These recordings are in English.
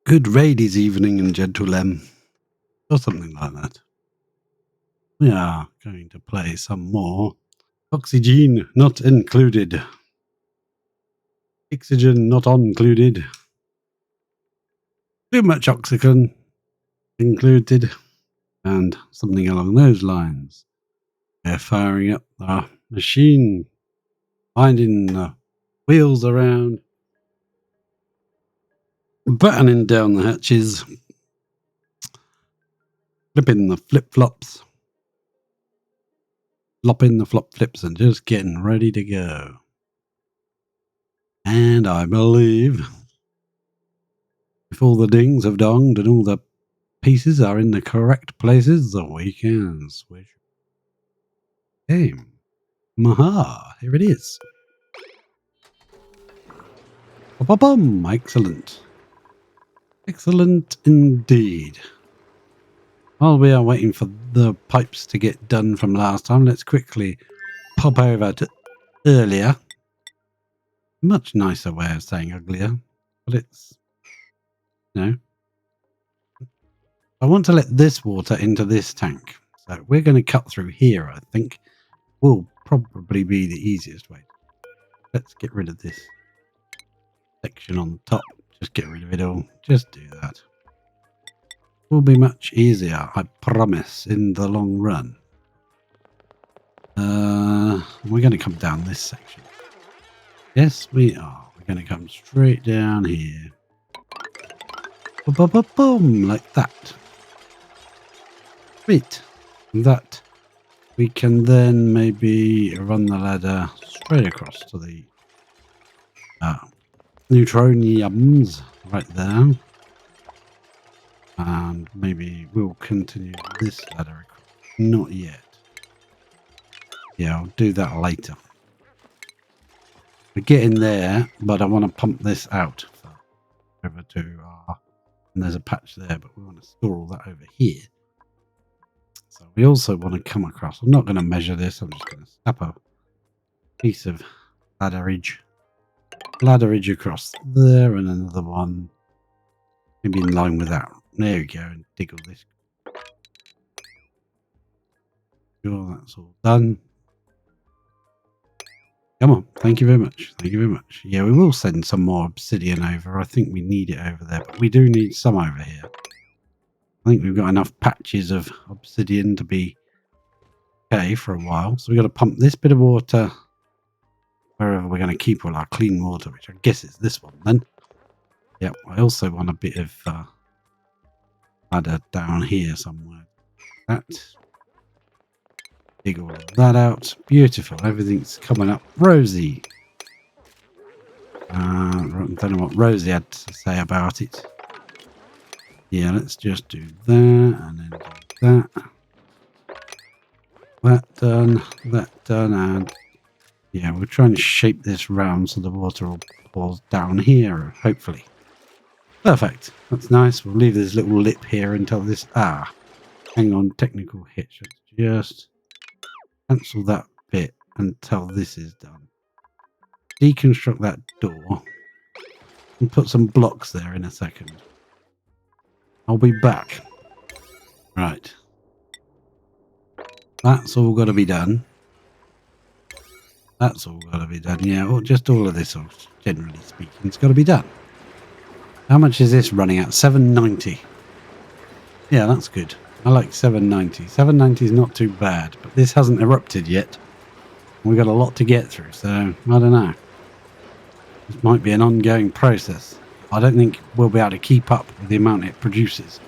Good ladies' evening and gentlemen, or something like that. We are going to play some more Oxygen Not Included. Oxygen Not Included. Too much oxygen included. And something along those lines. We're firing up the machine, winding the wheels around, battening down the hatches, flipping the flip-flops, flopping the flop-flips, and just getting ready to go. And I believe if all the dings have donged and all the pieces are in the correct places, we can switch game. Maha, here it is. Ba-ba-bum, excellent. Excellent indeed. While we are waiting for the pipes to get done from last time, let's quickly pop over to earlier. Much nicer way of saying uglier, but it's, I want to let this water into this tank. So we're going to cut through here, I think. Will probably be the easiest way. Let's get rid of this section on the top. Just get rid of it all. Just do that. Will be much easier, I promise, in the long run. We're going to come down this section. Yes, we are. We're going to come straight down here. Boom, like that. Sweet. That we can then maybe run the ladder straight across to the neutroniums right there. And maybe we'll continue this ladder across. Not yet. Yeah, I'll do that later. We get in there, but I want to pump this out over to and there's a patch there, but we want to store all that over here. So we also want to come across. I'm not going to measure this. I'm just going to snap a piece of ladderage across there, and another one maybe in line with that. There we go, and dig all this. Sure, that's all done. Come on, thank you very much. Thank you very much. Yeah, we will send some more obsidian over. I think we need it over there, but we do need some over here. I think we've got enough patches of obsidian to be okay for a while. So we've got to pump this bit of water wherever we're going to keep all our clean water, which I guess is this one then. Yep, I also want a bit of ladder down here somewhere. That. Dig all of that out. Beautiful. Everything's coming up rosy. I don't know what Rosie had to say about it. Yeah, let's just do that and then do that. That done, and yeah, we're trying to shape this round so the water will pour down here, hopefully. Perfect. That's nice. We'll leave this little lip here until this... hang on, technical hitch. Let's just cancel that bit until this is done. Deconstruct that door and put some blocks there in a second. I'll be back. Right. That's all got to be done. That's all got to be done. Yeah, or just all of this, generally speaking, it's got to be done. How much is this running at? 790. Yeah, that's good. I like 790. 790 is not too bad, but this hasn't erupted yet. We've got a lot to get through, so I don't know. This might be an ongoing process. I don't think we'll be able to keep up with the amount it produces.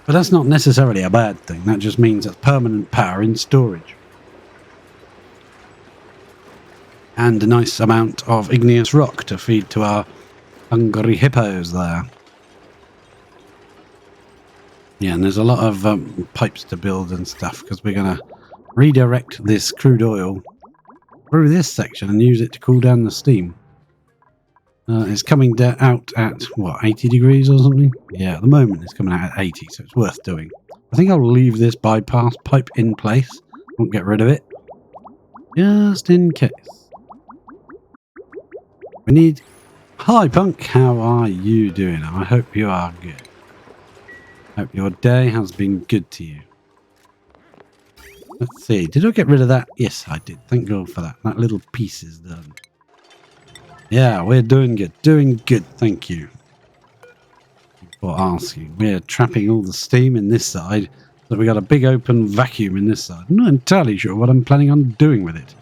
But that's not necessarily a bad thing. That just means it's permanent power in storage. And a nice amount of igneous rock to feed to our hungry hippos there. Yeah, and there's a lot of pipes to build and stuff because we're going to redirect this crude oil through this section and use it to cool down the steam. It's coming out at, what, 80 degrees or something? Yeah, at the moment it's coming out at 80, so it's worth doing. I think I'll leave this bypass pipe in place. Won't get rid of it. Just in case. We need Hi Punk, how are you doing? I hope you are good. Hope your day has been good to you. Let's see, did I get rid of that? Yes, I did. Thank God for that. That little piece is done. Yeah, we're doing good. Doing good, thank you for asking. We're trapping all the steam in this side, so we got a big open vacuum in this side. I'm not entirely sure what I'm planning on doing with it.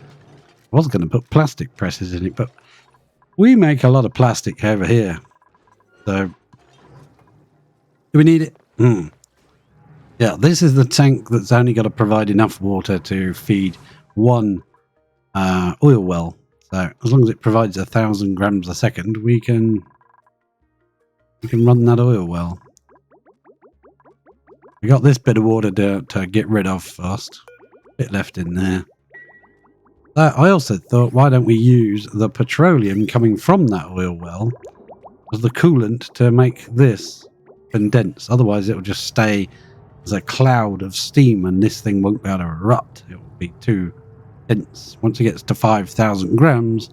I was going to put plastic presses in it, but we make a lot of plastic over here. So, do we need it? Yeah, this is the tank that's only got to provide enough water to feed one oil well. So as long as it provides 1,000 grams a second, we can run that oil well. We got this bit of water to get rid of first. Bit left in there. I also thought, why don't we use the petroleum coming from that oil well as the coolant to make this condense? Otherwise, it will just stay as a cloud of steam, and this thing won't be able to erupt. It will be too dense. Once it gets to 5,000 grams,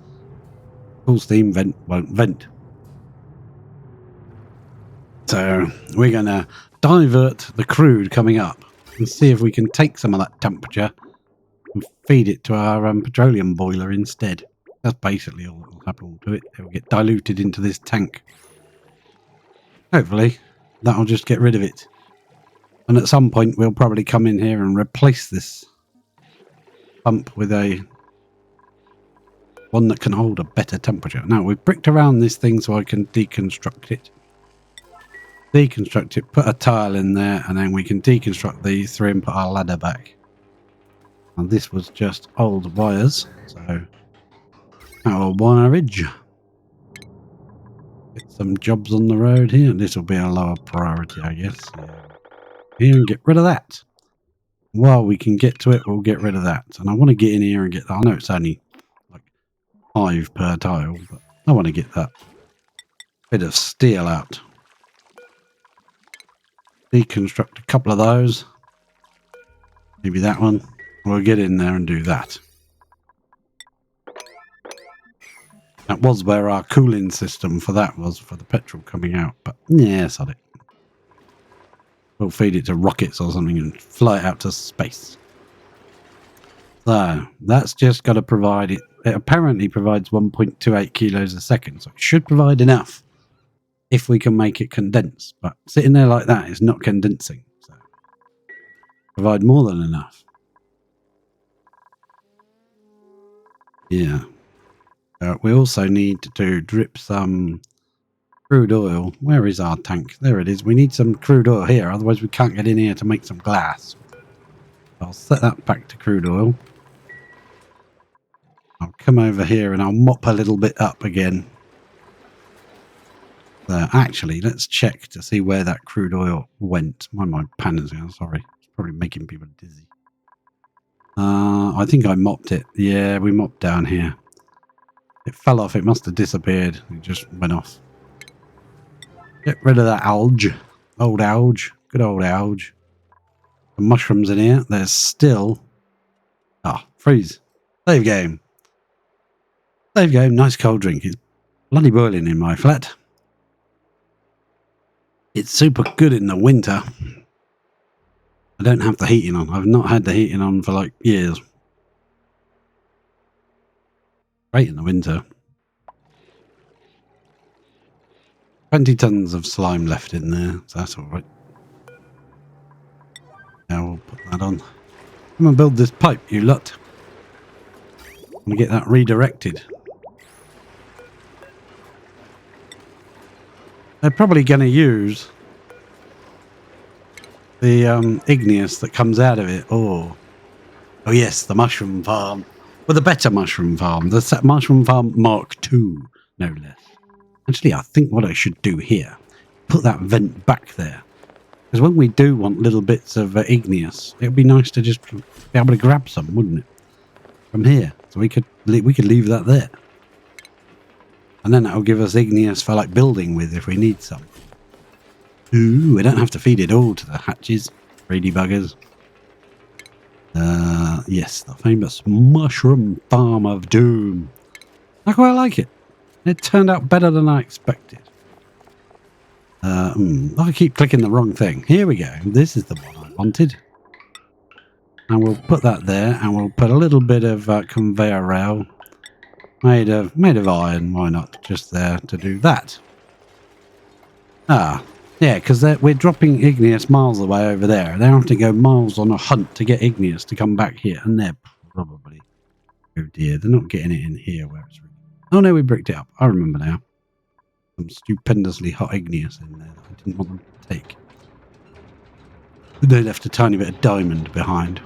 full steam vent won't vent. So we're going to divert the crude coming up and see if we can take some of that temperature and feed it to our petroleum boiler instead. That's basically all that will happen to it. It will get diluted into this tank. Hopefully that'll just get rid of it. And at some point we'll probably come in here and replace this pump with one that can hold a better temperature. Now we've bricked around this thing so I can deconstruct it. Deconstruct it, put a tile in there, and then we can deconstruct these three and put our ladder back. And this was just old wires, so our wireage. Get some jobs on the road here. This will be a lower priority, I guess. Here and get rid of that. While we can get to it, we'll get rid of that. And I want to get in here and get that. I know it's only like 5 per tile, but I want to get that bit of steel out. Deconstruct a couple of those. Maybe that one. We'll get in there and do that. That was where our cooling system for that was, for the petrol coming out. But yeah, sod it. We'll feed it to rockets or something and fly it out to space. So that's just got to provide it. It apparently provides 1.28 kilos a second. So it should provide enough if we can make it condense. But sitting there like that is not condensing. So provide more than enough. Yeah. We also need to drip some crude oil. Where is our tank? There it is. We need some crude oil here. Otherwise we can't get in here to make some glass. I'll set that back to crude oil. I'll come over here and I'll mop a little bit up again. Actually, let's check to see where that crude oil went. My pan is going. Sorry. It's probably making people dizzy. I think I mopped it. Yeah, we mopped down here. It fell off. It must have disappeared. It just went off. Get rid of that algae. Old algae. Good old algae. The mushrooms in here. There's still... freeze. Save game. Save game. Nice cold drink. It's bloody boiling in my flat. It's super good in the winter. I don't have the heating on. I've not had the heating on for like years. Great in the winter. 20 tons of slime left in there, so that's alright. Now we'll put that on. I'm gonna build this pipe, you lot. I'm gonna get that redirected. They're probably gonna use the igneous that comes out of it. Oh yes, the mushroom farm. Well, the better mushroom farm. The mushroom farm Mark II, no less. Actually, I think what I should do here, put that vent back there. Because when we do want little bits of igneous, it would be nice to just be able to grab some, wouldn't it? From here. So we could leave that there. And then that will give us igneous for like building with if we need some. Ooh, we don't have to feed it all to the hatches. Greedy buggers. Yes, the famous mushroom farm of doom. I quite like it. It turned out better than I expected. I keep clicking the wrong thing. Here we go. This is the one I wanted. And we'll put that there, and we'll put a little bit of conveyor rail made of iron. Why not? Just there to do that. Ah, yeah, because we're dropping igneous miles away over there. They have to go miles on a hunt to get igneous to come back here, and they're probably, oh dear, they're not getting it in here where it's really. Oh no, we bricked it up. I remember now. Some stupendously hot igneous in there that I didn't want them to take. They left a tiny bit of diamond behind.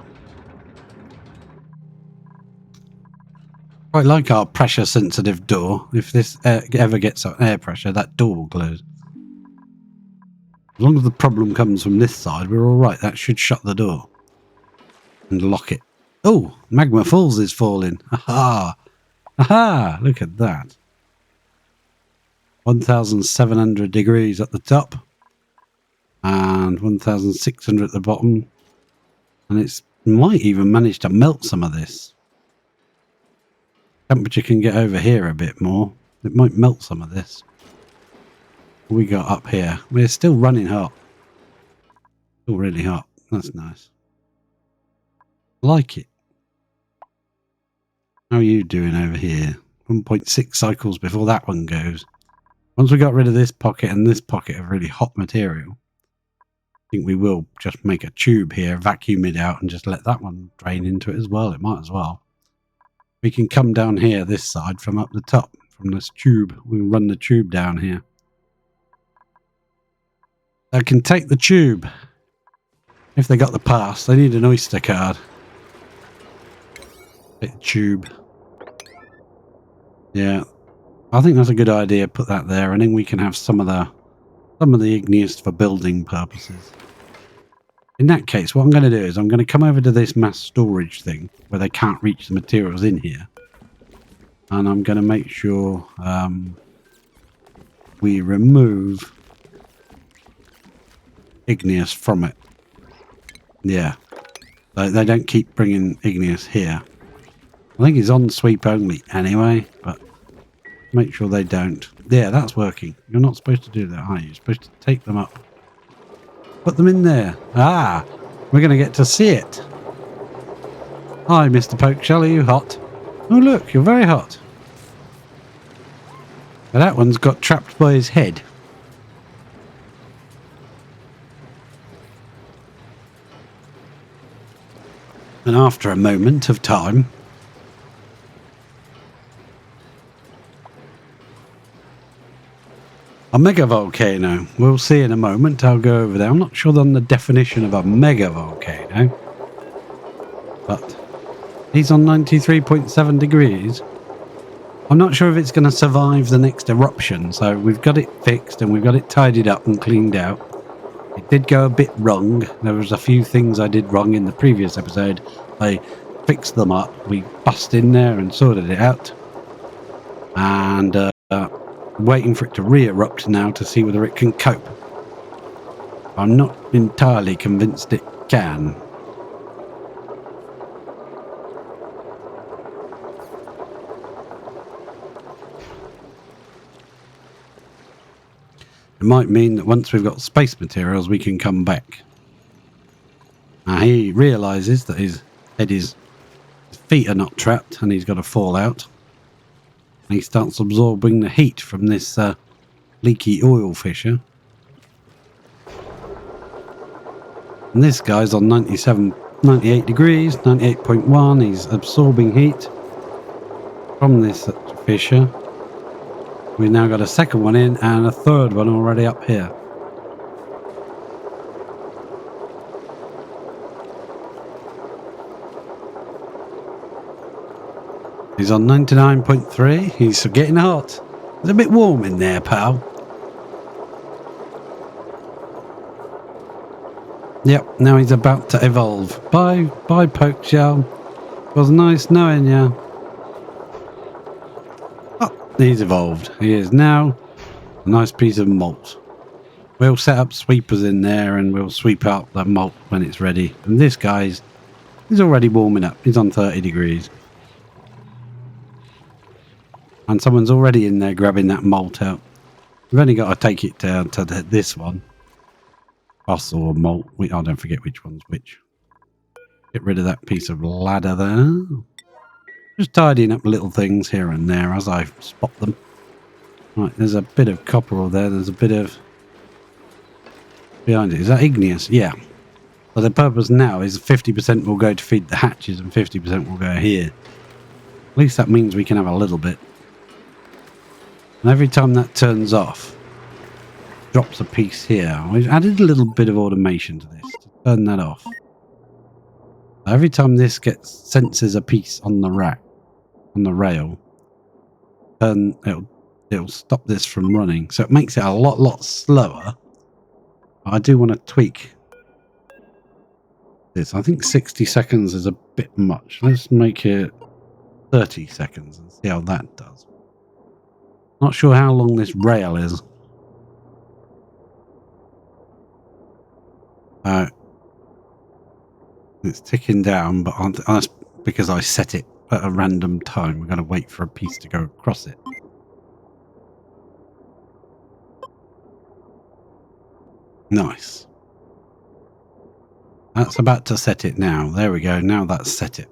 Quite like our pressure sensitive door. If this ever gets up air pressure, that door will close. As long as the problem comes from this side, we're all right. That should shut the door and lock it. Oh, Magma Falls is falling. Aha! Aha! Look at that. 1,700 degrees at the top and 1,600 at the bottom. And it might even manage to melt some of this. Temperature can get over here a bit more. It might melt some of this. What we got up here? We're still running hot. Still really hot. That's nice. Like it. How are you doing over here? 1.6 cycles before that one goes. Once we got rid of this pocket and this pocket of really hot material, I think we will just make a tube here, vacuum it out, and just let that one drain into it as well. It might as well. We can come down here, this side, from up the top, from this tube. We'll run the tube down here. I can take the tube. If they got the pass, they need an Oyster card. Take the tube. Yeah, I think that's a good idea. Put that there, and then we can have some of the igneous for building purposes. In that case, what I'm going to do is I'm going to come over to this mass storage thing where they can't reach the materials in here, and I'm going to make sure we remove igneous from it. Yeah, they don't keep bringing igneous here. I think it's on sweep only anyway, but make sure they don't. Yeah, that's working. You're not supposed to do that, are you? You're supposed to take them up. Put them in there. Ah, we're going to get to see it. Hi, Mr. Pokeshell, are you hot? Oh, look, you're very hot. Now, that one's got trapped by his head. And after a moment of time, a mega volcano. We'll see in a moment. I'll go over there. I'm not sure on the definition of a mega volcano, but he's on 93.7 degrees. I'm not sure if it's going to survive the next eruption, so we've got it fixed and we've got it tidied up and cleaned out. It did go a bit wrong. There was a few things I did wrong in the previous episode. I fixed them up. We bust in there and sorted it out. And waiting for it to re-erupt now to see whether it can cope. I'm not entirely convinced it can. It might mean that once we've got space materials we can come back. Now he realises that his feet are not trapped and he's got to fall out. And he starts absorbing the heat from this leaky oil fissure. And this guy's on 98 degrees, 98.1. He's absorbing heat from this fissure. We've now got a second one in and a third one already up here. He's on 99.3. He's getting hot. It's a bit warm in there, pal. Yep, now he's about to evolve. Bye, Pokeshell. Was nice knowing you. Oh, he's evolved. He is now a nice piece of malt. We'll set up sweepers in there and we'll sweep out the malt when it's ready. And this guy's he's already warming up. He's on 30 degrees. And someone's already in there grabbing that malt out. We've only got to take it down to this one. Boss or malt. I don't forget which one's which. Get rid of that piece of ladder there. Just tidying up little things here and there as I spot them. Right, there's a bit of copper there. There's a bit of... behind it. Is that igneous? Yeah. So the purpose now is 50% will go to feed the hatches and 50% will go here. At least that means we can have a little bit. And every time that turns off, drops a piece here. We've added a little bit of automation to this to turn that off. Every time this senses a piece on the rack, on the rail, it'll stop this from running. So it makes it a lot slower. I do want to tweak this. I think 60 seconds is a bit much. Let's make it 30 seconds and see how that does. Not sure how long this rail is. It's ticking down, but that's because I set it at a random time. We're going to wait for a piece to go across it. Nice. That's about to set it now. There we go. Now that's set it.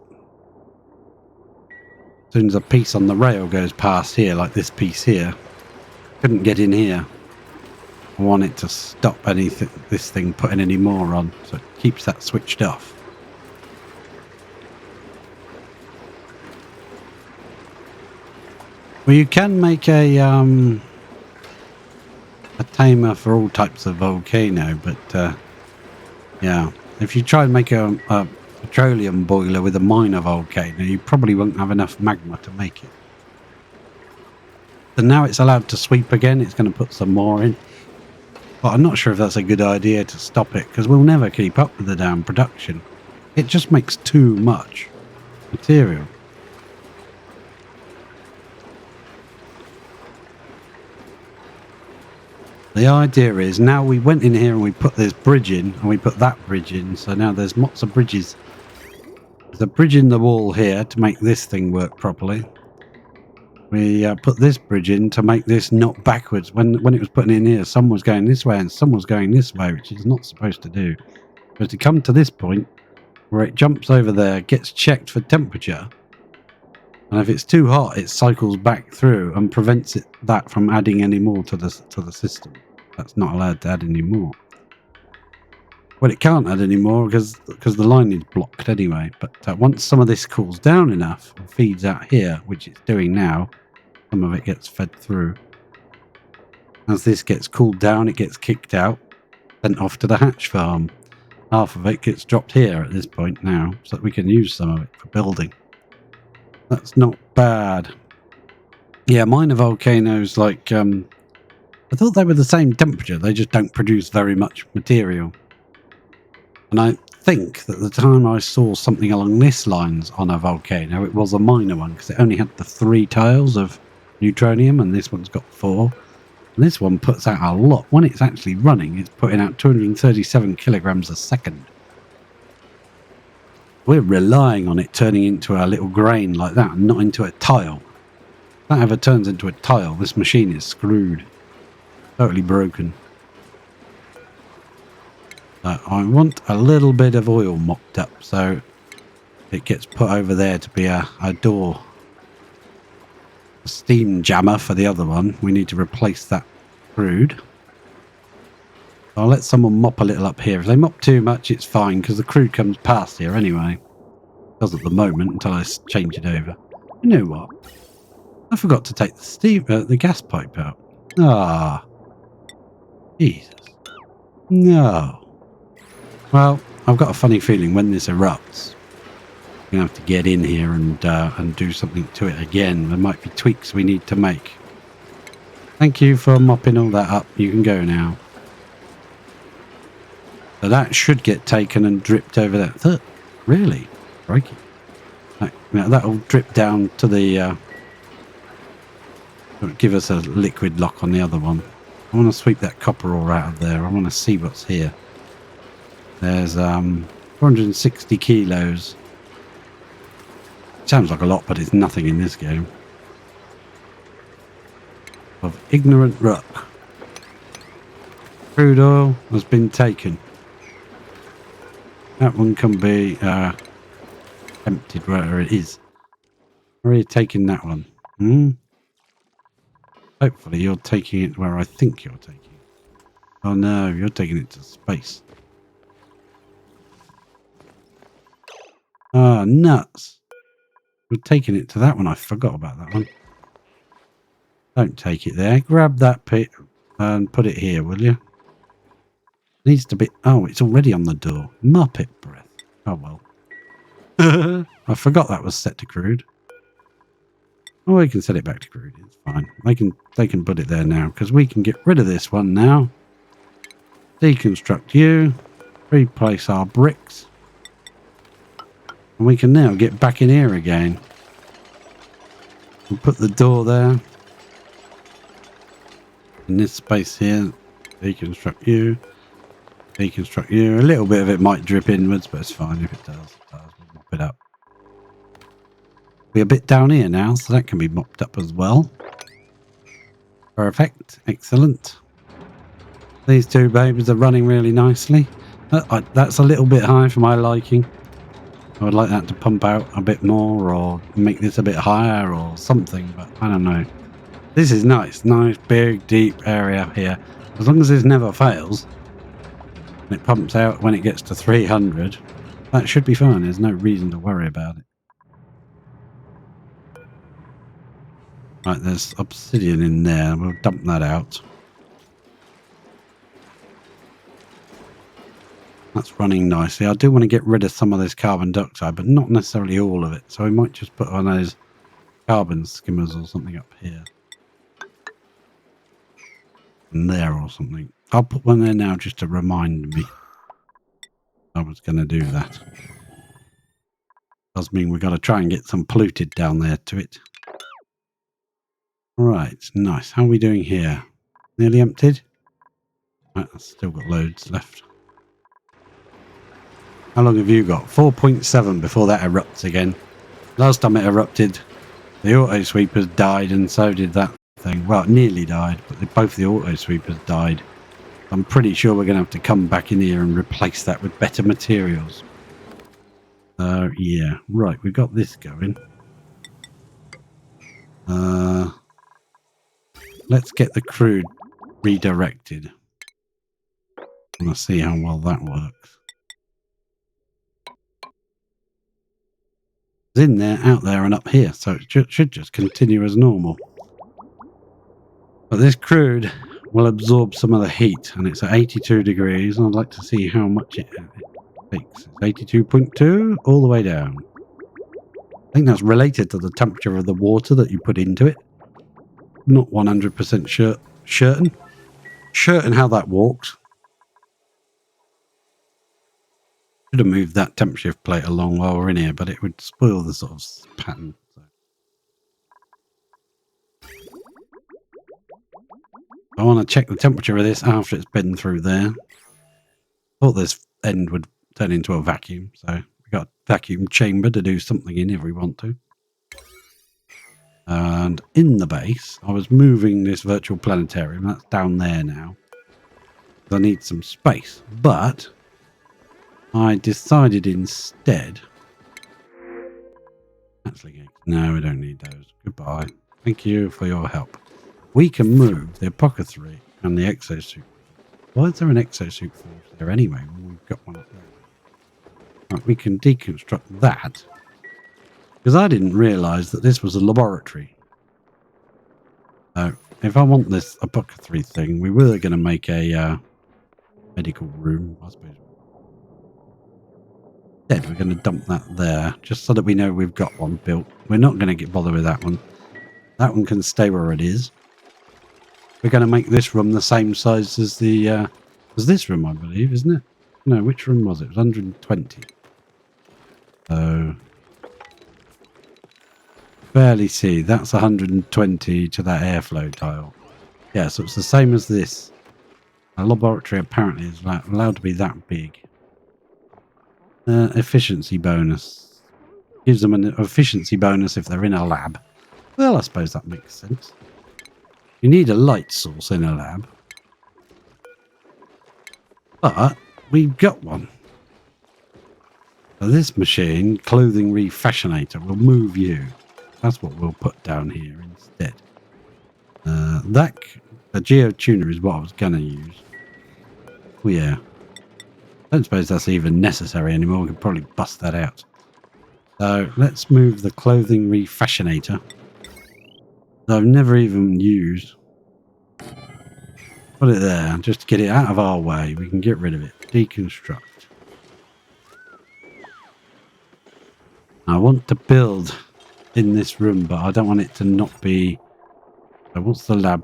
As soon as a piece on the rail goes past here, like this piece here, couldn't get in here. I want it to stop this thing putting any more on, so it keeps that switched off. Well, you can make a tamer for all types of volcano, but yeah, if you try and make a petroleum boiler with a minor volcano, you probably won't have enough magma to make it. So now it's allowed to sweep again. It's going to put some more in, but I'm not sure if that's a good idea to stop it, because we'll never keep up with the damn production. It just makes too much material. The idea is, now we went in here and we put this bridge in and we put that bridge in, so now there's lots of bridges. There's a bridge in the wall here to make this thing work properly. We put this bridge in to make this not backwards. When it was putting in here, some was going this way and some was going this way, which is not supposed to do. But to come to this point where it jumps over there, gets checked for temperature, and if it's too hot, it cycles back through and prevents that from adding any more to the system. That's not allowed to add any more. Well, it can't add any more because the line is blocked anyway. But once some of this cools down enough and feeds out here, which it's doing now, some of it gets fed through. As this gets cooled down, it gets kicked out, sent off to the hatch farm. Half of it gets dropped here at this point now, so that we can use some of it for building. That's not bad. Yeah, minor volcanoes, like, I thought they were the same temperature, they just don't produce very much material. And I think that the time I saw something along this lines on a volcano, it was a minor one, because it only had the 3 tiles of neutronium, and this one's got 4. And this one puts out a lot. When it's actually running, it's putting out 237 kilograms a second. We're relying on it turning into a little grain like that, and not into a tile. If that ever turns into a tile, this machine is screwed. Totally broken. I want a little bit of oil mopped up, so it gets put over there to be a door. A steam jammer for the other one. We need to replace that crude. I'll let someone mop a little up here. If they mop too much, it's fine, because the crude comes past here anyway. It does at the moment until I change it over. You know what? I forgot to take the gas pipe out. Ah. Jesus. No. Well, I've got a funny feeling when this erupts, we're going to have to get in here and do something to it again. There might be tweaks we need to make. Thank you for mopping all that up. You can go now. So that should get taken and dripped over there. Really? Crikey. That'll drip down to the... give us a liquid lock on the other one. I want to sweep that copper ore out of there. I want to see what's here. There's 460 kilos. Sounds like a lot, but it's nothing in this game. of ignorant rock. Crude oil has been taken. That one can be emptied where it is. Where are you taking that one? Hopefully you're taking it where I think you're taking it. Oh no, you're taking it to space. Ah, nuts. We're taking it to that one. I forgot about that one. Don't take it there. Grab that pit and put it here, will you? Needs to be... Oh, it's already on the door. Muppet breath. Oh, well. I forgot that was set to crude. Oh, we can set it back to crude. It's fine. They can put it there now because we can get rid of this one now. Deconstruct you. Replace our bricks. And we can now get back in here again. And put the door there. In this space here. Deconstruct you. Deconstruct you. A little bit of it might drip inwards, but it's fine if it does. We'll mop it up. We're a bit down here now, so that can be mopped up as well. Perfect. Excellent. These two babies are running really nicely. That's a little bit high for my liking. I would like that to pump out a bit more or make this a bit higher or something, but I don't know. This is nice. Nice, big, deep area here. As long as this never fails, and it pumps out when it gets to 300, that should be fine. There's no reason to worry about it. Right, there's obsidian in there. We'll dump that out. That's running nicely. I do want to get rid of some of this carbon dioxide, but not necessarily all of it. So we might just put on those carbon skimmers or something up here. And there or something. I'll put one there now just to remind me I was going to do that. Does mean we've got to try and get some polluted down there to it. Right, nice. How are we doing here? Nearly emptied? Right, I've still got loads left. How long have you got? 4.7 before that erupts again. Last time it erupted, the auto sweepers died and so did that thing. Well, it nearly died, but both the auto sweepers died. I'm pretty sure we're going to have to come back in here and replace that with better materials. So, yeah. Right, we've got this going. Let's get the crude redirected. I want to see how well that works. It's in there, out there, and up here, so it should just continue as normal. But this crude will absorb some of the heat, and it's at 82 degrees, and I'd like to see how much it takes. It's 82.2 all the way down. I think that's related to the temperature of the water that you put into it. Not 100% certain how that works. Should have moved that temperature plate along while we're in here, but it would spoil the sort of pattern. So. I want to check the temperature of this after it's been through there. Thought this end would turn into a vacuum, so we got a vacuum chamber to do something in if we want to. And in the base, I was moving this virtual planetarium. That's down there now. I need some space, but I decided instead... Actually, no, we don't need those. Goodbye. Thank you for your help. We can move the apothecary and the exosuit. Why is there an exosuit forge there anyway when we've got one up there? Right, we can deconstruct that. Because I didn't realise that this was a laboratory. So, if I want this apothecary thing, we were going to make a medical room, I suppose. Instead, we're going to dump that there, just so that we know we've got one built. We're not going to bother with that one. That one can stay where it is. We're going to make this room the same size as the as this room, I believe, isn't it? No, which room was it? It was 120. So... barely see. That's 120 to that airflow tile. Yeah, so it's the same as this. A laboratory apparently is allowed to be that big. Efficiency bonus. Gives them an efficiency bonus if they're in a lab. Well, I suppose that makes sense. You need a light source in a lab. But we've got one. So this machine, clothing refashionator, will move you. That's what we'll put down here instead. The geotuner is what I was going to use. Oh yeah. I don't suppose that's even necessary anymore. We could probably bust that out. So let's move the clothing refashionator. That I've never even used. Put it there, just to get it out of our way. We can get rid of it. Deconstruct. I want to build in this room, but I don't want it to not be... So what's the lab?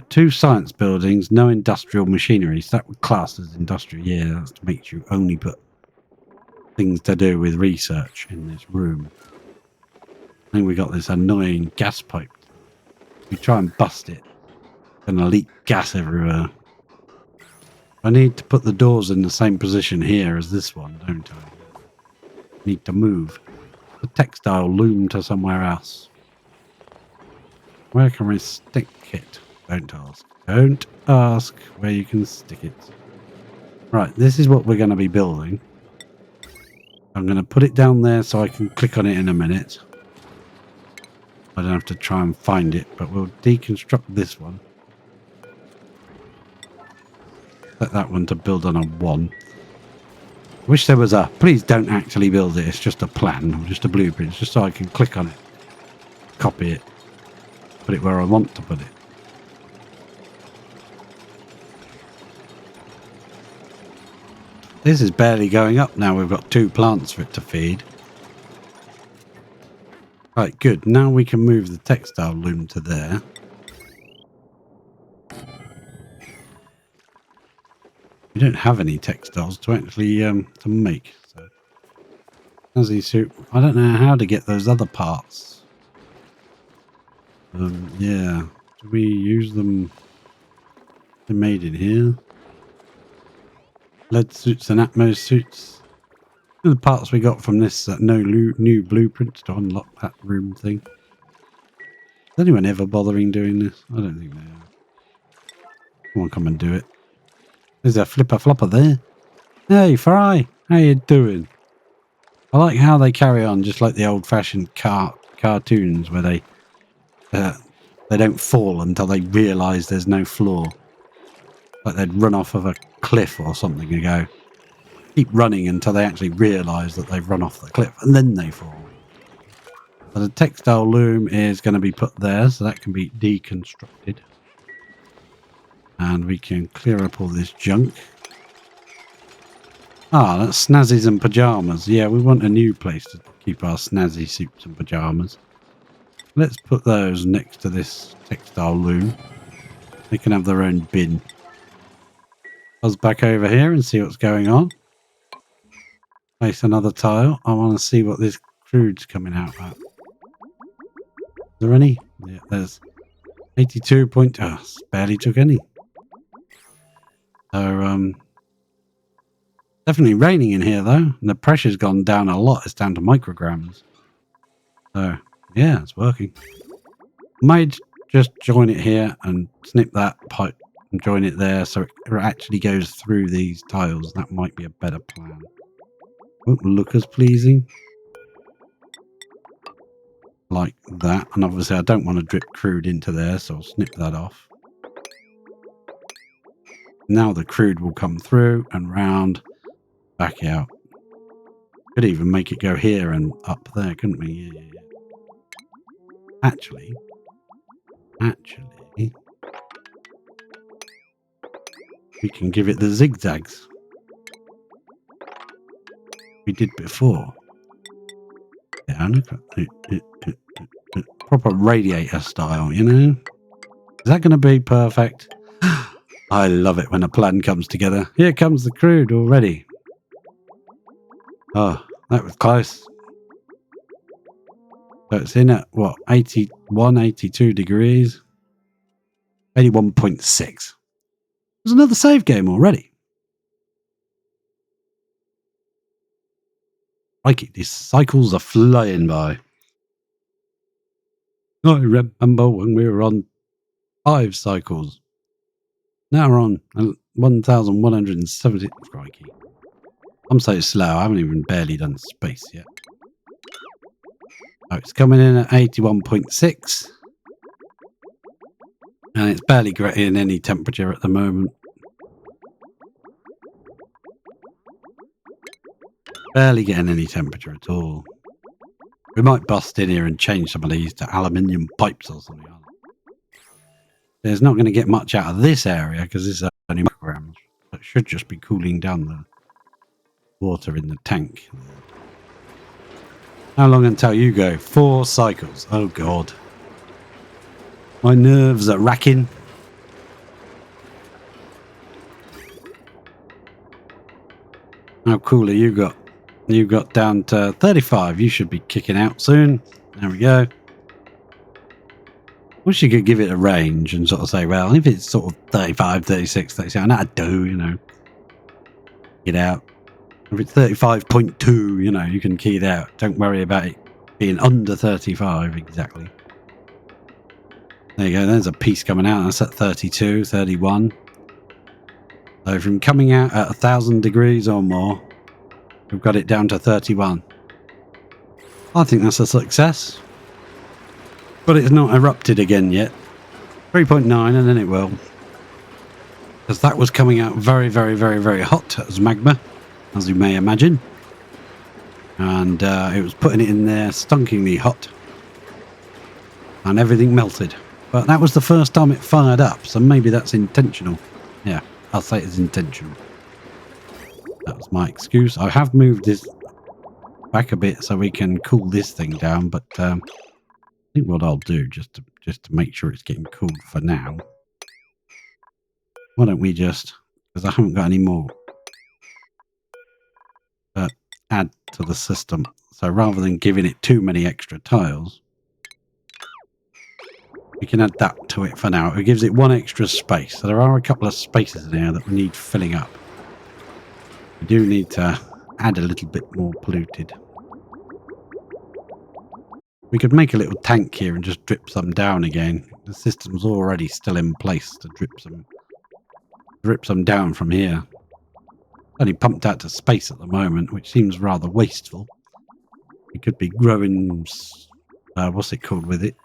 2 science buildings, no industrial machinery. So that would class as industrial. Yeah, that's to make you only put things to do with research in this room. I think we got this annoying gas pipe. We try and bust it. It's going to leak gas everywhere. I need to put the doors in the same position here as this one, don't I? Need to move the textile loom to somewhere else. Where can we stick it? Don't ask. Don't ask where you can stick it. Right, this is what we're going to be building. I'm going to put it down there so I can click on it in a minute. I don't have to try and find it, but we'll deconstruct this one. Set that one to build on a 1. Wish there was a... Please don't actually build it. It's just a plan or just a blueprint. Just so I can click on it. Copy it. Put it where I want to put it. This is barely going up now. We've got 2 plants for it to feed. Right, good. Now we can move the textile loom to there. We don't have any textiles to actually to make. So, snazzy suit. I don't know how to get those other parts. Yeah. Do we use them? They're made in here. Lead suits and Atmos suits. And the parts we got from this new blueprints to unlock that room thing. Is anyone ever bothering doing this? I don't think they are. Come on, come and do it. There's a flipper flopper there. Hey, Fry, how you doing? I like how they carry on just like the old-fashioned cartoons where they don't fall until they realise there's no floor. Like they'd run off of a cliff or something and go, keep running until they actually realise that they've run off the cliff and then they fall. So the textile loom is going to be put there so that can be deconstructed. And we can clear up all this junk. Ah, that's snazzies and pyjamas. Yeah, we want a new place to keep our snazzy suits and pyjamas. Let's put those next to this textile loom. They can have their own bin. Buzz back over here and see what's going on. Place another tile. I want to see what this crude's coming out at. Is there any? Yeah, there's 82 point... Oh, barely took any. So, definitely raining in here, though. And the pressure's gone down a lot. It's down to micrograms. So, yeah, it's working. Might just join it here and snip that pipe and join it there so it actually goes through these tiles. That might be a better plan. Won't look as pleasing. Like that. And obviously I don't want to drip crude into there, so I'll snip that off. Now the crude will come through and round, back out. Could even make it go here and up there, couldn't we? Yeah. Actually, we can give it the zigzags we did before. Yeah, look at it, proper radiator style, you know? Is that going to be perfect? I love it when a plan comes together. Here comes the crude already. Oh, that was close. So it's in at, what, 81, 82 degrees? 81.6. There's another save game already. Like these cycles are flying by. I remember when we were on 5 cycles. Now we're on 1,170. Crikey. I'm so slow. I haven't even barely done space yet. Oh, it's coming in at 81.6. And it's barely getting any temperature at the moment. Barely getting any temperature at all. We might bust in here and change some of these to aluminium pipes or something. There's not going to get much out of this area because this is only micrograms. It should just be cooling down the water in the tank. How long until you go? 4 cycles. Oh, God. My nerves are racking. How cool have you got? You've got down to 35. You should be kicking out soon. There we go. Wish you could give it a range and sort of say, well, if it's sort of 35, 36, 37, that'd do, you know. Get out. If it's 35.2, you know, you can key it out. Don't worry about it being under 35 exactly. There you go. There's a piece coming out. That's at 32, 31. So from coming out at 1,000 degrees or more, we've got it down to 31. I think that's a success. But it's not erupted again yet. 3.9 and then it will. Because that was coming out very, very, very, very hot as magma, as you may imagine. And it was putting it in there stunkingly hot. And everything melted. But that was the first time it fired up, so maybe that's intentional. Yeah, I'll say it's intentional. That was my excuse. I have moved this back a bit so we can cool this thing down, but I think what I'll do, just to make sure it's getting cooled for now, why don't we just, because I haven't got any more, add to the system. So rather than giving it too many extra tiles, we can add that to it for now. It gives it one extra space. So there are a couple of spaces in here that we need filling up. We do need to add a little bit more polluted. We could make a little tank here and just drip some down again. The system's already still in place to drip some down from here. Only pumped out to space at the moment, which seems rather wasteful. We could be growing, what's it called with it?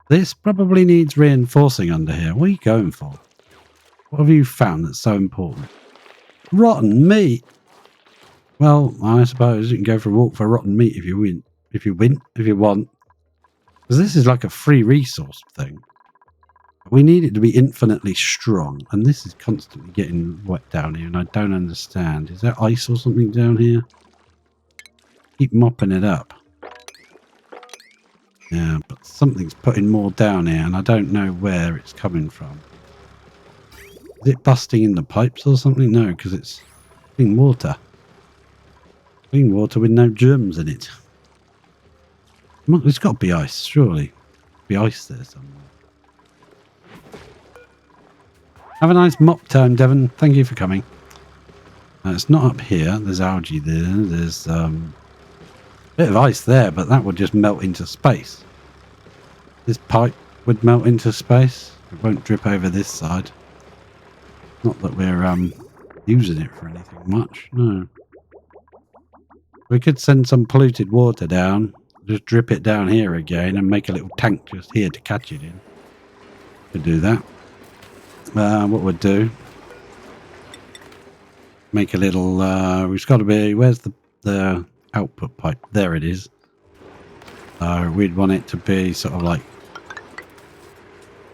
This probably needs reinforcing under here. What are you going for? What have you found that's so important? Rotten meat! Well, I suppose you can go for a walk for rotten meat if you win. If you want. Because this is like a free resource thing. We need it to be infinitely strong. And this is constantly getting wet down here. And I don't understand. Is there ice or something down here? Keep mopping it up. Yeah, but something's putting more down here. And I don't know where it's coming from. Is it busting in the pipes or something? No, because it's clean water. Clean water with no germs in it. It's got to be ice, surely. Be ice there somewhere. Have a nice mop time, Devon. Thank you for coming. It's not up here. There's algae there. There's a bit of ice there, but that would just melt into space. This pipe would melt into space. It won't drip over this side. Not that we're using it for anything much. No. We could send some polluted water down. Just drip it down here again and make a little tank just here to catch it in. Could do that. What we'd do, make a little, we've got to be, where's the output pipe? There it is. We'd want it to be sort of like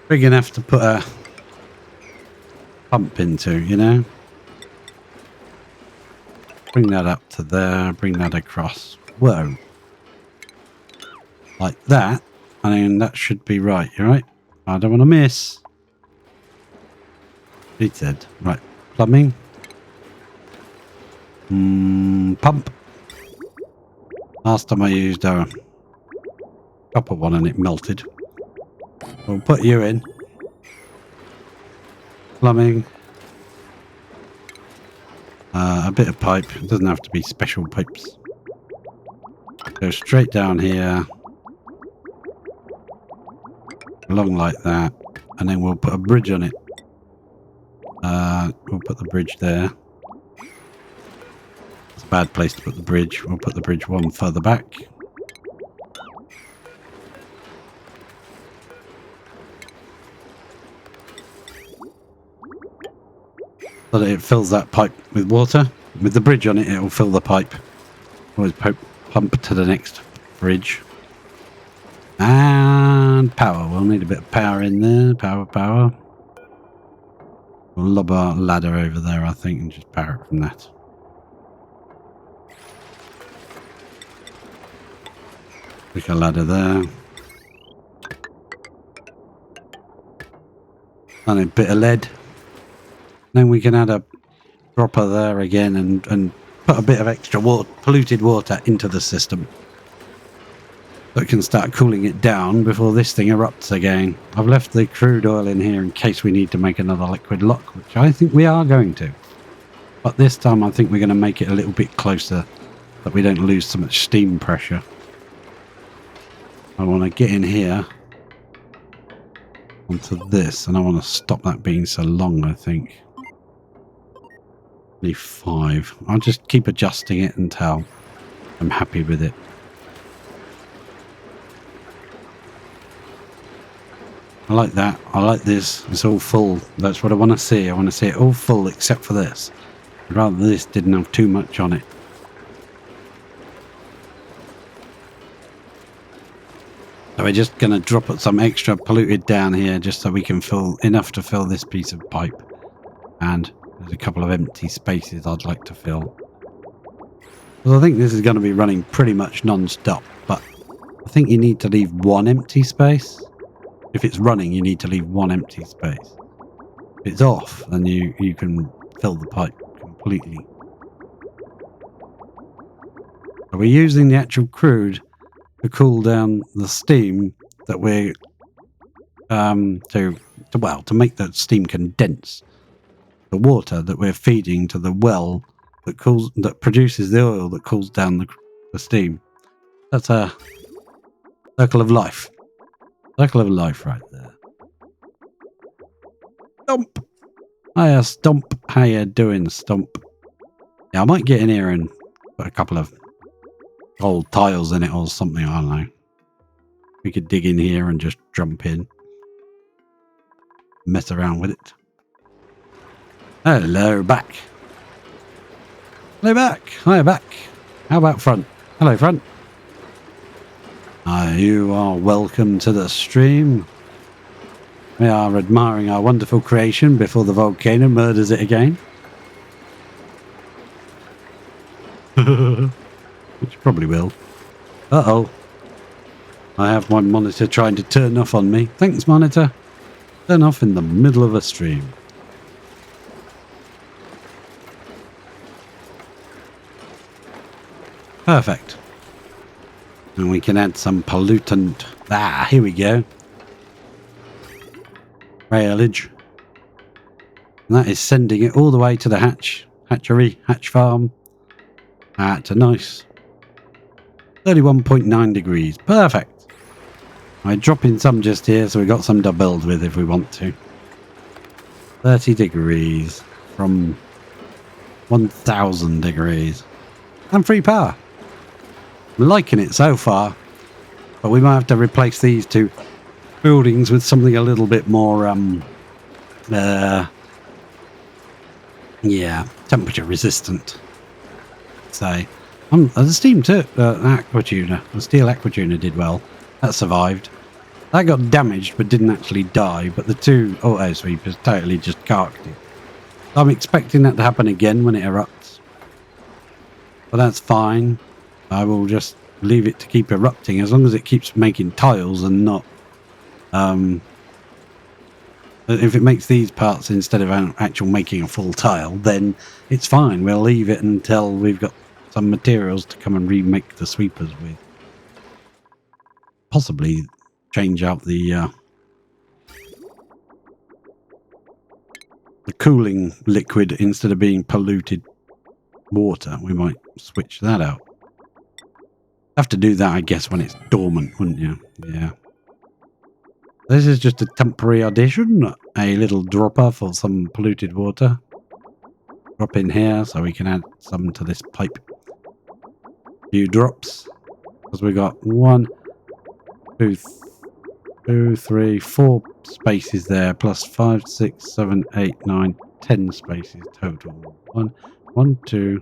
big enough to put a pump into, you know? Bring that up to there, bring that across. Whoa. Like that. I mean, that should be right, you right? I don't want to miss. He said. Right. Plumbing. Pump. Last time I used a copper one and it melted. We'll put you in. Plumbing. A bit of pipe. It doesn't have to be special pipes. Go straight down here. Along like that. and then we'll put a bridge on it. We'll put the bridge there. It's a bad place to put the bridge. We'll put the bridge one further back. So that it fills that pipe with water. With the bridge on it, it will fill the pipe. Always pump to the next bridge. And power. We'll need a bit of power in there. Power. We'll lob our ladder over there, I think, and just power it from that. Stick a ladder there. And a bit of lead. Then we can add a dropper there again and put a bit of extra polluted water into the system. So it can start cooling it down before this thing erupts again. I've left the crude oil in here in case we need to make another liquid lock, which I think we are going to. But this time I think we're going to make it a little bit closer so that we don't lose so much steam pressure. I want to get in here onto this, and I want to stop that being so long, I think. Only 5. I'll just keep adjusting it until I'm happy with it. I like that. I like this. It's all full. That's what I want to see. I want to see it all full except for this. I'd rather this didn't have too much on it. So we're just going to drop some extra polluted down here just so we can fill enough to fill this piece of pipe. And there's a couple of empty spaces I'd like to fill. Well, I think this is going to be running pretty much non-stop, but I think you need to leave one empty space. If it's running, you need to leave one empty space. If it's off, then you can fill the pipe completely. So we're using the actual crude to cool down the steam that we're to make the steam condense. The water that we're feeding to the well that produces the oil that cools down the steam. That's a circle of life. Circle of life right there. Stomp! Hiya, Stomp. How you doing, Stomp? Yeah, I might get in here and put a couple of old tiles in it or something, I don't know. We could dig in here and just jump in. Mess around with it. Hello, back. Hello, back. Hiya, back. How about front? Hello, front. You are welcome to the stream. We are admiring our wonderful creation before the volcano murders it again. Which probably will. Uh-oh. I have my monitor trying to turn off on me. Thanks, monitor. Turn off in the middle of a stream. Perfect. And we can add some pollutant. Ah, here we go. Railage. And that is sending it all the way to the hatch farm. At a nice 31.9 degrees. Perfect. I drop in some just here so we got some to build with if we want to. 30 degrees from 1000 degrees. And free power. I'm liking it so far, but we might have to replace these two buildings with something a little bit more, temperature resistant. So, the steam aquatuner, the steel aquatuner did well. That survived. That got damaged but didn't actually die, but the two auto sweepers totally just carked it. I'm expecting that to happen again when it erupts. But that's fine. I will just leave it to keep erupting as long as it keeps making tiles and not... if it makes these parts instead of actual making a full tile, then it's fine. We'll leave it until we've got some materials to come and remake the sweepers with. Possibly change out the cooling liquid instead of being polluted water. We might switch that out. Have to do that, I guess, when it's dormant, wouldn't you? Yeah. This is just a temporary addition, a little dropper for some polluted water. Drop in here so we can add some to this pipe. Few drops. Because we got 1, 2, 3, 4 spaces there, plus 5, 6, 7, 8, 9, 10 spaces total. 1, 2.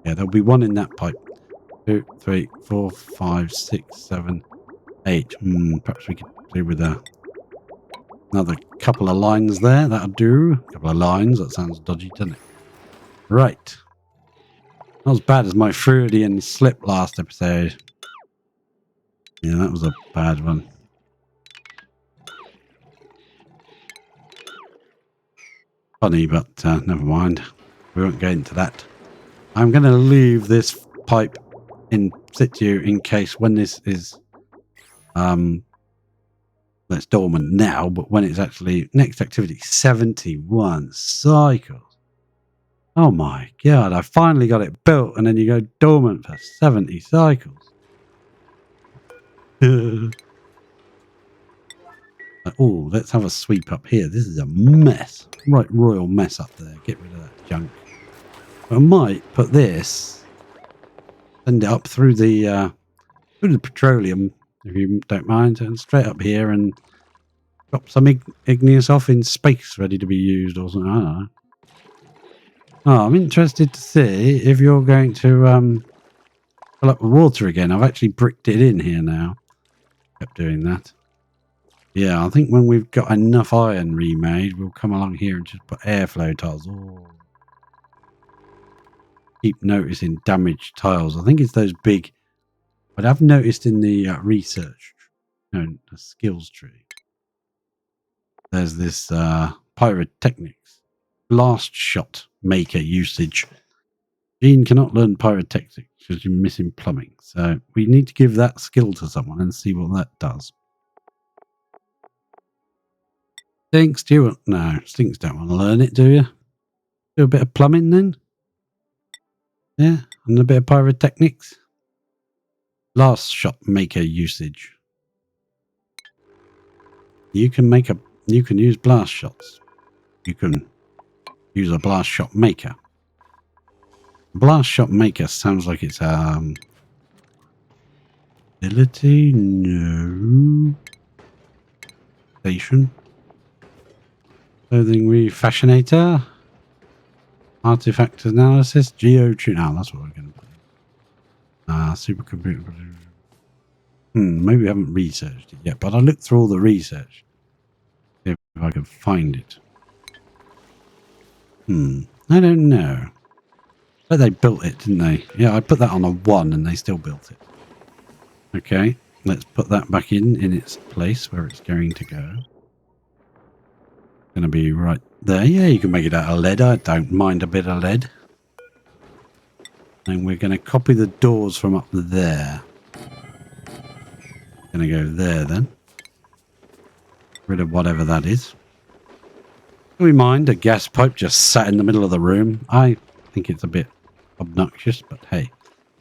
Yeah, there'll be 1 in that pipe. 2, 3, 4, 5, 6, 7, 8. Perhaps we could do with another couple of lines there. That'll do. A couple of lines. That sounds dodgy, doesn't it? Right. Not as bad as my Freudian slip last episode. Yeah, that was a bad one. Funny, but never mind. We won't get into that. I'm going to leave this pipe in situ in case when this is that's dormant now, but when it's actually next activity, 71 cycles. Oh my god, I finally got it built and then you go dormant for 70 cycles. Oh, let's have a sweep up here. This is a mess. Right, royal mess up there. Get rid of that junk. I might put this, send it up through the petroleum, if you don't mind, and straight up here and drop some igneous off in space ready to be used or something. I don't know. Oh, I'm interested to see if you're going to fill up with water again. I've actually bricked it in here now. Kept doing that. Yeah, I think when we've got enough iron remade, we'll come along here and just put airflow tiles. Oh. Keep noticing damaged tiles. I think it's those big, but I've noticed in the research, the skills tree, there's this pyrotechnics blast shot maker usage. Gene cannot learn pyrotechnics because you're missing plumbing. So we need to give that skill to someone and see what that does. Stinks, do you want? No, Stinks don't want to learn it, do you? Do a bit of plumbing then? Yeah, and a bit of pyrotechnics. Blast shot maker usage. You can use blast shots. You can use a blast shot maker. Blast shot maker sounds like it's ability, no. Station. Clothing refashionator. Artifact analysis. Geotune. Oh, that's what we're going to put. Supercomputer. Maybe we haven't researched it yet, but I looked through all the research. See if I can find it. I don't know. But they built it, didn't they? Yeah, I put that on a 1 and they still built it. Okay, let's put that back in its place where it's going to go. Going to be right there. Yeah, you can make it out of lead. I don't mind a bit of lead. And we're going to copy the doors from up there. Going to go there then. Rid of whatever that is. Do we mind a gas pipe just sat in the middle of the room? I think it's a bit obnoxious, but hey.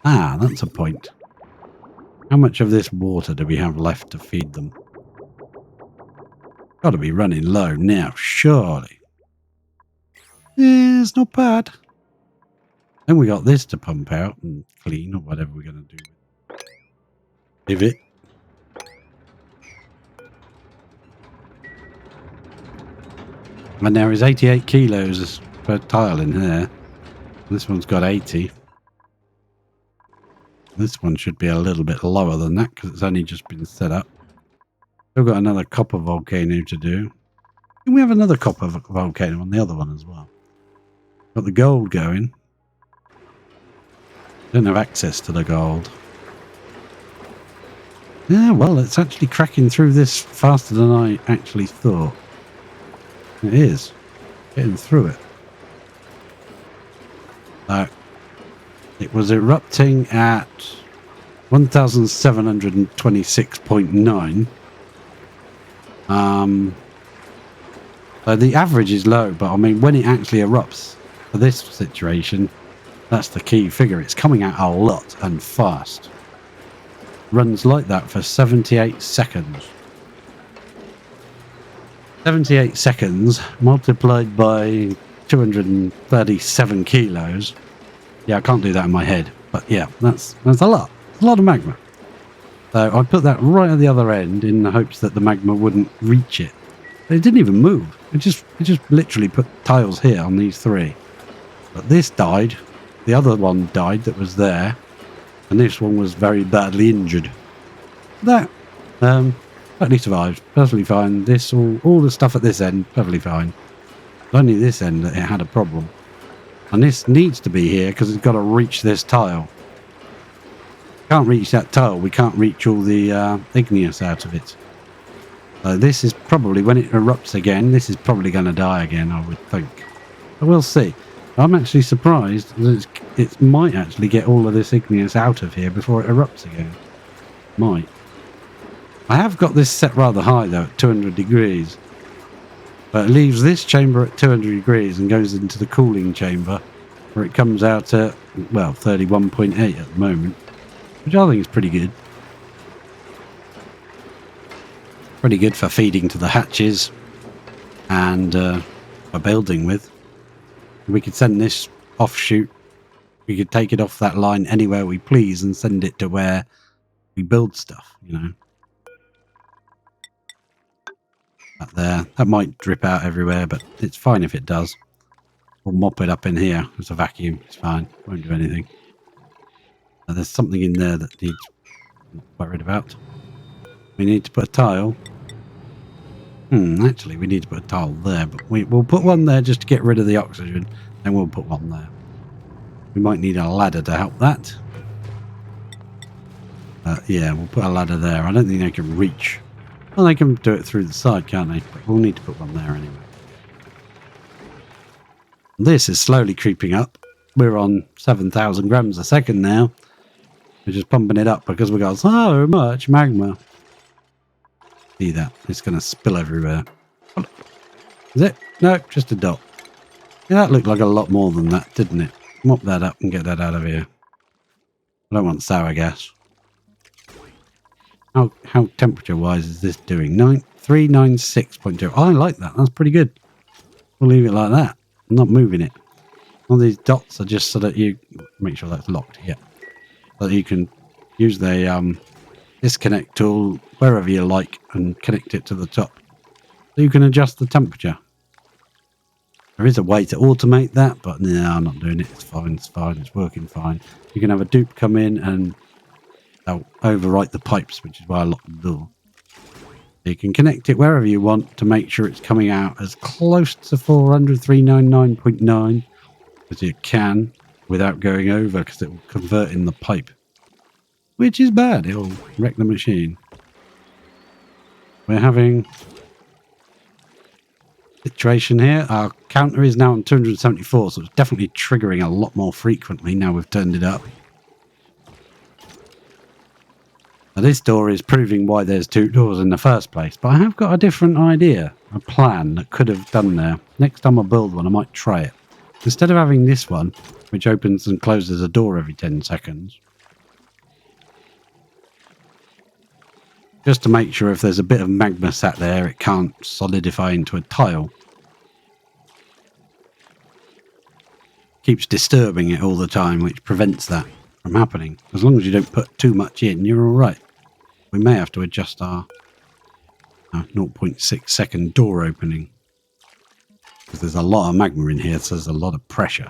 Ah, that's a point. How much of this water do we have left to feed them? Got to be running low now, surely. Yeah, it's not bad. Then we got this to pump out and clean or whatever we're going to do. Leave it. And there is 88 kilos per tile in here. This one's got 80. This one should be a little bit lower than that because it's only just been set up. Still got another copper volcano to do. And we have another copper volcano on the other one as well. Got the gold going. Don't have access to the gold. Yeah, well, it's actually cracking through this faster than I actually thought. It is. Getting through it. It was erupting at 1726.9. So the average is low, but I mean, when it actually erupts for this situation, that's the key figure. It's coming out a lot and fast. Runs like that for 78 seconds. 78 seconds multiplied by 237 kilos. Yeah, I can't do that in my head, but yeah, that's a lot. It's a lot of magma. So I put that right at the other end in the hopes that the magma wouldn't reach it. But it didn't even move. It just literally put tiles here on these three. But this died. The other one died that was there, and this one was very badly injured. That totally survived. Perfectly fine. This all the stuff at this end, perfectly fine. Only this end that it had a problem. And this needs to be here because it's got to reach this tile. Can't reach that tile. We can't reach all the igneous out of it. So this is probably, when it erupts again, this is probably going to die again, I would think. But we'll see. I'm actually surprised that it might actually get all of this igneous out of here before it erupts again. Might. I have got this set rather high though, at 200 degrees. But it leaves this chamber at 200 degrees and goes into the cooling chamber, where it comes out at, well, 31.8 at the moment, which I think is pretty good. Pretty good for feeding to the hatches and for building with. We could send this offshoot. We could take it off that line anywhere we please and send it to where we build stuff, you know. Up there. That might drip out everywhere, but it's fine if it does. We'll mop it up in here. It's a vacuum. It's fine. Won't do anything. There's something in there that needs... I'm not worried about. We need to put a tile. Actually, we need to put a tile there, but we'll put one there just to get rid of the oxygen, then we'll put one there. We might need a ladder to help that. Yeah, we'll put a ladder there. I don't think they can reach. Well, they can do it through the side, can't they? But we'll need to put one there anyway. This is slowly creeping up. We're on 7,000 grams a second now. We're just pumping it up because we got so much magma. See that? It's going to spill everywhere. Is it? No, just a dot. Yeah, that looked like a lot more than that, didn't it? Mop that up and get that out of here. I don't want sour gas. How temperature-wise is this doing? 396.0. I like that. That's pretty good. We'll leave it like that. I'm not moving it. All these dots are just so that you... Make sure that's locked. Yeah. So that you can use the disconnect tool wherever you like and connect it to the top. So you can adjust the temperature. There is a way to automate that, but no, I'm not doing it. It's fine. It's fine. It's working fine. You can have a dupe come in and... They'll overwrite the pipes, which is why I locked the door. You can connect it wherever you want to make sure it's coming out as close to 400,399.9 as you can without going over, because it will convert in the pipe, which is bad. It will wreck the machine. We're having a situation here. Our counter is now on 274, so it's definitely triggering a lot more frequently now we've turned it up. Now, this door is proving why there's two doors in the first place, but I have got a different idea, a plan that could have done there. Next time I build one, I might try it. Instead of having this one, which opens and closes a door every 10 seconds, just to make sure if there's a bit of magma sat there, it can't solidify into a tile. Keeps disturbing it all the time, which prevents that from happening. As long as you don't put too much in, you're all right. We may have to adjust our 0.6 second door opening, because there's a lot of magma in here, so there's a lot of pressure.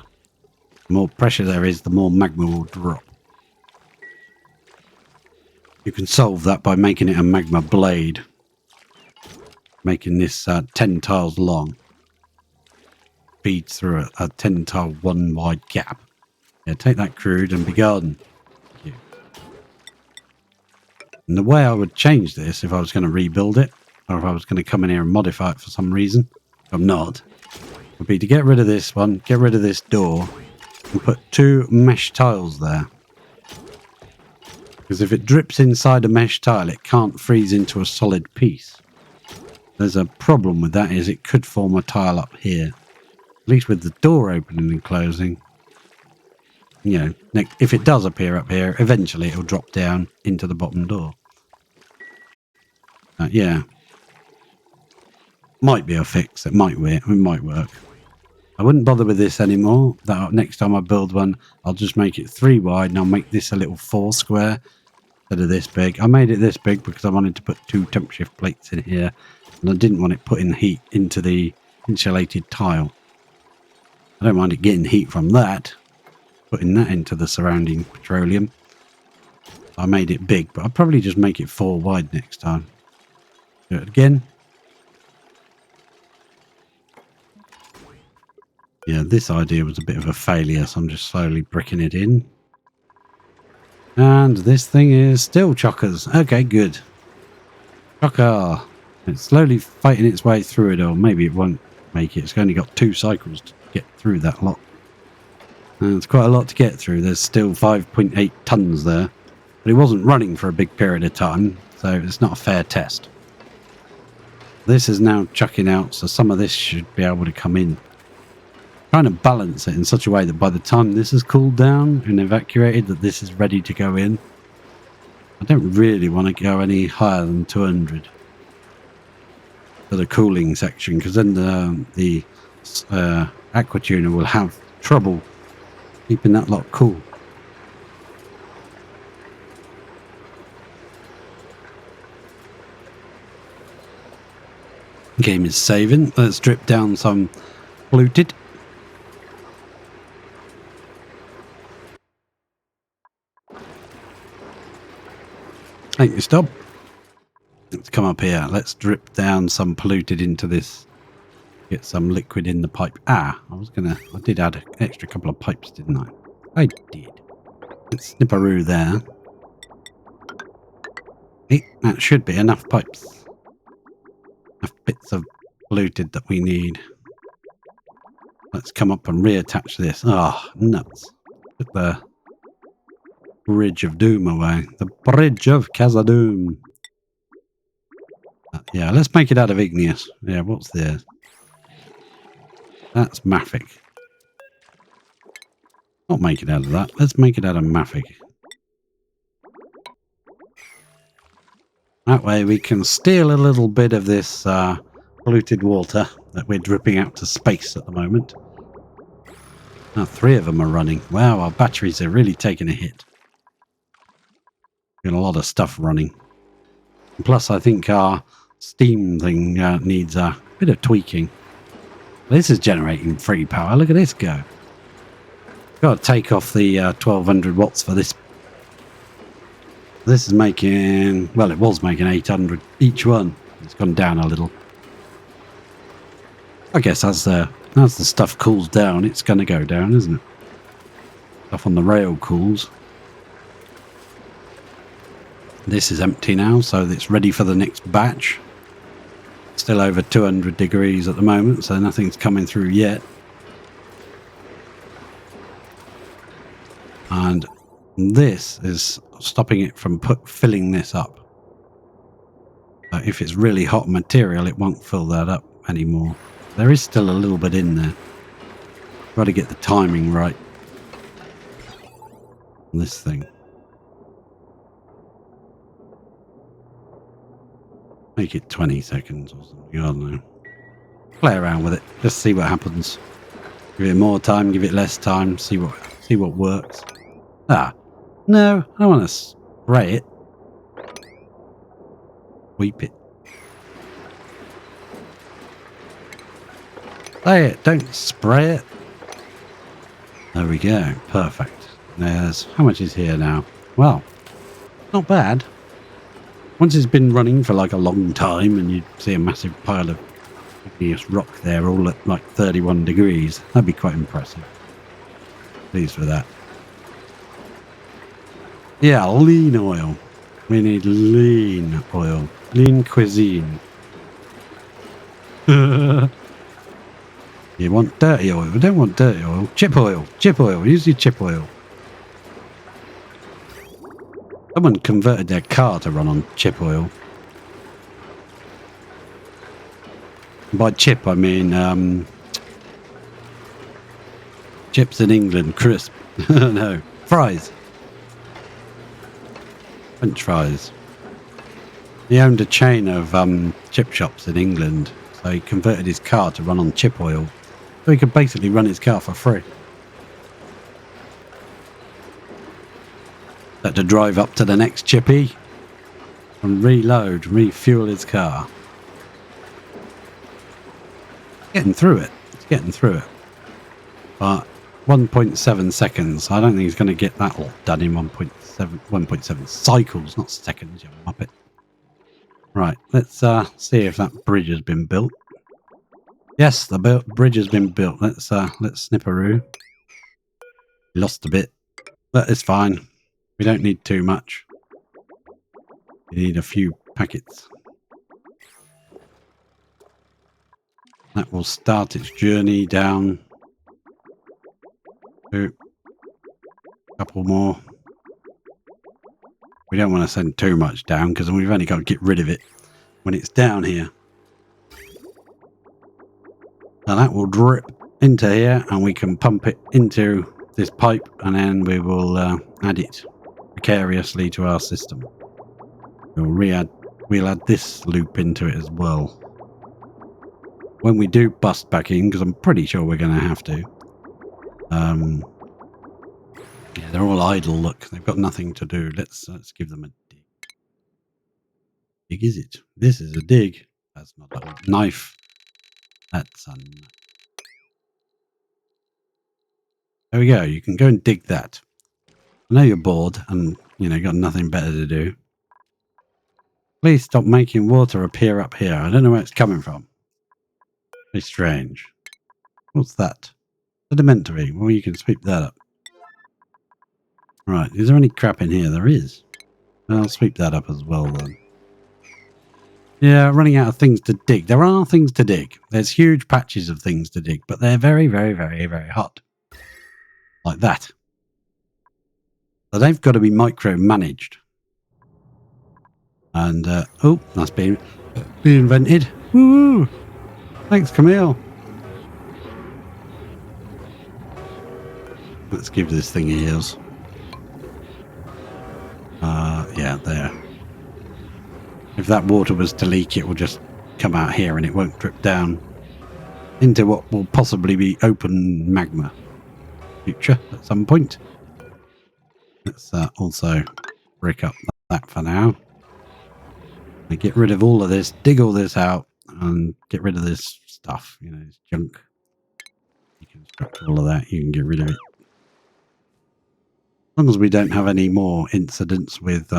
The more pressure there is, the more magma will drop. You can solve that by making it a magma blade, making this 10 tiles long. Feeds through a 10 tile one wide gap. Yeah, take that crude and be garden. And the way I would change this, if I was going to rebuild it, or if I was going to come in here and modify it for some reason, I'm not, would be to get rid of this one, get rid of this door, and put 2 mesh tiles there. Because if it drips inside a mesh tile, it can't freeze into a solid piece. There's a problem with that, is it could form a tile up here. At least with the door opening and closing. You know, if it does appear up here, eventually it'll drop down into the bottom door. Yeah. Might be a fix. It might work. It might work. I wouldn't bother with this anymore. That next time I build one, I'll just make it 3 wide and I'll make this a little 4 square instead of this big. I made it this big because I wanted to put 2 temp shift plates in here and I didn't want it putting heat into the insulated tile. I don't mind it getting heat from that, putting that into the surrounding petroleum. I made it big, but I'll probably just make it 4 wide next time. Do it again. Yeah, this idea was a bit of a failure, so I'm just slowly bricking it in. And this thing is still chockers. Okay, good. Chocker. It's slowly fighting its way through it, or maybe it won't make it. It's only got 2 cycles to get through that lot. And it's quite a lot to get through. There's still 5.8 tons there. But it wasn't running for a big period of time, so it's not a fair test. This is now chucking out, so some of this should be able to come in. Trying to balance it in such a way that by the time this is cooled down and evacuated, that this is ready to go in. I don't really want to go any higher than 200 for the cooling section, because then the aquatuner will have trouble keeping that lot cool. Game is saving. Let's drip down some polluted. Thank you, stop. Let's come up here. Let's drip down some polluted into this. Get some liquid in the pipe. I did add an extra couple of pipes, didn't I? I did. Let's snipperoo there. Hey, that should be enough pipes. Enough bits of polluted that we need. Let's come up and reattach this. Nuts. Put the Bridge of Doom away. The Bridge of Khazad-dûm. Yeah, let's make it out of igneous. Yeah, what's there? That's mafic. Not make it out of that. Let's make it out of mafic. That way we can steal a little bit of this polluted water that we're dripping out to space at the moment. Now 3 of them are running. Wow, our batteries are really taking a hit. Got a lot of stuff running. Plus, I think our steam thing needs a bit of tweaking. This is generating free power. Look at this go. Got to take off the 1200 watts for this. This is making, well, it was making 800 each one. It's gone down a little. I guess as the stuff cools down, it's going to go down, isn't it? Stuff on the rail cools. This is empty now, so it's ready for the next batch. Still over 200 degrees at the moment, so nothing's coming through yet. And this is stopping it from filling this up. If it's really hot material, it won't fill that up anymore. There is still a little bit in there. Got to get the timing right on this thing. Make it 20 seconds or something, I don't know. Play around with it, just see what happens. Give it more time, give it less time, see what works. No, I don't want to spray it. Weep it. Spray it, don't spray it. There we go, perfect. There's, how much is here now? Well, not bad. Once it's been running for like a long time and you see a massive pile of igneous rock there all at like 31 degrees, that'd be quite impressive. Pleased with that. Yeah, lean oil. We need lean oil. Lean cuisine. You want dirty oil? We don't want dirty oil. Chip oil. Chip oil. Use your chip oil. Someone converted their car to run on chip oil. By chip, I mean chips in England, crisp. No, fries. French fries. He owned a chain of chip shops in England. So he converted his car to run on chip oil. So he could basically run his car for free. Had to drive up to the next chippy and reload, refuel his car. Getting through it. It's getting through it. But 1.7 seconds. I don't think he's going to get that all done in 1.7 cycles, not seconds, you muppet. Right, let's see if that bridge has been built. Yes, the bridge has been built. Let's snipperoo. Lost a bit, but it's fine. We don't need too much. We need a few packets. That will start its journey down. A couple more. We don't want to send too much down because we've only got to get rid of it when it's down here. Now that will drip into here and we can pump it into this pipe and then we will add it precariously to our system. We'll add this loop into it as well. When we do bust back in, because I'm pretty sure we're going to have to. Yeah, they're all idle. Look, they've got nothing to do. Let's give them a dig. Dig is it? This is a dig. That's not a knife. That's a... There we go. You can go and dig that. I know you're bored and, you know, got nothing better to do. Please stop making water appear up here. I don't know where it's coming from. Very strange. What's that? Sedimentary. Well, you can sweep that up. Right. Is there any crap in here? There is. I'll sweep that up as well then. Yeah, running out of things to dig. There are things to dig. There's huge patches of things to dig, but they're very, very, very, very hot. Like that. So they've got to be micro-managed. And, oh, that's been invented. Woo! Thanks, Camille. Let's give this thing ears. Yeah, there. If that water was to leak, it will just come out here and it won't drip down into what will possibly be open magma future at some point. Let's also break up that for now. And get rid of all of this, dig all this out, and get rid of this stuff, you know, this junk. You can extract all of that, you can get rid of it. As long as we don't have any more incidents with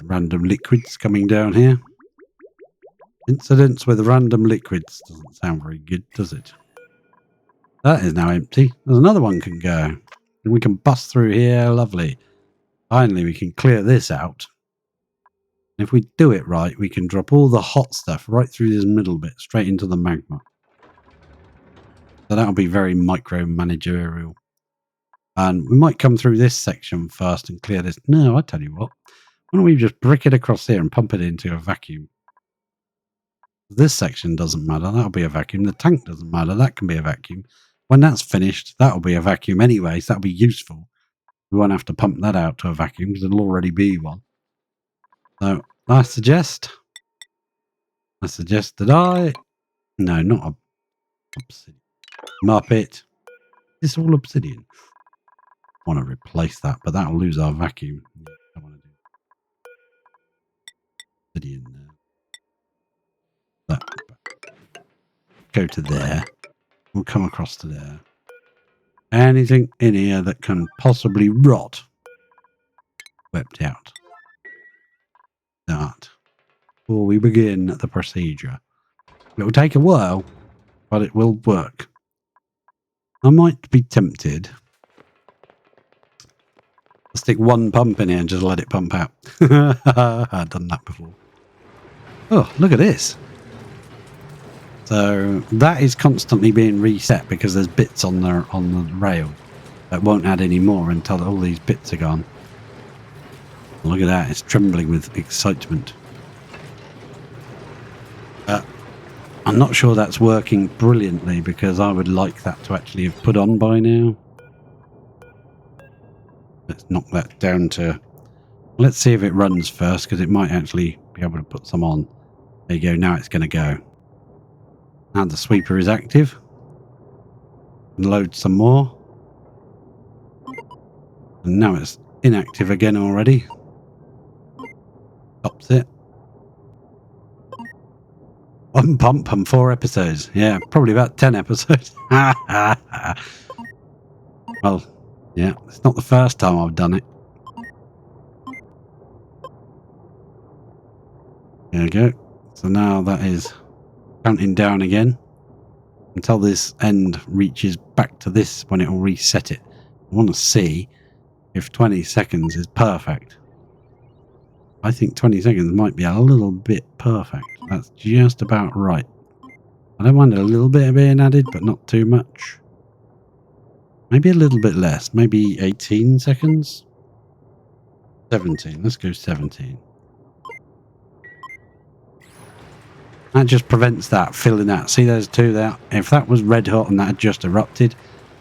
random liquids coming down here. Incidents with random liquids doesn't sound very good, does it? That is now empty. There's another one can go. And we can bust through here. Lovely. Finally, we can clear this out. If we do it right, we can drop all the hot stuff right through this middle bit, straight into the magma. So that'll be very micro-managerial. And we might come through this section first and clear this. No, I tell you what. Why don't we just brick it across here and pump it into a vacuum? This section doesn't matter. That'll be a vacuum. The tank doesn't matter. That can be a vacuum. When that's finished, that'll be a vacuum anyway. So that'll be useful. We won't have to pump that out to a vacuum because it'll already be one. So I suggest that no, not a obsidian. Muppet. It's all obsidian. I want to replace that, but that'll lose our vacuum. Yeah, I want to do obsidian there. That. Go to there. We'll come across to there. Anything in here that can possibly rot. Swept out. That. Before we begin the procedure. It will take a while, but it will work. I might be tempted to stick one pump in here and just let it pump out. I've done that before. Oh, look at this. So that is constantly being reset because there's bits on the rail that won't add any more until all these bits are gone. Look at that, it's trembling with excitement. I'm not sure that's working brilliantly because I would like that to actually have put on by now. Let's knock that down to... Let's see if it runs first because it might actually be able to put some on. There you go. Now it's going to go. And the sweeper is active. Load some more. And now it's inactive again already. Stops it. One pump and 4 episodes. Yeah, probably about 10 episodes. Well, yeah, it's not the first time I've done it. There we go. So now that is counting down again until this end reaches back to this when it will reset it. I want to see if 20 seconds is perfect. I think 20 seconds might be a little bit perfect. That's just about right. I don't mind a little bit being added, but not too much. Maybe a little bit less. Maybe 18 seconds? 17. Let's go 17. That just prevents that filling out. See those two there? If that was red hot and that had just erupted,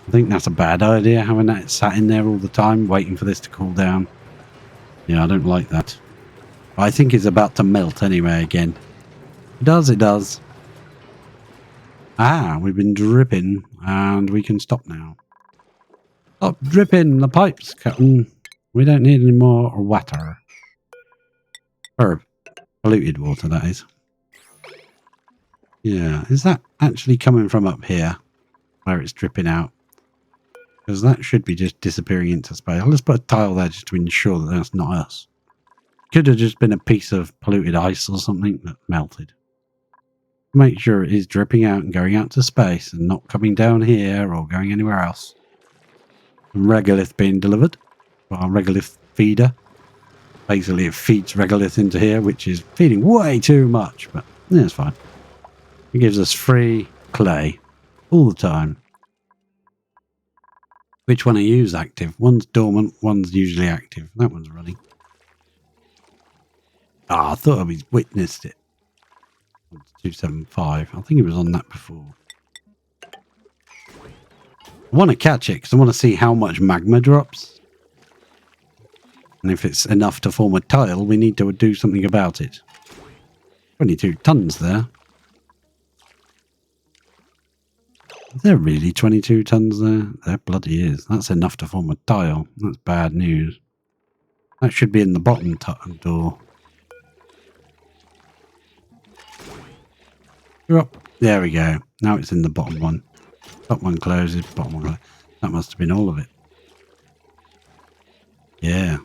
I think that's a bad idea, having that sat in there all the time, waiting for this to cool down. Yeah, I don't like that. I think it's about to melt anyway again. It does, it does. Ah, we've been dripping, and we can stop now. Stop dripping the pipes, Captain. We don't need any more water. Or polluted water, that is. Yeah, is that actually coming from up here, where it's dripping out? Because that should be just disappearing into space. Let's put a tile there just to ensure that that's not us. Could have just been a piece of polluted ice or something that melted. Make sure it is dripping out and going out to space and not coming down here or going anywhere else. Regolith being delivered by our regolith feeder. Basically it feeds regolith into here, which is feeding way too much, but yeah, it's fine. It gives us free clay all the time. Which one are you active? One's dormant, one's usually active. That one's running. Ah, I thought I witnessed it. 275. I think it was on that before. I want to catch it because I want to see how much magma drops. And if it's enough to form a tile, we need to do something about it. 22 tons there. Is there really 22 tons there? There bloody is. That's enough to form a tile. That's bad news. That should be in the bottom door. There we go. Now it's in the bottom one. Top one closes, bottom one closes. That must have been all of it. Yeah.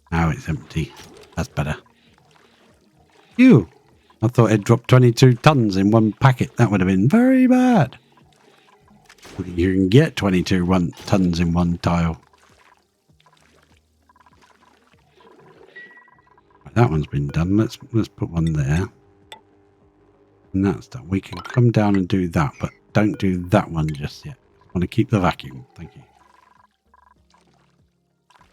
Now it's empty. That's better. Phew. I thought it dropped 22 tons in one packet. That would have been very bad. You can get 22 tons in one tile. That one's been done. Let's put one there. And that's done. We can come down and do that, but don't do that one just yet. I want to keep the vacuum. Thank you.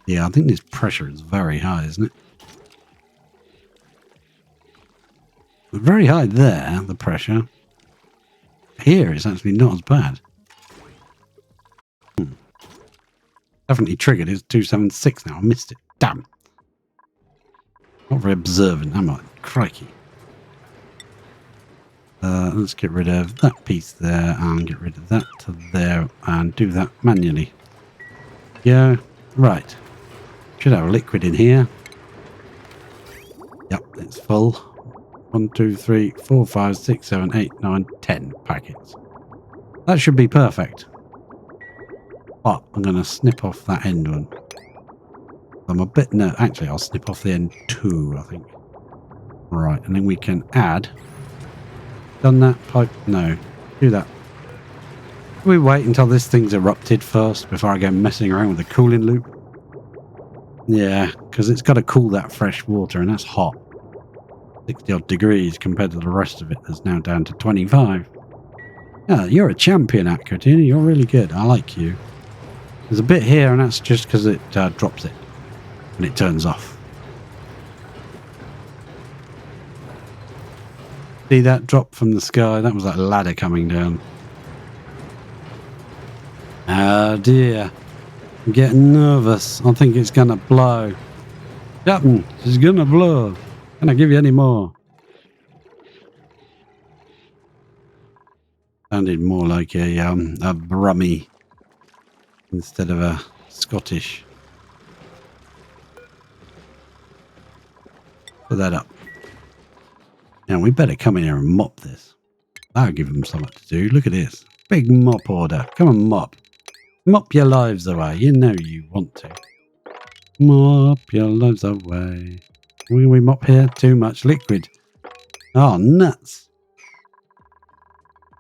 Yeah, I think this pressure is very high, isn't it? Very high there, the pressure. Here it's actually not as bad. Definitely triggered. It's 276 now. I missed it. Damn. Not very observant, am I? Crikey. Let's get rid of that piece there and get rid of that to there and do that manually. Yeah, right. Should have a liquid in here. Yep, it's full. 1, 2, 3, 4, 5, 6, 7, 8, 9, 10 packets. That should be perfect. But I'm going to snip off that end one. I'm a bit no. Actually, I'll snip off the end too, I think. Right, and then we can add. Done that pipe? No. Do that. Can we wait until this thing's erupted first before I go messing around with the cooling loop? Yeah, because it's got to cool that fresh water, and that's hot. 60 odd degrees compared to the rest of it that's now down to 25. Yeah, you're a champion at Cortina. You're really good. I like you. There's a bit here, and that's just because it drops it and it turns off. See that drop from the sky? That was that ladder coming down. Oh dear. I'm getting nervous. I think it's going to blow. Captain, she's gonna blow. Can I give you any more? Sounded more like a Brummie instead of a Scottish. Put that up. Now we better come in here and mop this. That'll give them something to do. Look at this. Big mop order. Come on, mop. Mop your lives away. You know you want to. Mop your lives away. We mop here? Too much liquid. Oh, nuts.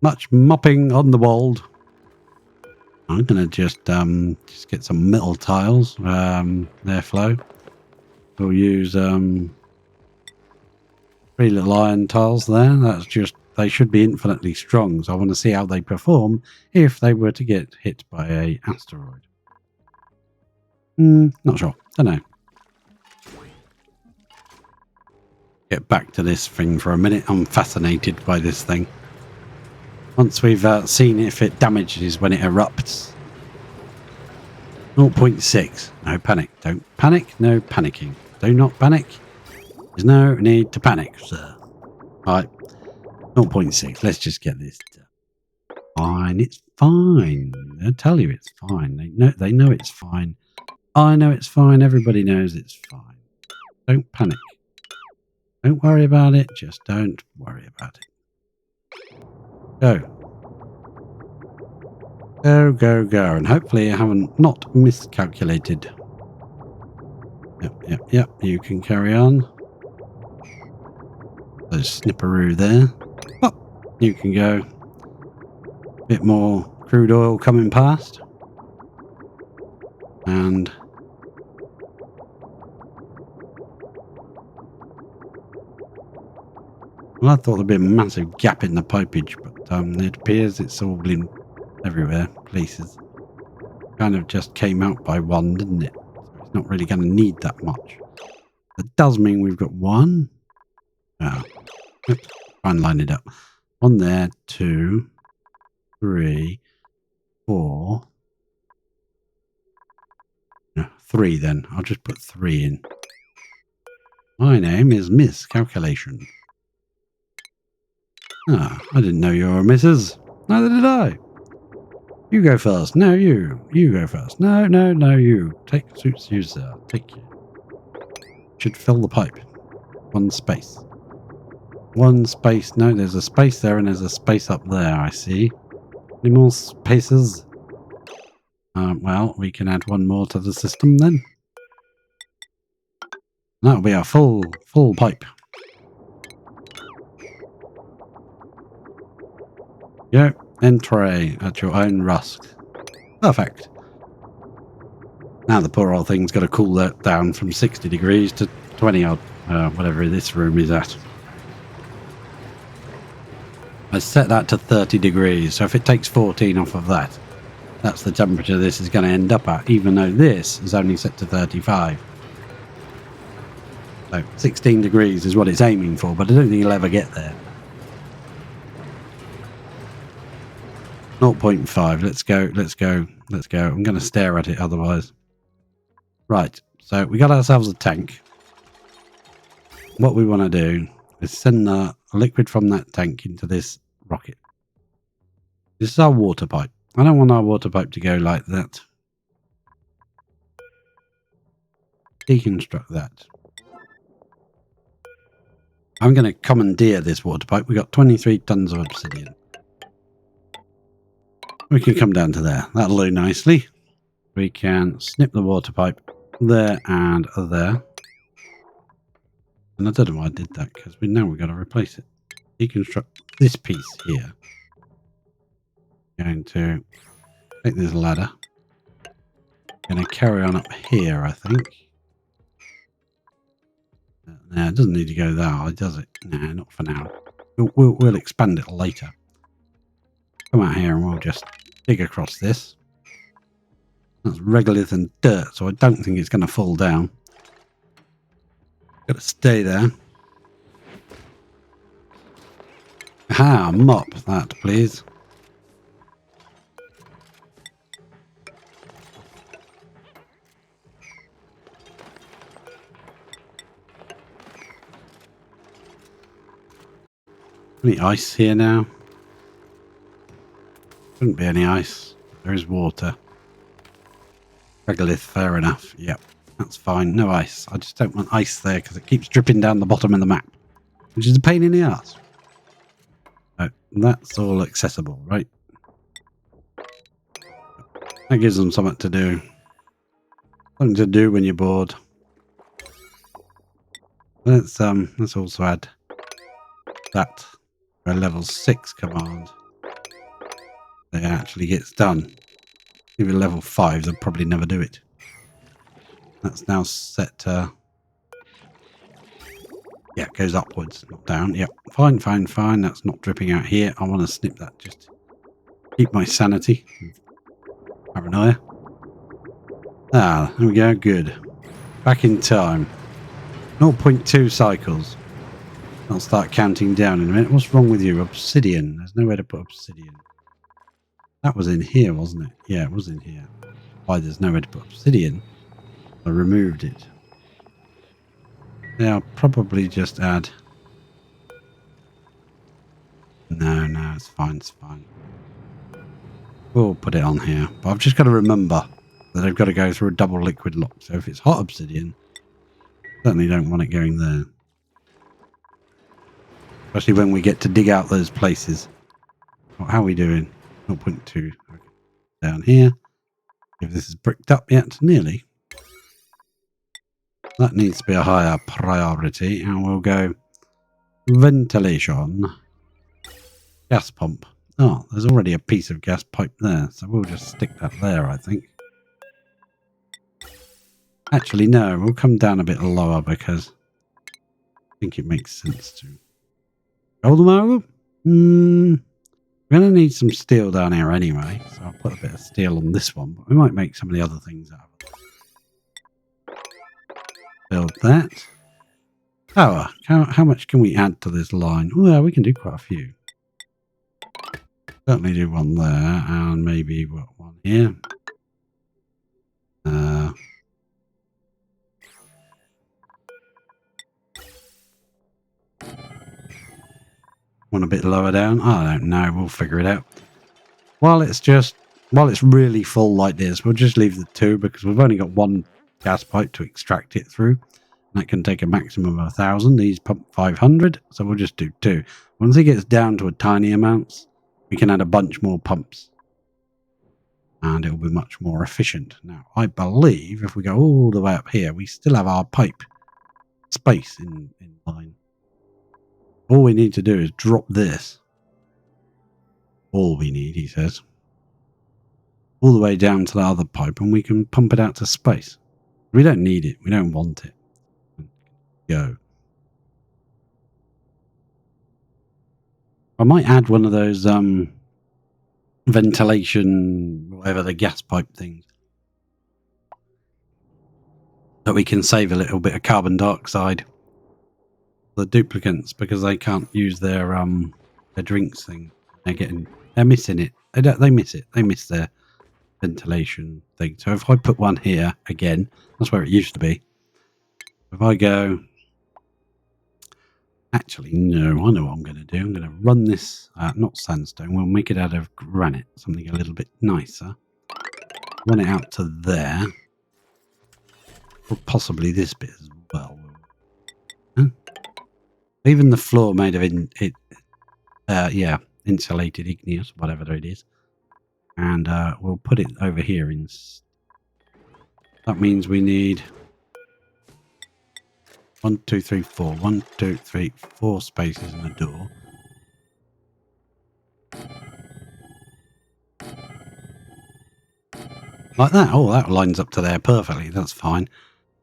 Much mopping on the wold. I'm going to just get some metal tiles. Airflow. We'll use 3 little iron tiles there. That's just, they should be infinitely strong. So I want to see how they perform if they were to get hit by a asteroid. Not sure. Don't know. Get back to this thing for a minute. I'm fascinated by this thing. Once we've seen if it damages when it erupts. 0.6. No panic. Don't panic. No panicking. Do not panic. There's no need to panic, sir. Right. 0.6. Let's just get this done. Fine. It's fine. They'll tell you it's fine. They know it's fine. I know it's fine. Everybody knows it's fine. Don't panic. Don't worry about it. Just don't worry about it. Go. Go, go, go. And hopefully I haven't not miscalculated. Yep. You can carry on. There's snipperoo there. Oh, you can go. Bit more crude oil coming past. And well, I thought there'd be a massive gap in the pipage, but it appears it's all in everywhere, places. Kind of just came out by one, didn't it? So it's not really going to need that much. That does mean we've got one. Try and line it up. 1 there, 2, 3, 4. No, 3 then. I'll just put 3 in. My name is Miscalculation. Ah, I didn't know you were a Mrs. Neither did I. You go first. No, you. You go first. No, you. Take suits you, sir. Take you. Should fill the pipe. 1 space. 1 space. No, there's a space there and there's a space up there, I see. Any more spaces? Well, we can add 1 more to the system then. That'll be a full pipe. Yeah, entree at your own risk. Perfect. Now the poor old thing's got to cool that down from 60 degrees to 20 odd, whatever this room is at. I set that to 30 degrees, so if it takes 14 off of that, that's the temperature this is going to end up at, even though this is only set to 35. So 16 degrees is what it's aiming for, but I don't think it'll ever get there. 0.5. Let's go. I'm going to stare at it otherwise. Right. So we got ourselves a tank. What we want to do is send the liquid from that tank into this rocket. This is our water pipe. I don't want our water pipe to go like that. Deconstruct that. I'm going to commandeer this water pipe. We got 23 tons of obsidian. We can come down to there. That'll do nicely. We can snip the water pipe there and there. And I don't know why I did that, because we've got to replace it. Deconstruct this piece here. Going to take this ladder. Going to carry on up here, I think. No, it doesn't need to go that high, does it? No, not for now. We'll expand it later. Come out here and we'll just dig across this. That's regolith and dirt, so I don't think it's going to fall down. Got to stay there. Ah, mop that, please. Any ice here now? Shouldn't be any ice. There is water. Regolith, fair enough. Yep, that's fine. No ice. I just don't want ice there because it keeps dripping down the bottom of the map, which is a pain in the ass. So that's all accessible, right? That gives them something to do. Something to do when you're bored. Let's also add that for a level 6 command. It actually gets done. If you're level 5, they'll probably never do it. That's now set to... Yeah, it goes upwards, not down. Yep, fine, fine, fine. That's not dripping out here. I want to snip that just to keep my sanity. Paranoia. Ah, there we go. Good. Back in time. 0.2 cycles. I'll start counting down in a minute. What's wrong with you? Obsidian. There's nowhere to put obsidian. That was in here, wasn't it? Yeah, it was in here. Why there's nowhere to put obsidian? I removed it. Yeah, I'll probably just add... No, it's fine, it's fine. We'll put it on here. But I've just got to remember that I've got to go through a double liquid lock. So if it's hot obsidian, certainly don't want it going there. Especially when we get to dig out those places. How are we doing? 0.2. Okay. Down here. If this is bricked up yet, nearly. That needs to be a higher priority. And we'll go ventilation. Gas pump. Oh, there's already a piece of gas pipe there. So we'll just stick that there, I think. Actually, no. We'll come down a bit lower because I think it makes sense to. Hold them over. We're going to need some steel down here anyway. So I'll put a bit of steel on this one. But we might make some of the other things out of it. Build that. Power. How much can we add to this line? Well, we can do quite a few. Certainly do one there. And maybe one here. One a bit lower down. I don't know. We'll figure it out. While it's really full like this, we'll just leave the 2 because we've only got one gas pipe to extract it through. That can take a maximum of 1,000. These pump 500, so we'll just do 2. Once it gets down to a tiny amounts, we can add a bunch more pumps. And it'll be much more efficient. Now, I believe if we go all the way up here, we still have our pipe space in line. All we need to do is drop this. All we need, he says. All the way down to the other pipe and we can pump it out to space. We don't need it. We don't want it. Go. I might add one of those ventilation, whatever the gas pipe things. That we can save a little bit of carbon dioxide. The duplicants, because they can't use their drinks thing. They're missing it. They miss it. They miss their ventilation thing. So if I put one here again, that's where it used to be. If I go, actually no, I know what I'm going to do. I'm going to run this, not sandstone. We'll make it out of granite, something a little bit nicer. Run it out to there, or possibly this bit as well. Huh? Even the floor made of insulated igneous, whatever it is. And we'll put it over here. That means we need 1, 2, 3, 4. 1, 2, 3, 4 spaces in the door. Like that. Oh, that lines up to there perfectly. That's fine.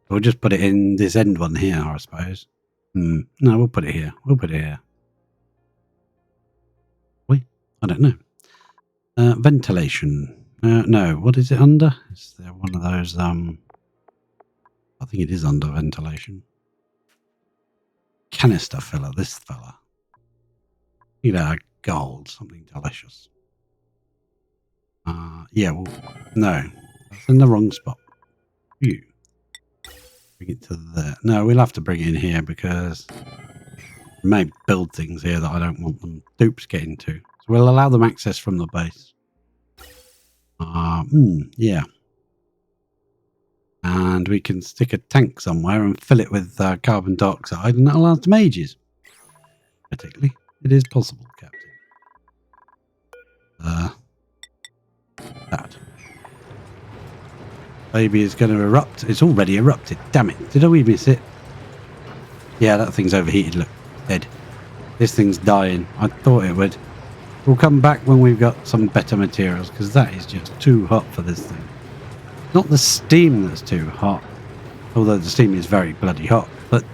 We'll just put it in this end one here, I suppose. No, we'll put it here. We'll put it here. Wait, I don't know. Ventilation. No, what is it under? Is there one of those? I think it is under ventilation. Canister filler. This fella. Gold. Something delicious. Yeah. Well, no, that's in the wrong spot. Bring it to there. No, we'll have to bring it in here because May build things here that I don't want them dupes getting to. So we'll allow them access from the base. Yeah. And we can stick a tank somewhere and fill it with carbon dioxide, and that'll last them ages. Particularly, it is possible, Captain. That baby is going to erupt. It's already erupted. Damn it! Did we miss it? Yeah, that thing's overheated. Look, dead. This thing's dying. I thought it would. We'll come back when we've got some better materials, because that is just too hot for this thing. Not the steam that's too hot, although the steam is very bloody hot, but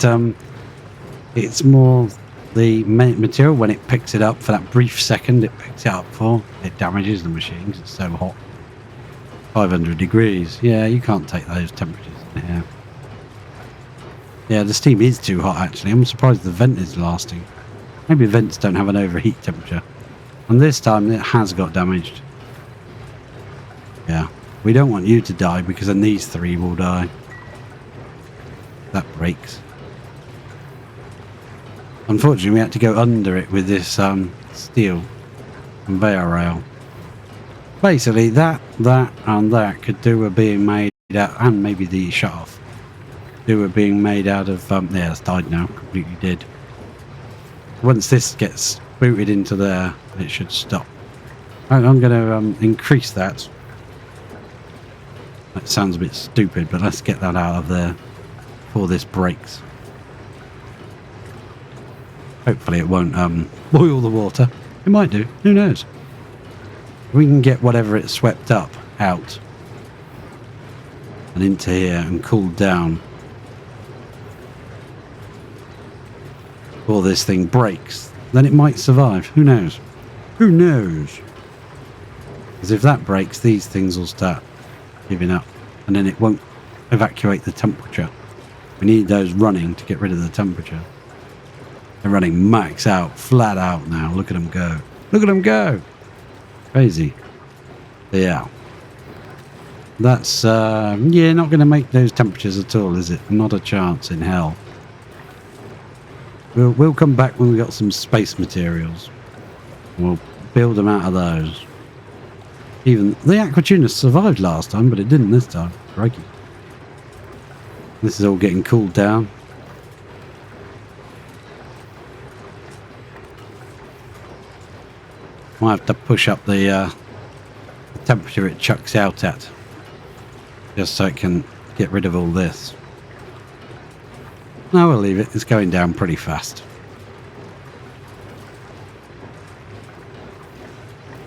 it's more the material when it picks it up for that brief second it picks it up for. It damages the machines. It's so hot. 500 degrees. Yeah, you can't take those temperatures in here. Yeah, the steam is too hot, actually. I'm surprised the vent is lasting. Maybe vents don't have an overheat temperature. And this time it has got damaged. Yeah. We don't want you to die, because then these three will die. That breaks. Unfortunately, we had to go under it with this steel conveyor rail. Basically, that, and that could do with being made out, and maybe the shut off, do with being made out of, yeah, it's died now, completely dead. Once this gets booted into there, it should stop. I'm going to increase that. That sounds a bit stupid, but let's get that out of there before this breaks. Hopefully it won't boil the water. It might do. Who knows? We can get whatever it swept up out and into here and cooled down before this thing breaks. Then it might survive. Who knows? Who knows? Because if that breaks, these things will start giving up, and then it won't evacuate the temperature. We need those running to get rid of the temperature. They're running max out, flat out now. Look at them go. Look at them go. Crazy. Yeah. That's, yeah, not going to make those temperatures at all, is it? Not a chance in hell. We'll come back when we got some space materials. We'll build them out of those. Even the Aquatuna survived last time, but it didn't this time. Crikey. This is all getting cooled down. Might have to push up the temperature it chucks out at, just so it can get rid of all this. No, we'll leave it. It's going down pretty fast.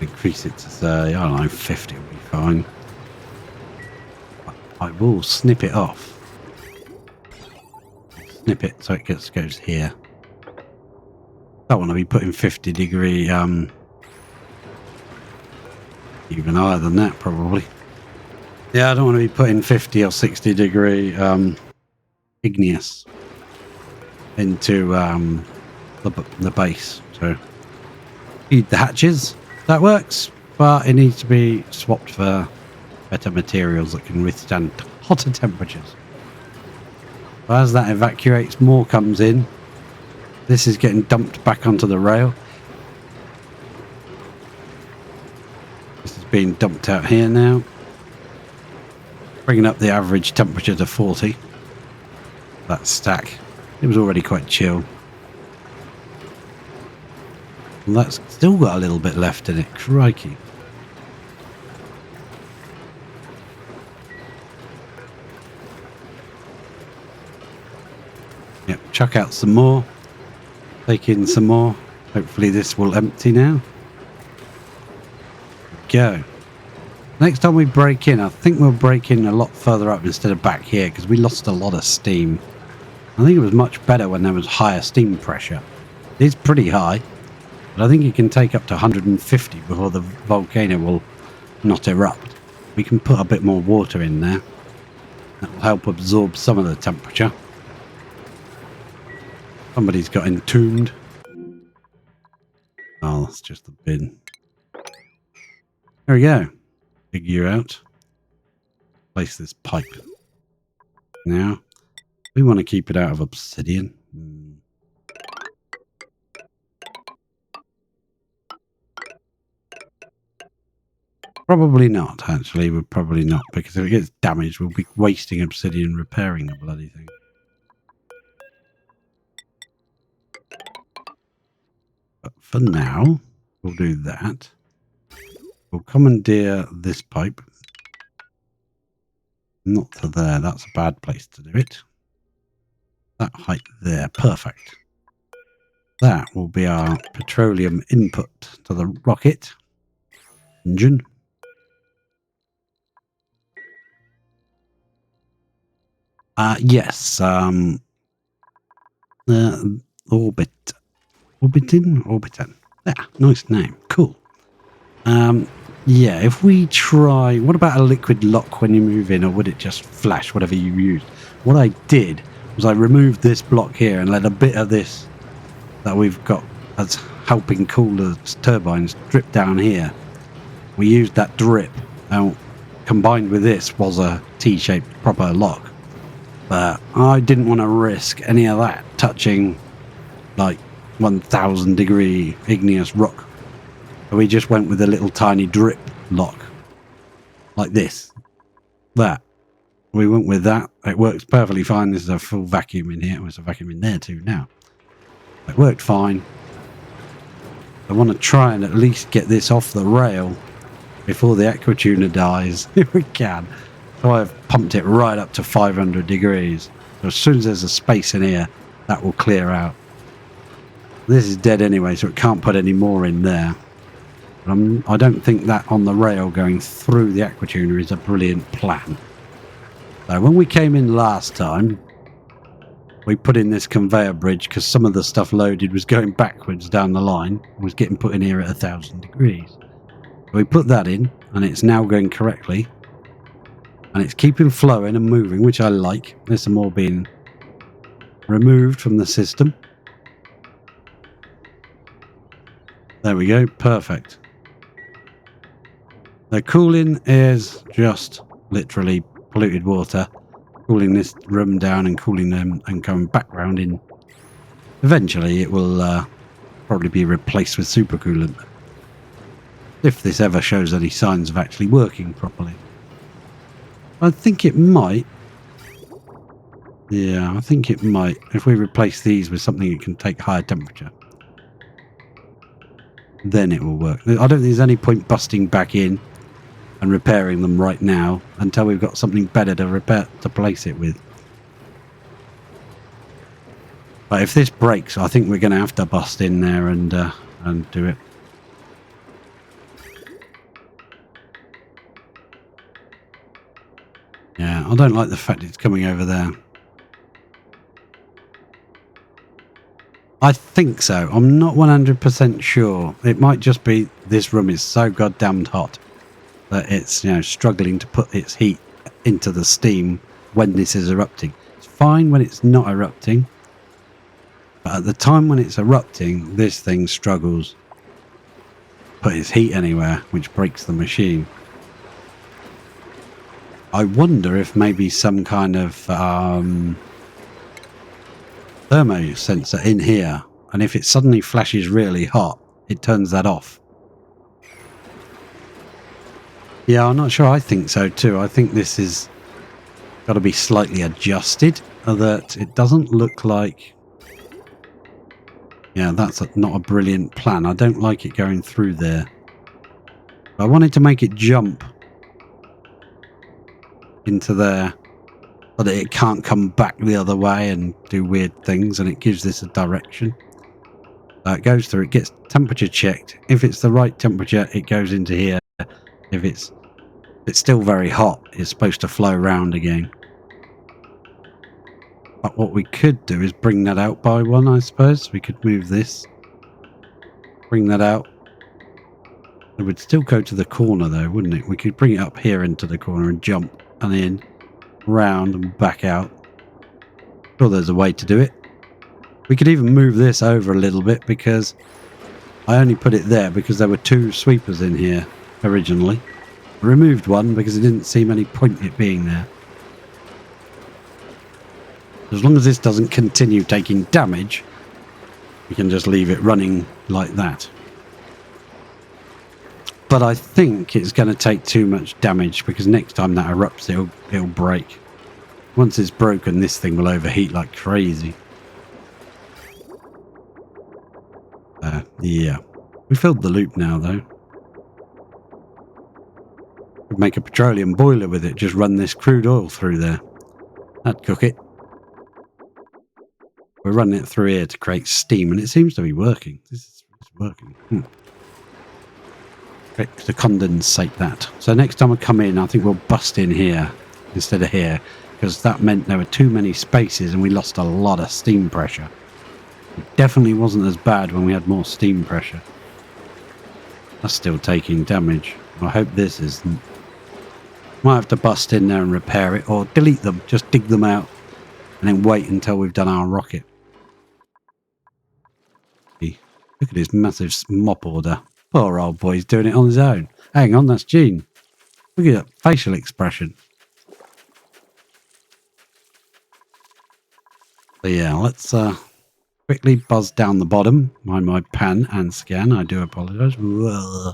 Increase it to say, I don't know, 50 will be fine. I will snip it off. Snip it so it goes here. Don't want to be putting 50 degree, even higher than that probably. Yeah, I don't want to be putting 50 or 60 degree igneous into the base. So feed the hatches. That works, but it needs to be swapped for better materials that can withstand hotter temperatures. But as that evacuates, more comes in. This is getting dumped back onto the rail. This is being dumped out here now, bringing up the average temperature to 40. That stack, it was already quite chill. And that's still got a little bit left in it. Crikey. Yep, chuck out some more. Take in some more. Hopefully this will empty now. Go. Next time we break in, I think we'll break in a lot further up instead of back here, because we lost a lot of steam. I think it was much better when there was higher steam pressure. It is pretty high, but I think it can take up to 150 before the volcano will not erupt. We can put a bit more water in there. That will help absorb some of the temperature. Somebody's got entombed. Oh, that's just the bin. There we go. Dig you out. Place this pipe. Now, we want to keep it out of obsidian. Probably not, actually. We're probably not, because if it gets damaged, we'll be wasting obsidian repairing the bloody thing. But for now, we'll do that. We'll commandeer this pipe. Not to there. That's a bad place to do it. That height there. Perfect. That will be our petroleum input to the rocket engine. Yes. Orbitin. Yeah, nice name. Cool. Yeah, if we try... What about a liquid lock when you move in, or would it just flash whatever you used? What I did was I removed this block here and let a bit of this that we've got as helping cool the turbines drip down here. We used that drip. Now, combined with this was a T-shaped proper lock. But I didn't want to risk any of that touching like 1,000 degree igneous rock. So we just went with a little tiny drip lock. Like this. That. We went with that. It works perfectly fine. This is a full vacuum in here. There's a vacuum in there too now. It worked fine. I want to try and at least get this off the rail before the aquatuner dies, if we can. So I've pumped it right up to 500 degrees. So as soon as there's a space in here, that will clear out. This is dead anyway, so it can't put any more in there. But I don't think that on the rail going through the aquatuner is a brilliant plan. So when we came in last time, we put in this conveyor bridge because some of the stuff loaded was going backwards down the line, was getting put in here at 1,000 degrees. So we put that in, and it's now going correctly. And it's keeping flowing and moving, which I like. There's some more being removed from the system. There we go, perfect. The cooling is just literally polluted water. Cooling this room down and cooling them and coming back round in. Eventually it will probably be replaced with supercoolant. If this ever shows any signs of actually working properly. I think it might. Yeah, I think it might. If we replace these with something that can take higher temperature. Then it will work. I don't think there's any point busting back in and repairing them right now until we've got something better to place it with. But if this breaks, I think we're going to have to bust in there and do it. Yeah, I don't like the fact it's coming over there. I think so. I'm not 100% sure. It might just be this room is so goddamned hot that it's, struggling to put its heat into the steam when this is erupting. It's fine when it's not erupting, but at the time when it's erupting, this thing struggles to put its heat anywhere, which breaks the machine. I wonder if maybe some kind of thermo sensor in here, and if it suddenly flashes really hot, it turns that off. Yeah, I'm not sure. I think so too. I think this is got to be slightly adjusted, that it doesn't look like... Yeah, that's not a brilliant plan. I don't like it going through there. I wanted to make it jump into there so that it can't come back the other way and do weird things, and it gives this a direction. It goes through, it gets temperature checked. If it's the right temperature, it goes into here. If it's still very hot, it's supposed to flow around again. But what we could do is bring that out by one, I suppose. We could move this, bring that out. It would still go to the corner though, wouldn't it? We could bring it up here into the corner and jump and in, round and back out. Sure, there's a way to do it. We could even move this over a little bit, because I only put it there because there were two sweepers in here originally. I removed one because it didn't seem any point it being there. As long as this doesn't continue taking damage, we can just leave it running like that. But I think it's going to take too much damage because next time that erupts, it'll break. Once it's broken, this thing will overheat like crazy. Yeah. We filled the loop now, though. Could make a petroleum boiler with it. Just run this crude oil through there. That'd cook it. We're running it through here to create steam, and it seems to be working. It's working. To condensate that. So next time I come in, I think we'll bust in here instead of here, because that meant there were too many spaces and we lost a lot of steam pressure. It definitely wasn't as bad when we had more steam pressure. That's still taking damage. I hope this isn't. Might have to bust in there and repair it, or delete them, just dig them out and then wait until we've done our rocket. Look at his massive mop order. Poor old boy's doing it on his own. Hang on, that's Gene. Look at that facial expression. So yeah, let's quickly buzz down the bottom. Mind my pan and scan. I do apologise. Right,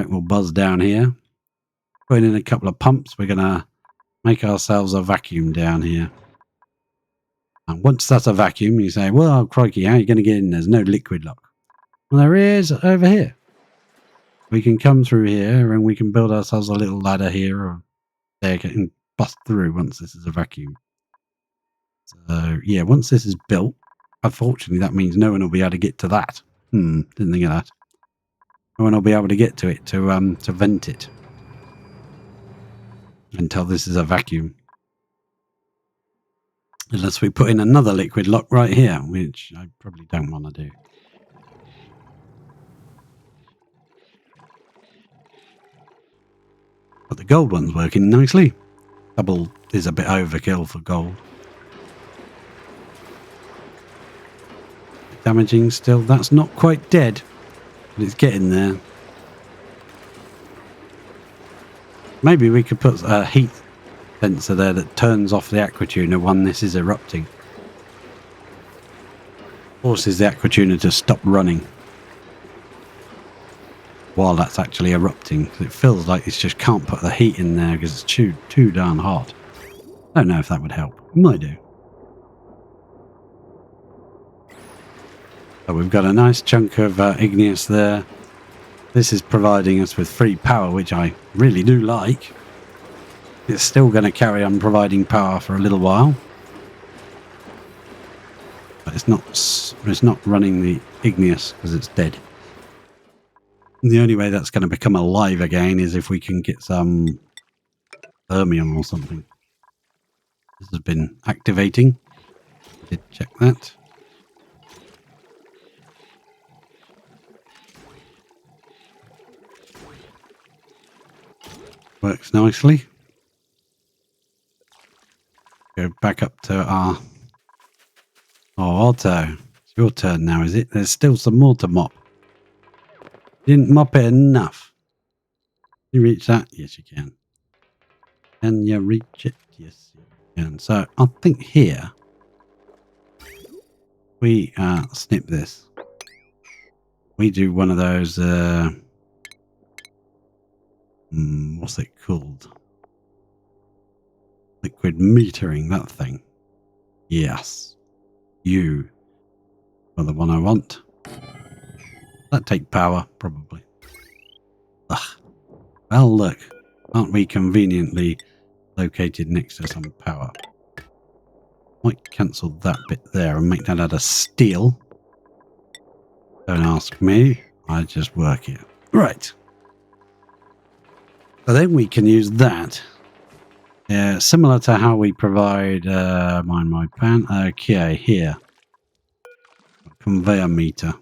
we'll buzz down here. Putting in a couple of pumps. We're going to make ourselves a vacuum down here. And once that's a vacuum, you say, well, crikey, how are you going to get in? There's no liquid lock. Well, there is over here. We can come through here and we can build ourselves a little ladder here or there and bust through once this is a vacuum. So, yeah, once this is built, unfortunately, that means no one will be able to get to that. Didn't think of that. No one will be able to get to it to vent it until this is a vacuum. Unless we put in another liquid lock right here, which I probably don't want to do. But the gold one's working nicely. Double is a bit overkill for gold. Damaging still. That's not quite dead, but it's getting there. Maybe we could put a heat sensor there that turns off the aquatuner when this is erupting. Forces the aquatuner to stop running while that's actually erupting. It feels like it just can't put the heat in there because it's too darn hot. I don't know if that would help. It might do. So we've got a nice chunk of igneous there. This is providing us with free power, which I really do like. It's still going to carry on providing power for a little while. But it's not running the igneous because it's dead. The only way that's going to become alive again is if we can get some thermium or something. This has been activating. I did check that. Works nicely. Go back up to our... Oh, Otto. It's your turn now, is it? There's still some more to mop. Didn't mop it enough. Can you reach that? Yes, you can. Can you reach it? Yes, you can. So, I think here we snip this. We do one of those... what's it called? Liquid metering, that thing. Yes. You are the one I want. That take power, probably. Ugh. Well, look. Aren't we conveniently located next to some power? Might cancel that bit there and make that out of steel. Don't ask me. I just work it. Right. So then we can use that. Similar to how we provide my pan. Okay, here. Conveyor meter.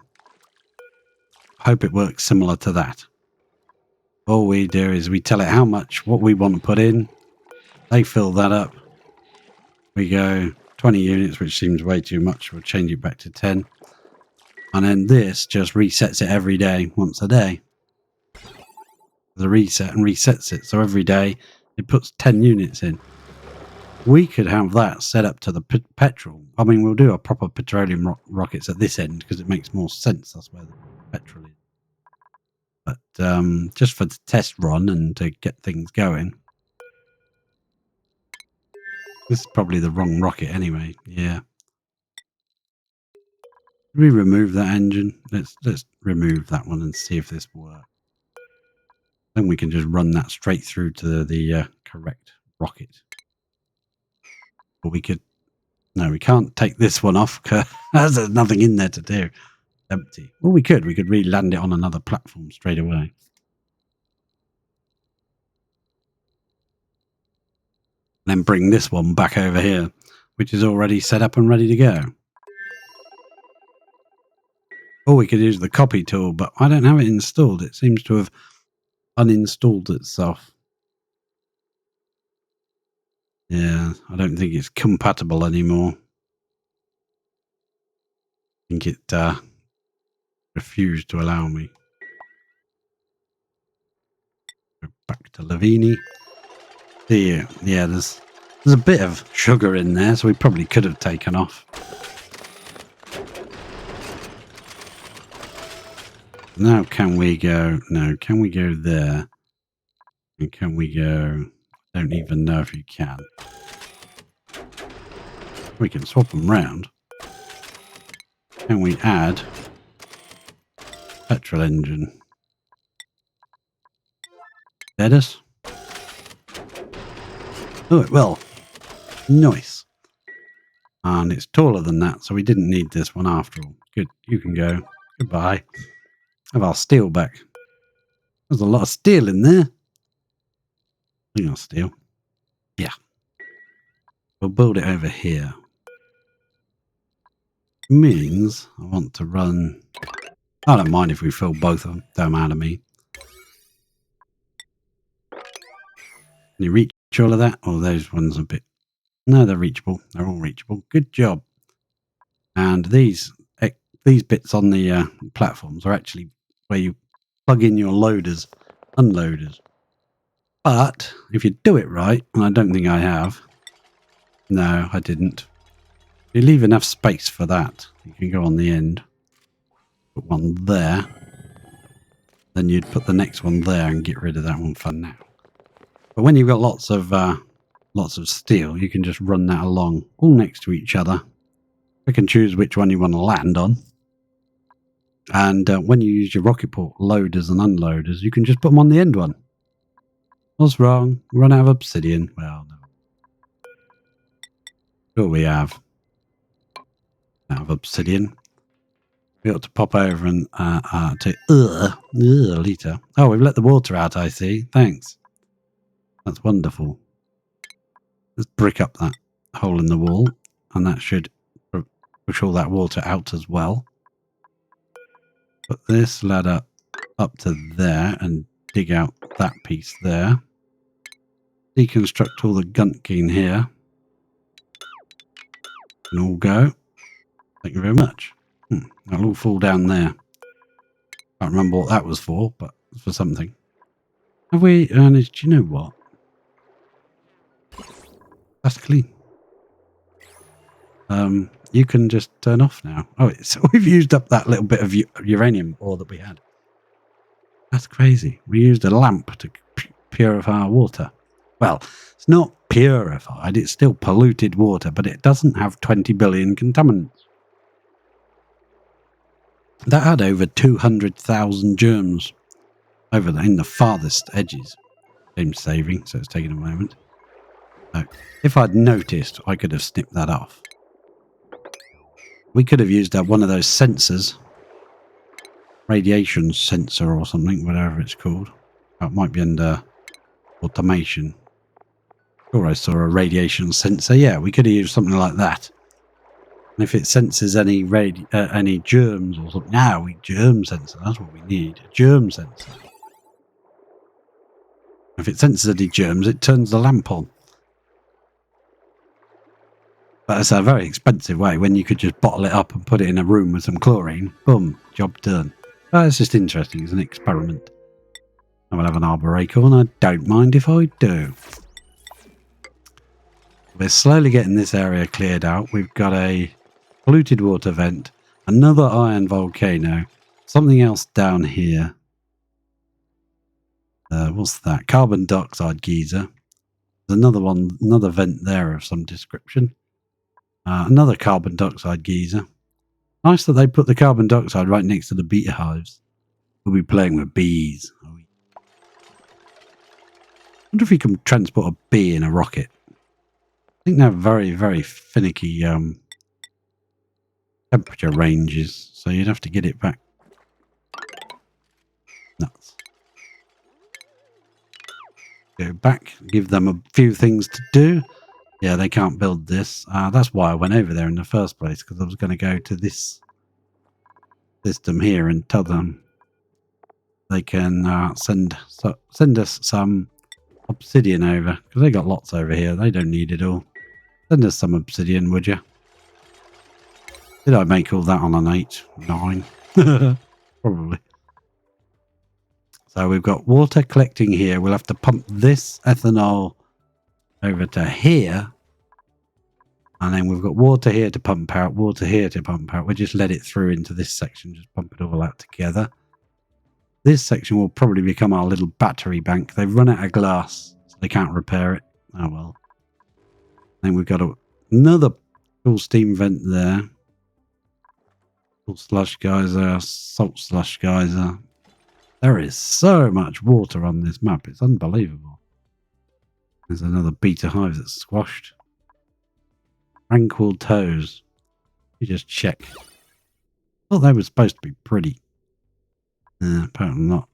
Hope it works similar to that. All we do is we tell it how much, what we want to put in. They fill that up. We go 20 units, which seems way too much. We'll change it back to 10. And then this just resets it every day, once a day. The reset and resets it. So every day it puts 10 units in. We could have that set up to the petrol. I mean, we'll do a proper petroleum rockets at this end because it makes more sense. That's where the petrol is. But just for the test run and to get things going. This is probably the wrong rocket anyway. Yeah. We remove that engine. Let's remove that one and see if this works. Then we can just run that straight through to the correct rocket. But we could... No, we can't take this one off because there's nothing in there to do. Empty. Well, we could. We could re-land it on another platform straight away. Then bring this one back over here, which is already set up and ready to go. Or we could use the copy tool, but I don't have it installed. It seems to have uninstalled itself. Yeah, I don't think it's compatible anymore. I think it refused to allow me. Go back to Lavini. Yeah, there's a bit of sugar in there, so we probably could have taken off. Now can we go... No, can we go there? And can we go... I don't even know if you can. We can swap them round. Can we add petrol engine? Let us. Oh, it will. Nice. And it's taller than that, so we didn't need this one after all. Good. You can go. Goodbye. Have our steel back. There's a lot of steel in there. I think I'll steel. Yeah. We'll build it over here. Means I want to run... I don't mind if we fill both of them. Don't matter to me. Can you reach all of that? Oh, those ones are a bit... No, they're reachable. They're all reachable. Good job. And these bits on the platforms are actually where you plug in your loaders, unloaders. But if you do it right, and I don't think I have... No, I didn't. You leave enough space for that. You can go on the end. Put one there. Then you'd put the next one there and get rid of that one for now. But when you've got lots of steel, you can just run that along all next to each other. You can choose which one you want to land on. And when you use your rocket port loaders and unloaders, you can just put them on the end one. What's wrong? Run out of obsidian. Well, no. Sure we have. Out of obsidian. We ought to pop over and liter. Oh, we've let the water out, I see. Thanks. That's wonderful. Let's brick up that hole in the wall, and that should push all that water out as well. Put this ladder up to there and dig out that piece there. Deconstruct all the gunking here. And all go. Thank you very much. That'll all fall down there. Can't remember what that was for, but it's for something. Have we, Ernest, do you know what? That's clean. You can just turn off now. Oh, so we've used up that little bit of uranium ore that we had. That's crazy. We used a lamp to purify our water. Well, it's not purified. It's still polluted water, but it doesn't have 20 billion contaminants. That had over 200,000 germs over there in the farthest edges. Seems saving, so it's taking a moment. So if I'd noticed, I could have snipped that off. We could have used one of those sensors. Radiation sensor or something, whatever it's called. It might be under automation. Sure, I saw a radiation sensor. Yeah, we could have used something like that. And if it senses any germs or something, germ sensor. That's what we need. A germ sensor. If it senses any germs, it turns the lamp on. But it's a very expensive way when you could just bottle it up and put it in a room with some chlorine. Boom, job done. But it's just interesting. It's an experiment. I will have an arbor acorn. I don't mind if I do. We're slowly getting this area cleared out. We've got a polluted water vent, another iron volcano, something else down here. What's that? Carbon dioxide geyser. There's another one, another vent there of some description. Another carbon dioxide geyser. Nice that they put the carbon dioxide right next to the beta hives. We'll be playing with bees. I wonder if you can transport a bee in a rocket. I think they're very, very finicky temperature ranges, so you'd have to get it back. Nuts. Go back, give them a few things to do. Yeah, they can't build this. That's why I went over there in the first place, because I was going to go to this system here and tell them they can send us some obsidian over, because they got lots over here. They don't need it all. Send us some obsidian, would you? Did I make all that on an 8? 9? Probably. So we've got water collecting here. We'll have to pump this ethanol over to here. And then we've got water here to pump out, water here to pump out. We'll just let it through into this section, just pump it all out together. This section will probably become our little battery bank. They've run out of glass, so they can't repair it. Oh well. Then we've got another cool steam vent there. Cool slush geyser, salt slush geyser. There is so much water on this map. It's unbelievable. There's another beta hive that's squashed. Tranquil toes. You just check. Oh, they were supposed to be pretty. Apparently not.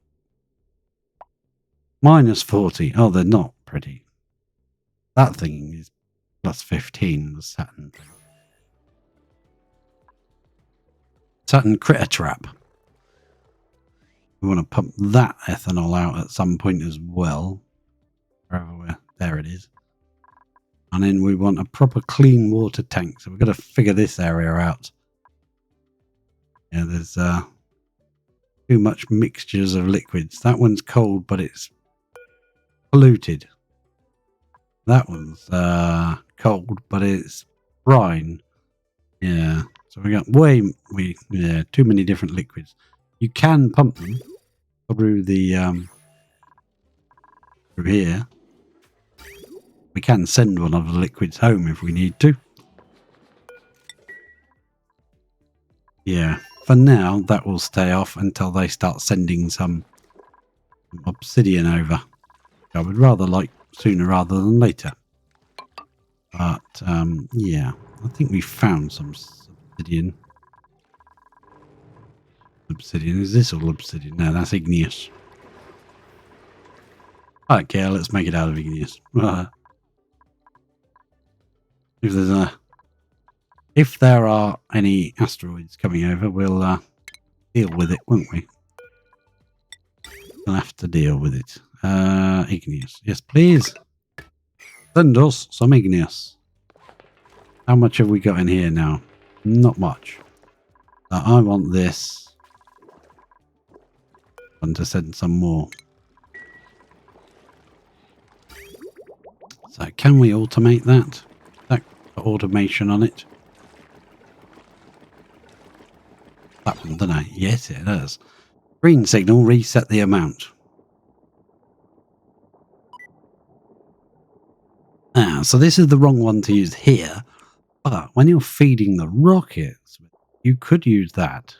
-40. Oh, they're not pretty. That thing is +15, the Saturn thing. Saturn critter trap. We want to pump that ethanol out at some point as well. There it is. And then we want a proper clean water tank. So we've got to figure this area out. Yeah, there's too much mixtures of liquids. That one's cold, but it's polluted. That one's cold, but it's brine. Yeah. So we got too many different liquids. You can pump them through the through here. We can send one of the liquids home if we need to. Yeah, for now that will stay off until they start sending some obsidian over. I would rather like sooner rather than later. But yeah, I think we found some obsidian. Obsidian, is this all obsidian? No, that's igneous. I don't care, let's make it out of igneous. If there are any asteroids coming over, we'll deal with it, won't we? We'll have to deal with it. Igneous. Yes, please. Send us some igneous. How much have we got in here now? Not much. I want this one to send some more. So can we automate that? Automation on it. That one, don't I? Yes, it does. Green signal, reset the amount. So this is the wrong one to use here, but when you're feeding the rockets, you could use that.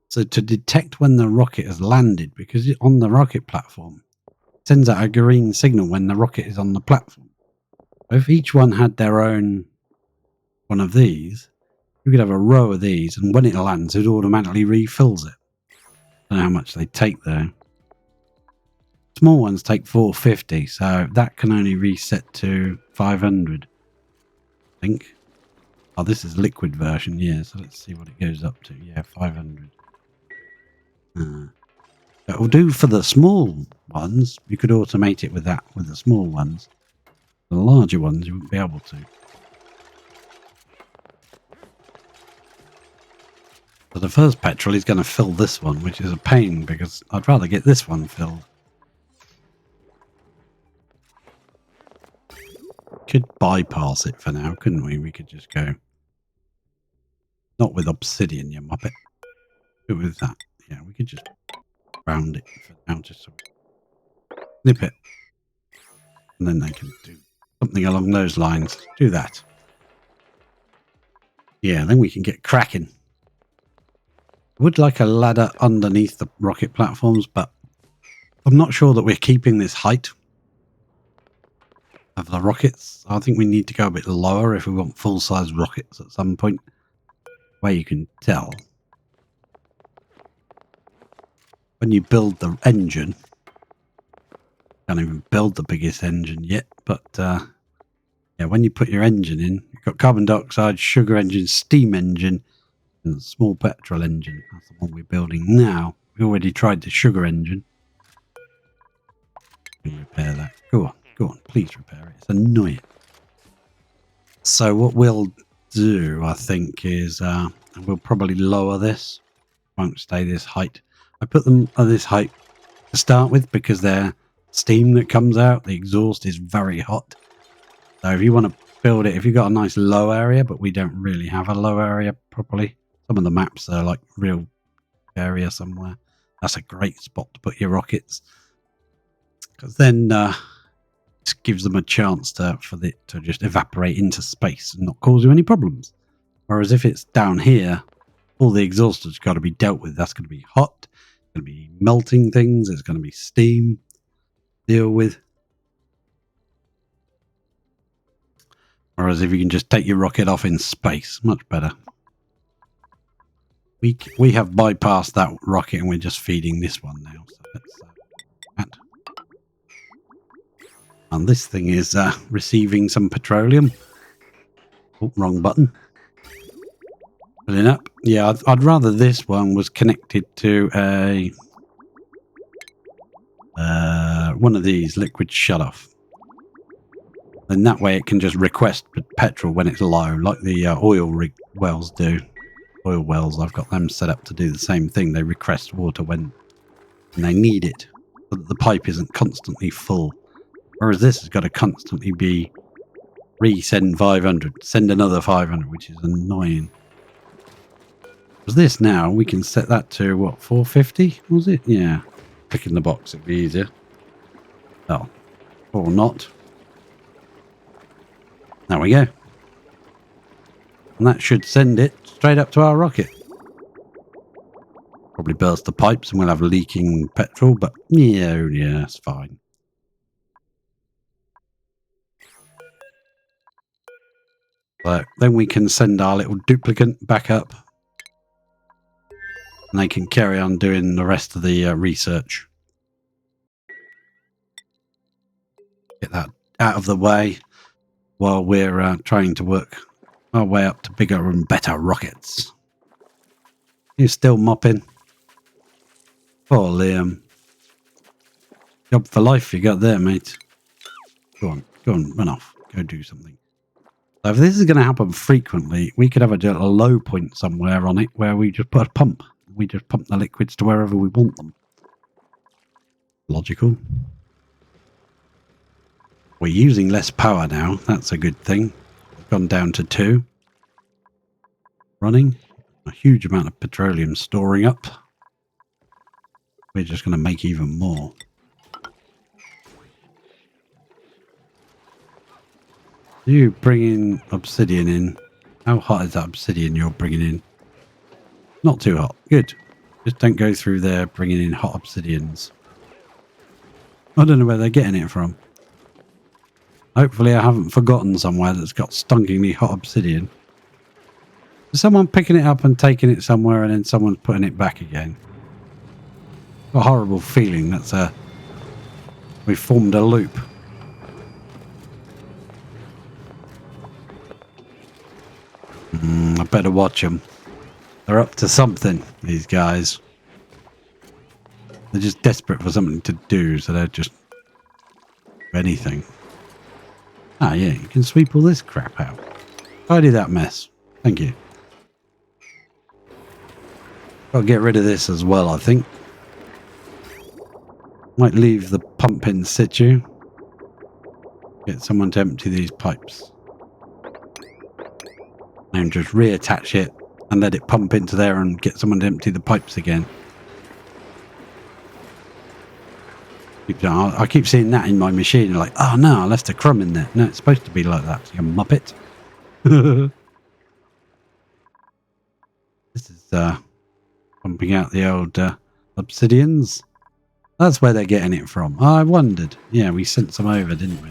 So to detect when the rocket has landed, because on the rocket platform, it sends out a green signal when the rocket is on the platform. If each one had their own one of these, you could have a row of these, and when it lands, it automatically refills it. I don't know how much they take though. Small ones take 450, so that can only reset to 500. I think. Oh, this is liquid version, yeah. So let's see what it goes up to. Yeah, 500. That will do for the small ones. You could automate it with that, with the small ones. The larger ones, you wouldn't be able to. So the first petrol is going to fill this one, which is a pain because I'd rather get this one filled. Could bypass it for now, couldn't we? We could just go. Not with obsidian, you muppet. But with that. Yeah, we could just around it for now, just so snip it. And then they can do something along those lines. Do that. Yeah, then we can get cracking. I would like a ladder underneath the rocket platforms, but I'm not sure that we're keeping this height of the rockets. I think we need to go a bit lower if we want full-size rockets at some point, where you can tell when you build the engine. Can't even build the biggest engine yet, but yeah, when you put your engine in, you've got carbon dioxide, sugar engine, steam engine, and a small petrol engine. That's the one we're building now. We already tried the sugar engine. We can repair that. Go on, please repair it. It's annoying. So what we'll do, I think, is we'll probably lower this. Won't stay this height. I put them at this height to start with because their steam that comes out, the exhaust is very hot. So if you want to build it, if you've got a nice low area, but we don't really have a low area properly. Some of the maps are like real area somewhere. That's a great spot to put your rockets, because then it gives them a chance for it to just evaporate into space and not cause you any problems. Whereas if it's down here, all the exhaust has got to be dealt with. That's going to be hot. It's going to be melting things. It's going to be steam to deal with. Whereas if you can just take your rocket off in space, much better. We have bypassed that rocket and we're just feeding this one now. So let's and this thing is receiving some petroleum. Oh, wrong button. Filling up. Yeah, I'd rather this one was connected to a one of these liquid shut-off. And that way it can just request petrol when it's low, like the oil rig wells do. Oil wells, I've got them set up to do the same thing. They request water when they need it, so that the pipe isn't constantly full. Whereas this has got to constantly be resend 500, send another 500, which is annoying. Because this now, we can set that to, what, 450? Was it? Yeah. Click in the box, it'd be easier. Oh. Or not. There we go. And that should send it straight up to our rocket. Probably burst the pipes and we'll have leaking petrol, but yeah, it's fine. So then we can send our little duplicate back up. And they can carry on doing the rest of the research. Get that out of the way while we're trying to work our way up to bigger and better rockets. You're still mopping. Poor Liam. Job for life you got there, mate. Go on, run off. Go do something. So if this is going to happen frequently, we could have a low point somewhere on it where we just put a pump. We just pump the liquids to wherever we want them. Logical. We're using less power now. That's a good thing. We've gone down to 2. Running. A huge amount of petroleum storing up. We're just going to make even more. You bringing obsidian in. How hot is that obsidian you're bringing in? Not too hot. Good. Just don't go through there bringing in hot obsidians. I don't know where they're getting it from. Hopefully I haven't forgotten somewhere that's got stunkingly hot obsidian. Is someone picking it up and taking it somewhere and then someone's putting it back again? A horrible feeling that's we've formed a loop. I better watch them. They're up to something, these guys. They're just desperate for something to do, so they're just anything. Ah, yeah, you can sweep all this crap out. Tidy that mess. Thank you. I'll get rid of this as well, I think. Might leave the pump in situ. Get someone to empty these pipes. And just reattach it and let it pump into there and get someone to empty the pipes again. I keep seeing that in my machine. Like, oh no, I left a crumb in there. No, it's supposed to be like that. You muppet. This is pumping out the old obsidians. That's where they're getting it from. I wondered. Yeah, we sent some over, didn't we?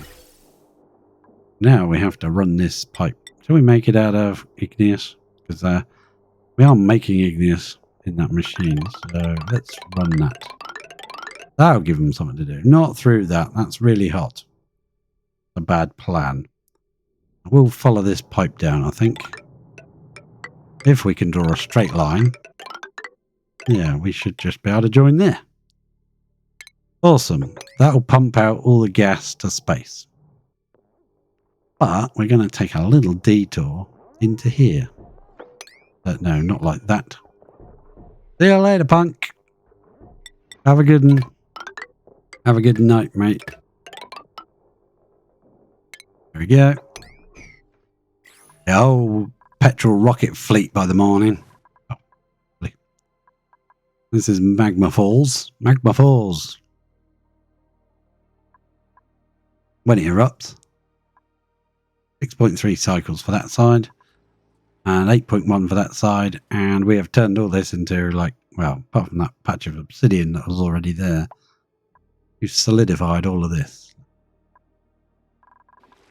Now we have to run this pipe. Shall we make it out of igneous? Because we are making igneous in that machine. So let's run that. That'll give them something to do. Not through that. That's really hot. A bad plan. We'll follow this pipe down, I think. If we can draw a straight line. Yeah, we should just be able to join there. Awesome. That'll pump out all the gas to space. But we're going to take a little detour into here. No, not like that. See you later, punk. Have a good one. Have a good night, mate. There we go. The old petrol rocket fleet by the morning. Oh, this is Magma Falls. Magma Falls. When it erupts. 6.3 cycles for that side. And 8.1 for that side. And we have turned all this into, like, well, apart from that patch of obsidian that was already there. We've solidified all of this.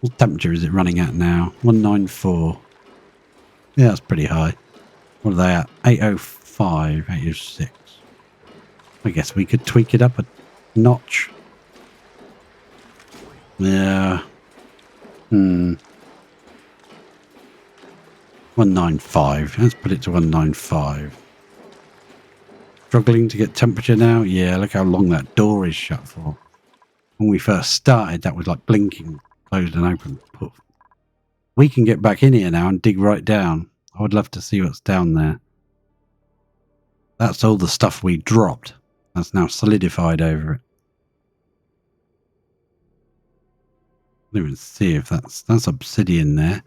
What temperature is it running at now? 194. Yeah, that's pretty high. What are they at? 805, 806. I guess we could tweak it up a notch. Yeah. 195. Let's put it to 195. Struggling to get temperature now? Yeah, look how long that door is shut for. When we first started, that was like blinking, closed and open. Poof. We can get back in here now and dig right down. I would love to see what's down there. That's all the stuff we dropped. That's now solidified over it. I don't even see if that's obsidian there.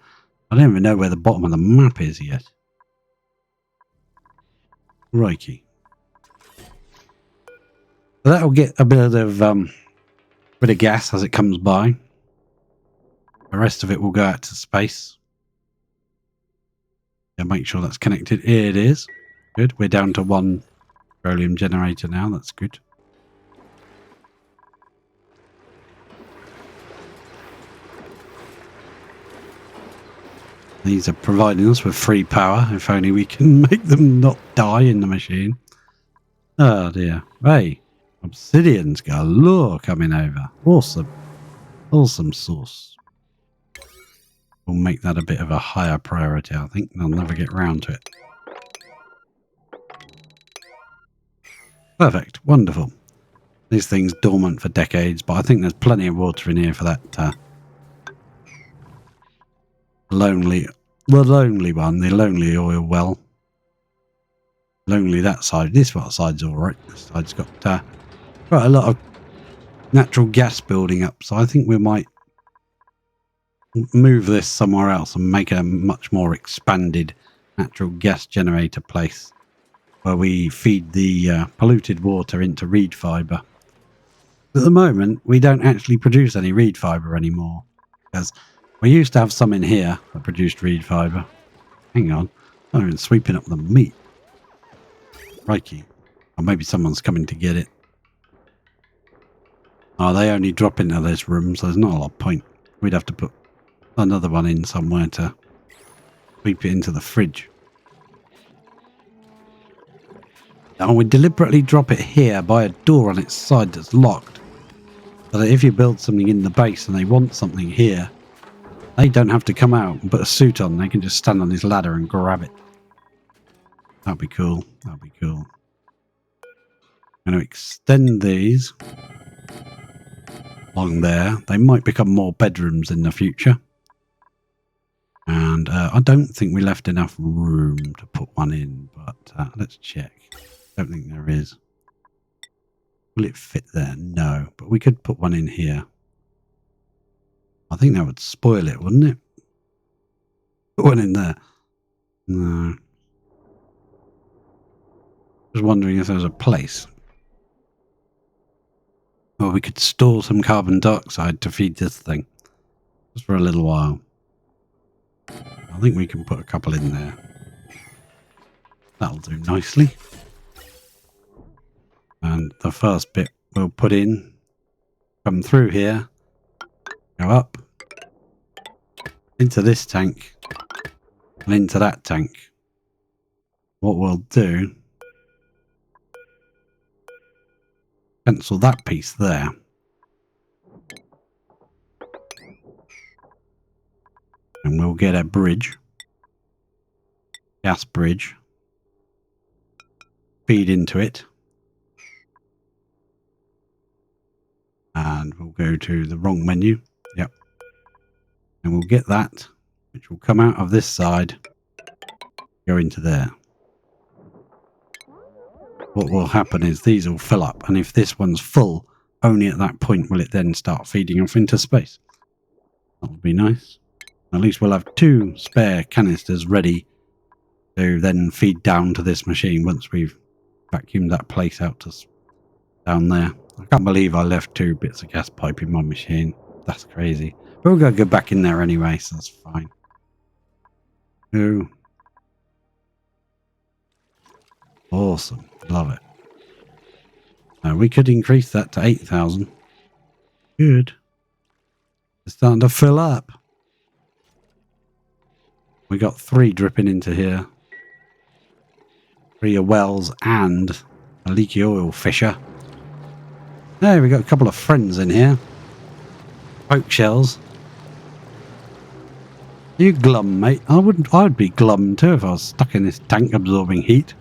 I don't even know where the bottom of the map is yet. Crikey. So that'll get a bit of gas as it comes by. The rest of it will go out to space. Yeah, make sure that's connected. Here it is. Good. We're down to one petroleum generator now. That's good. These are providing us with free power. If only we can make them not die in the machine. Oh dear. Hey, obsidian's galore coming over. Awesome. Awesome sauce. We'll make that a bit of a higher priority, I think. I'll never get round to it. Perfect. Wonderful. This thing's dormant for decades, but I think there's plenty of water in here for that lonely oil well. Lonely that side. This side's alright. This side's got quite a lot of natural gas building up, so I think we might move this somewhere else and make a much more expanded natural gas generator place where we feed the polluted water into reed fibre. At the moment, we don't actually produce any reed fibre anymore because we used to have some in here that produced reed fibre. Hang on, I'm even sweeping up the meat. Crikey. Or maybe someone's coming to get it. Oh, they only drop into this room, so there's not a lot of point. We'd have to put another one in somewhere to sweep it into the fridge. And we deliberately drop it here by a door on its side that's locked. So that if you build something in the base and they want something here, they don't have to come out and put a suit on. They can just stand on this ladder and grab it. That'd be cool. That'd be cool. I'm going to extend these along there. They might become more bedrooms in the future. And I don't think we left enough room to put one in, but let's check. Don't think there is. Will it fit there? No, but we could put one in here. I think that would spoil it, wouldn't it? Put one in there. No. Just wondering if there's a place. Or we could store some carbon dioxide to feed this thing. Just for a little while. I think we can put a couple in there. That'll do nicely. And the first bit we'll put in, come through here, go up, into this tank, and into that tank. What we'll do, cancel that piece there. And we'll get a bridge, gas bridge, feed into it. And we'll go to the wrong menu. Yep. And we'll get that, which will come out of this side, go into there. What will happen is these will fill up. And if this one's full, only at that point will it then start feeding off into space. That would be nice. At least we'll have 2 spare canisters ready to then feed down to this machine once we've vacuumed that place out to down there. I can't believe I left 2 bits of gas pipe in my machine. That's crazy. But we're going to go back in there anyway, so that's fine. Oh. Awesome. Love it. Now we could increase that to 8,000. Good. It's starting to fill up. We got 3 dripping into here. 3 wells and a leaky oil fisher. Hey, we got a couple of friends in here. Poke shells. You glum, mate. I'd be glum too if I was stuck in this tank absorbing heat.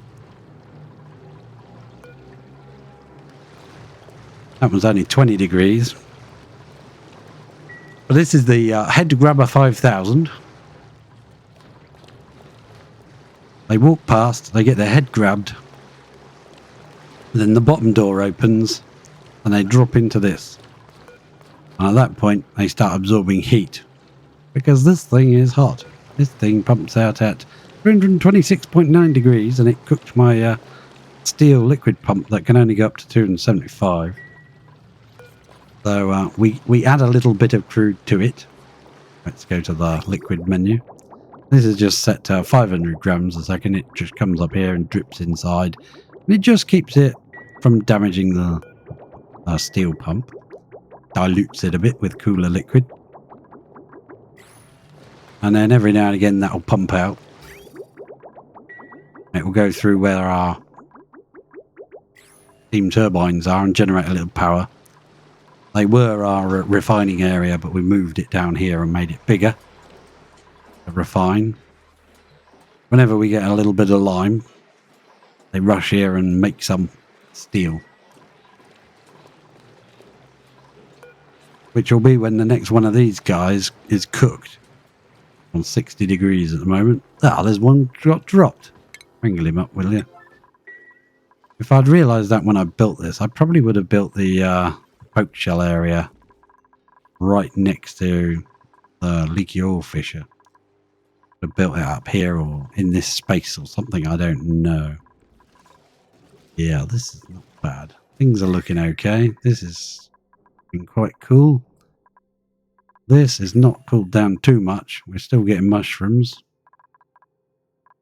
That was only 20 degrees. But this is the head grabber 5000. They walk past, they get their head grabbed. Then the bottom door opens and they drop into this. And at that point, they start absorbing heat. Because this thing is hot. This thing pumps out at 326.9 degrees and it cooked my steel liquid pump that can only go up to 275. So we add a little bit of crude to it. Let's go to the liquid menu. This is just set to 500 grams a second. It just comes up here and drips inside. And it just keeps it from damaging the steel pump. Dilutes it a bit with cooler liquid. And then every now and again that will pump out. It will go through where our steam turbines are and generate a little power. They were our refining area, but we moved it down here and made it bigger to refine. Whenever we get a little bit of lime, they rush here and make some steel. Which will be when the next one of these guys is cooked. On 60 degrees at the moment. Ah, there's one dropped. Wrangle him up, will you? If I'd realised that when I built this, I probably would have built the poke shell area right next to the leaky oil fisher. Would have built it up here or in this space or something, I don't know. Yeah, this is not bad. Things are looking okay. This is been quite cool. This is not cooled down too much. We're still getting mushrooms.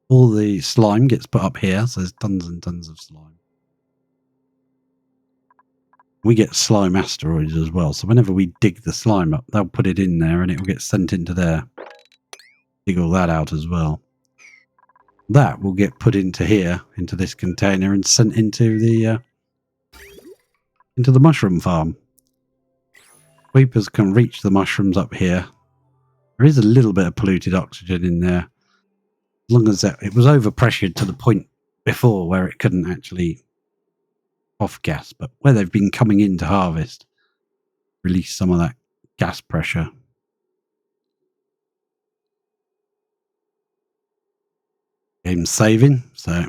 All the slime gets put up here, so there's tons and tons of slime. We get slime asteroids as well, so whenever we dig the slime up, they'll put it in there and it will get sent into there. Dig all that out as well. That will get put into here, into this container, and sent into the mushroom farm. Sweepers can reach the mushrooms up here. There is a little bit of polluted oxygen in there. As long as it was overpressured to the point before where it couldn't actually off gas. But where they've been coming in to harvest, release some of that gas pressure. Game's saving, so...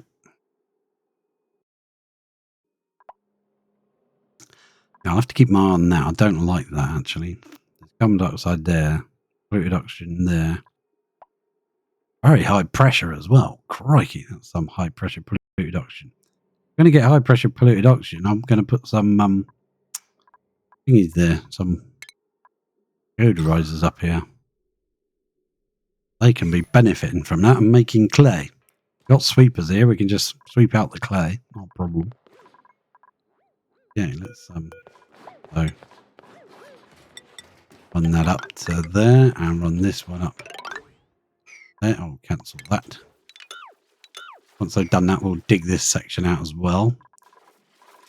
I'll have to keep my eye on that. I don't like that, actually. There's carbon dioxide there. Polluted oxygen there. Very high pressure as well. Crikey, that's some high pressure polluted oxygen. I'm going to get high pressure polluted oxygen. I'm going to put some Thingies there. Some odorizers up here. They can be benefiting from that and making clay. Got sweepers here. We can just sweep out the clay. Not a problem. Yeah, let's so run that up to there and run this one up there. I'll cancel that. Once I've done that, we'll dig this section out as well.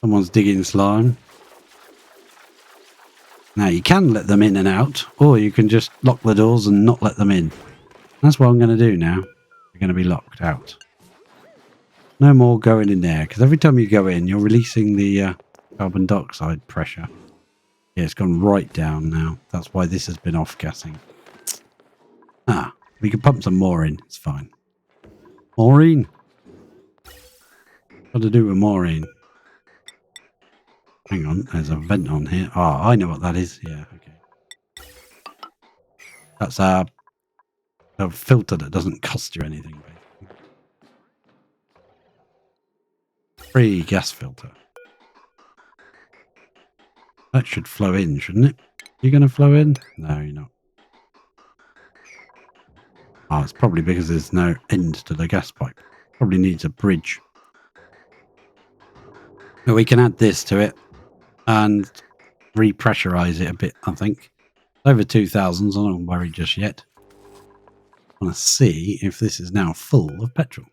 Someone's digging slime. Now you can let them in and out, or you can just lock the doors and not let them in. That's what I'm going to do now. They're going to be locked out. No more going in there, because every time you go in, you're releasing the carbon dioxide pressure. Yeah, it's gone right down now. That's why this has been off-gassing. Ah, we can pump some more in. It's fine. Maureen? What to do with Maureen? Hang on, there's a vent on here. Ah, I know what that is. Yeah, okay. That's a filter that doesn't cost you anything. Free gas filter. That should flow in, shouldn't it? You going to flow in? No, you're not. Oh, it's probably because there's no end to the gas pipe. Probably needs a bridge. But we can add this to it and repressurize it a bit, I think. Over 2,000, so I'm not worried just yet. I want to see if this is now full of petrol.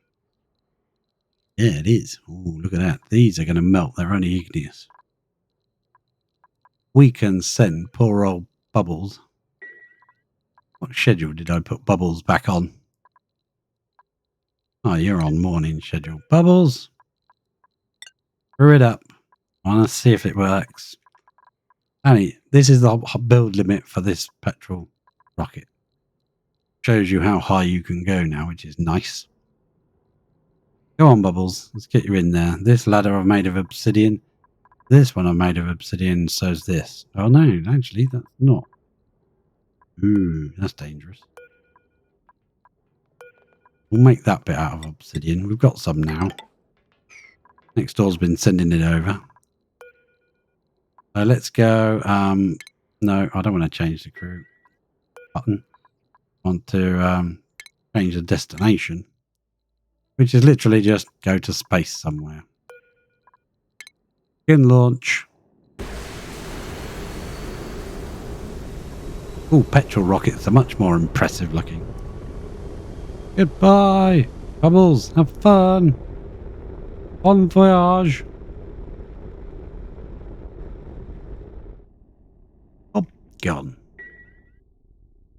Yeah, it is. Oh, look at that. These are going to melt. They're only igneous. We can send poor old Bubbles. What schedule did I put Bubbles back on? Oh, you're on morning schedule. Bubbles! Screw it up. I want to see if it works. Annie, this is the build limit for this petrol rocket. Shows you how high you can go now, which is nice. Go on, Bubbles. Let's get you in there. This ladder I've made of obsidian. This one I've made of obsidian, so's this. Oh no, actually that's not. Ooh, that's dangerous. We'll make that bit out of obsidian. We've got some now. Next door's been sending it over. So let's go. No, I don't want to change the crew button. I want to change the destination, which is literally just go to space somewhere. Begin launch. Oh, petrol rockets are much more impressive looking. Goodbye, Bubbles. Have fun. Bon voyage. Oh, gone.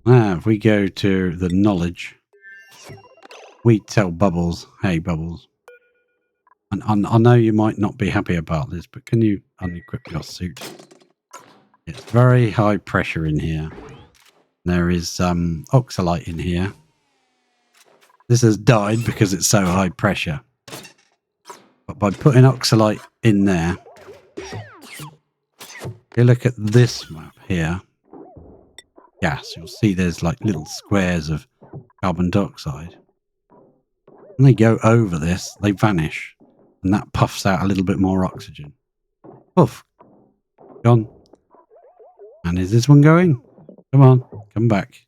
Now, if we go to the knowledge, we tell Bubbles, hey, Bubbles. And I know you might not be happy about this, but can you unequip your suit? It's very high pressure in here. There is oxalite in here. This has died because it's so high pressure. But by putting oxalite in there, if you look at this map here, gas, you'll see there's like little squares of carbon dioxide. When they go over this, they vanish. And that puffs out a little bit more oxygen. Puff. Gone. And is this one going? Come on. Come back.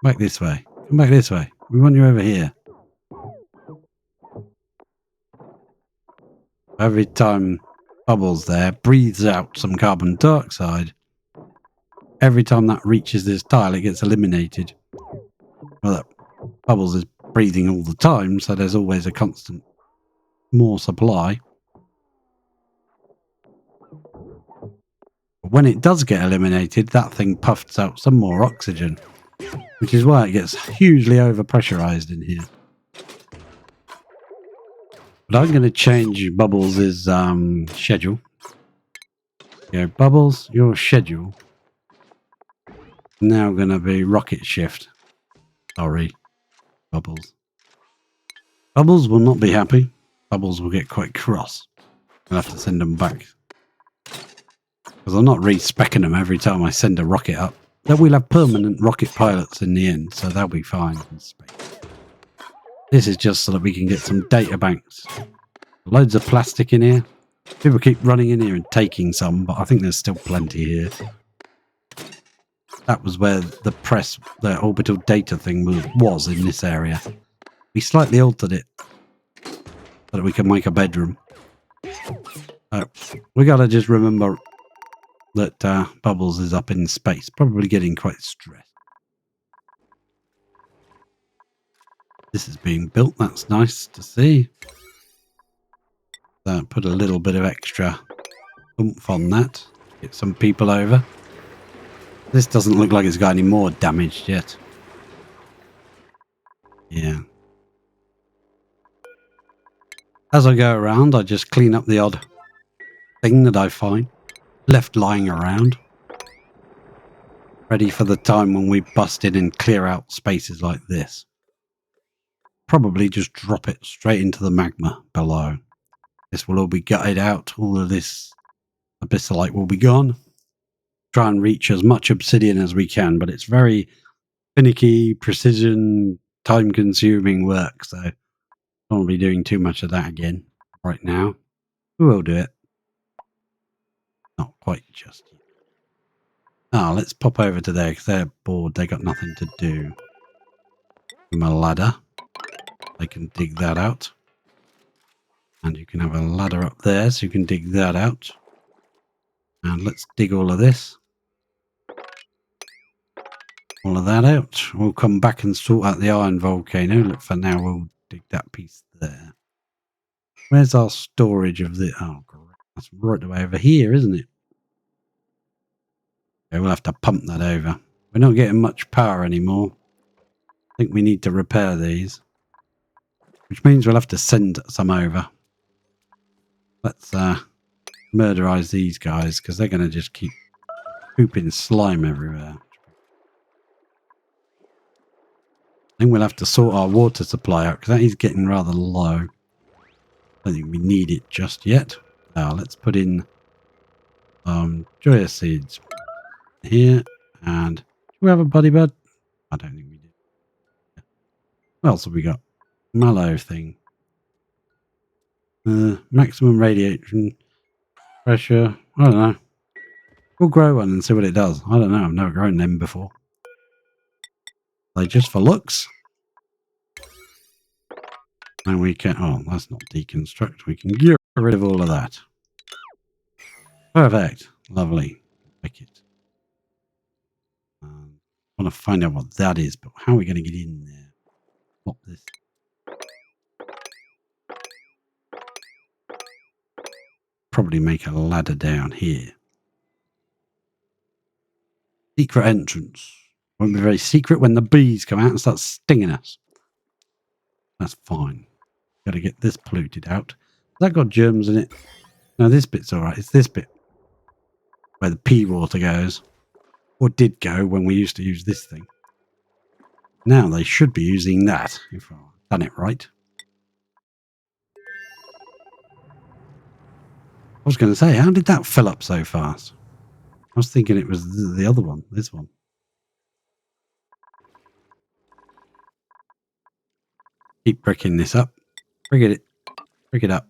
Back this way. Come back this way. We want you over here. Every time Bubbles there breathes out some carbon dioxide, every time that reaches this tile, it gets eliminated. Well, that Bubbles is breathing all the time, so there's always a constant more supply. But when it does get eliminated, that thing puffs out some more oxygen, which is why it gets hugely overpressurized in here. But I'm going to change Bubbles' schedule. Yeah, Bubbles, your schedule now going to be rocket shift. Sorry, Bubbles. Bubbles will not be happy. Bubbles will get quite cross. I'll have to send them back. Because I'm not re-speccing them every time I send a rocket up. Then we'll have permanent rocket pilots in the end, so they'll be fine in space. This is just so that we can get some data banks. Loads of plastic in here. People keep running in here and taking some, but I think there's still plenty here. That was where the orbital data thing was in this area. We slightly altered it so that we can make a bedroom. We gotta just remember that Bubbles is up in space, probably getting quite stressed. This is being built. That's nice to see. Put a little bit of extra oomph on that. Get some people over. This doesn't look like it's got any more damaged yet. Yeah. As I go around, I just clean up the odd thing that I find left lying around. Ready for the time when we bust in and clear out spaces like this. Probably just drop it straight into the magma below. This will all be gutted out. All of this abyssalite will be gone. Try and reach as much obsidian as we can, but it's very finicky, precision, time-consuming work, so I don't want to be doing too much of that again right now. We will do it. Not quite just yet. Oh, let's pop over to there because they're bored. They got nothing to do. Give them a ladder. They can dig that out. And you can have a ladder up there so you can dig that out. And let's dig all of this. All of that out. We'll come back and sort out the iron volcano. Look, for now we'll dig that piece there. Where's our storage of the... Oh, great. That's right the way over here, isn't it? Okay, we'll have to pump that over. We're not getting much power anymore. I think we need to repair these. Which means we'll have to send some over. Let's murderize these guys because they're going to just keep pooping slime everywhere. I think we'll have to sort our water supply out because that is getting rather low. I don't think we need it just yet. Now let's put in joya seeds here. And do we have a buddy bud? I don't think we do. What else have we got? Mallow thing. Maximum radiation pressure. I don't know. We'll grow one and see what it does. I don't know. I've never grown them before. Are they just for looks? And we can... Oh, that's not deconstruct. We can get rid of all of that. Perfect. Lovely. Like it. I want to find out what that is, but how are we going to get in there? Pop this. Probably make a ladder down here. Secret entrance. Won't be very secret when the bees come out and start stinging us. That's fine. Got to get this polluted out. Has that got germs in it? No, this bit's alright. It's this bit where the pea water goes. Or did go when we used to use this thing. Now they should be using that, if I've done it right. I was going to say, how did that fill up so fast? I was thinking it was the other one, this one. Keep bricking this up. Brick it up.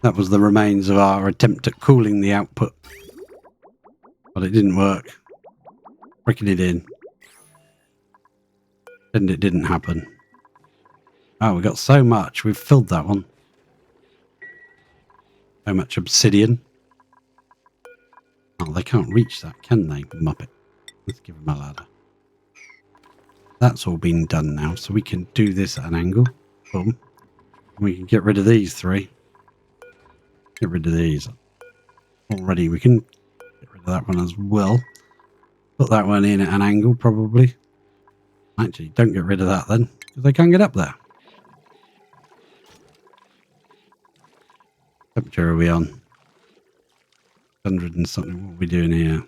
That was the remains of our attempt at cooling the output. But it didn't work. Bricking it in. And it didn't happen. Oh, we got so much. We've filled that one. So much obsidian. Oh, they can't reach that, can they? Muppet. Let's give them a ladder. That's all been done now, so we can do this at an angle. Boom. And we can get rid of these three. Get rid of these. Already, we can get rid of that one as well. Put that one in at an angle, probably. Actually, don't get rid of that then, because they can't get up there. Temperature are we on? 100 and something. What are we doing here?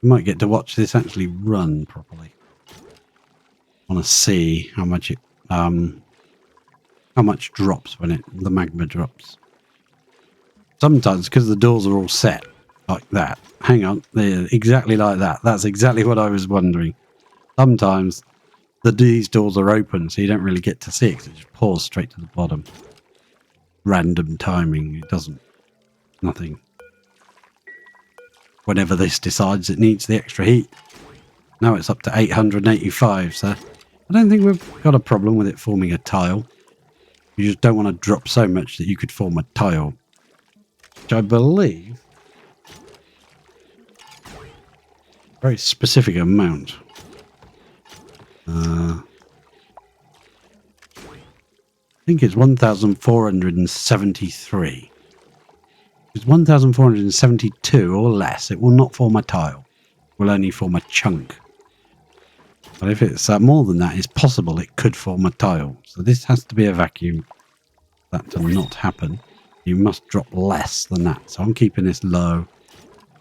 We might get to watch this actually run properly. I want to see how much it drops when the magma drops. Sometimes because the doors are all set like that. Hang on, they're exactly like that. That's exactly what I was wondering. Sometimes these doors are open, so you don't really get to see it because it just pours straight to the bottom. random timing. It doesn't. Nothing. Whenever this decides it needs the extra heat. Now it's up to 885, so I don't think we've got a problem with it forming a tile. You just don't want to drop so much that you could form a tile. Which I believe... very specific amount. I think it's 1,473. If it's 1,472 or less, it will not form a tile. It will only form a chunk. But if it's more than that, it's possible it could form a tile. So this has to be a vacuum. That to not happen, you must drop less than that. So I'm keeping this low.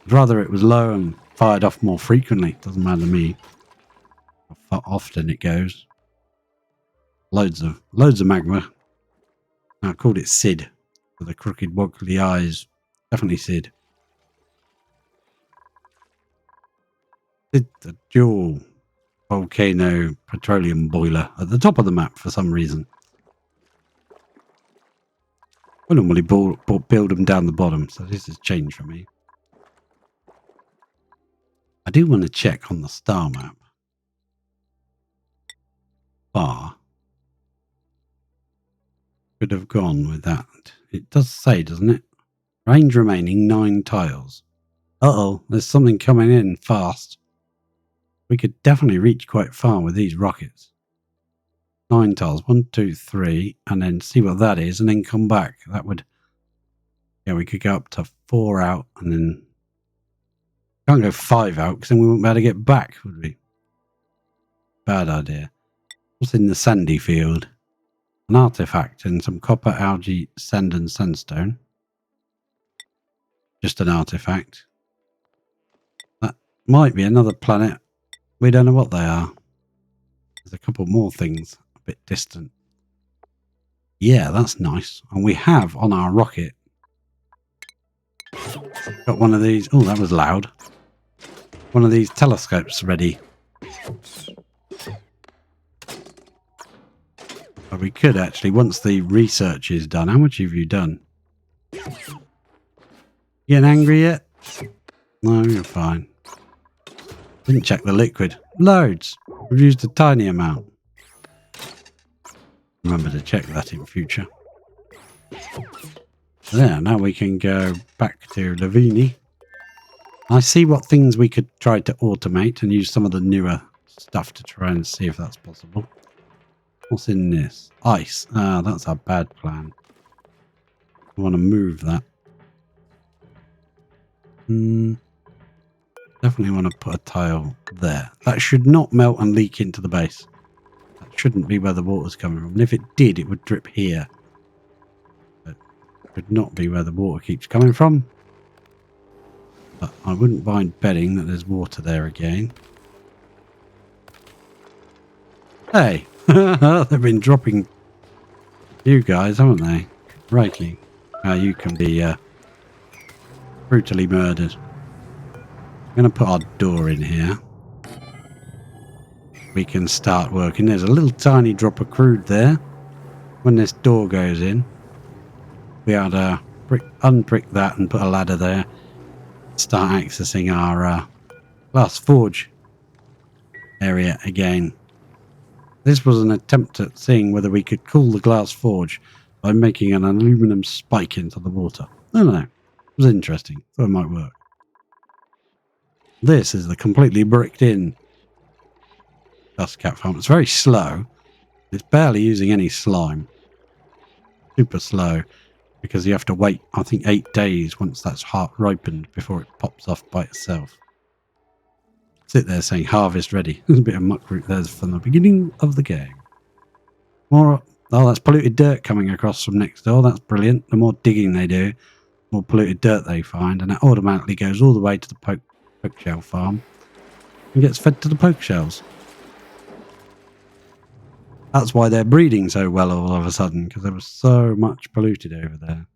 I'd rather it was low and fired off more frequently. Doesn't matter to me how often it goes. Loads of magma. I called it Sid with the crooked woggly eyes. Definitely Sid. Sid the dual volcano petroleum boiler at the top of the map for some reason. I normally build them down the bottom, so this has changed for me. I do want to check on the star map. Bar could have gone with that. It does say, doesn't it? Range remaining 9 tiles. Uh-oh, there's something coming in fast. We could definitely reach quite far with these rockets. 9 tiles, 1, 2, 3, and then see what that is, and then come back. That would, yeah, we could go up to 4 out, and then can't go 5 out because then we won't be able to get back, would we? Bad idea. What's in the sandy field? An artifact and some copper, algae, sand, and sandstone. Just an artifact. That might be another planet. We don't know what they are. There's a couple more things a bit distant. Yeah, that's nice. And we have on our rocket got one of these. Oh, that was loud. One of these telescopes ready. But we could actually, once the research is done. How much have you done? Getting angry yet? No, you're fine. Didn't check the liquid. Loads. We've used a tiny amount. Remember to check that in future. There, now we can go back to Lavini. I see what things we could try to automate and use some of the newer stuff to try and see if that's possible. What's in this? Ice. Ah, that's a bad plan. I want to move that. Definitely want to put a tile there. That should not melt and leak into the base. That shouldn't be where the water's coming from. And if it did, it would drip here. But it would not be where the water keeps coming from. But I wouldn't mind betting that there's water there again. Hey! They've been dropping you guys, haven't they? Righty. You can be brutally murdered. I'm going to put our door in here. We can start working. There's a little tiny drop of crude there. When this door goes in, we ought to unbrick that and put a ladder there. Start accessing our glass forge area again. This was an attempt at seeing whether we could cool the glass forge by making an aluminum spike into the water. I don't know. It was interesting. Thought it might work. This is the completely bricked in dust cap farm. It's very slow. It's barely using any slime. Super slow. Because you have to wait, I think, 8 days once that's ripened before it pops off by itself. Sit there saying harvest ready. There's a bit of muck root there from the beginning of the game. More, oh, that's polluted dirt coming across from next door. That's brilliant. The more digging they do, the more polluted dirt they find, and that automatically goes all the way to the poke shell farm and gets fed to the poke shells. That's why they're breeding so well all of a sudden, because there was so much polluted over there.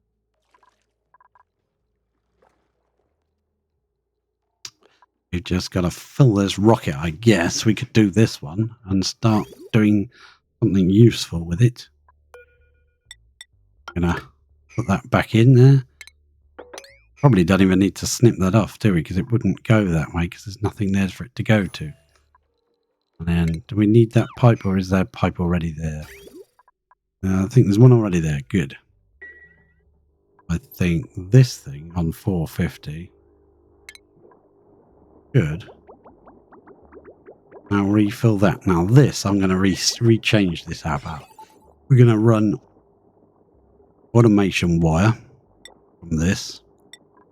We've just got to fill this rocket, I guess. We could do this one and start doing something useful with it. Gonna Put that back in there. Probably don't even need to snip that off, do we? Because it wouldn't go that way because there's nothing there for it to go to. And then, do we need that pipe or is there a pipe already there? I think there's one already there. Good. I think this thing on 450. Good. Now refill that. Now this, I'm going to rechange this app out. We're going to run automation wire from this.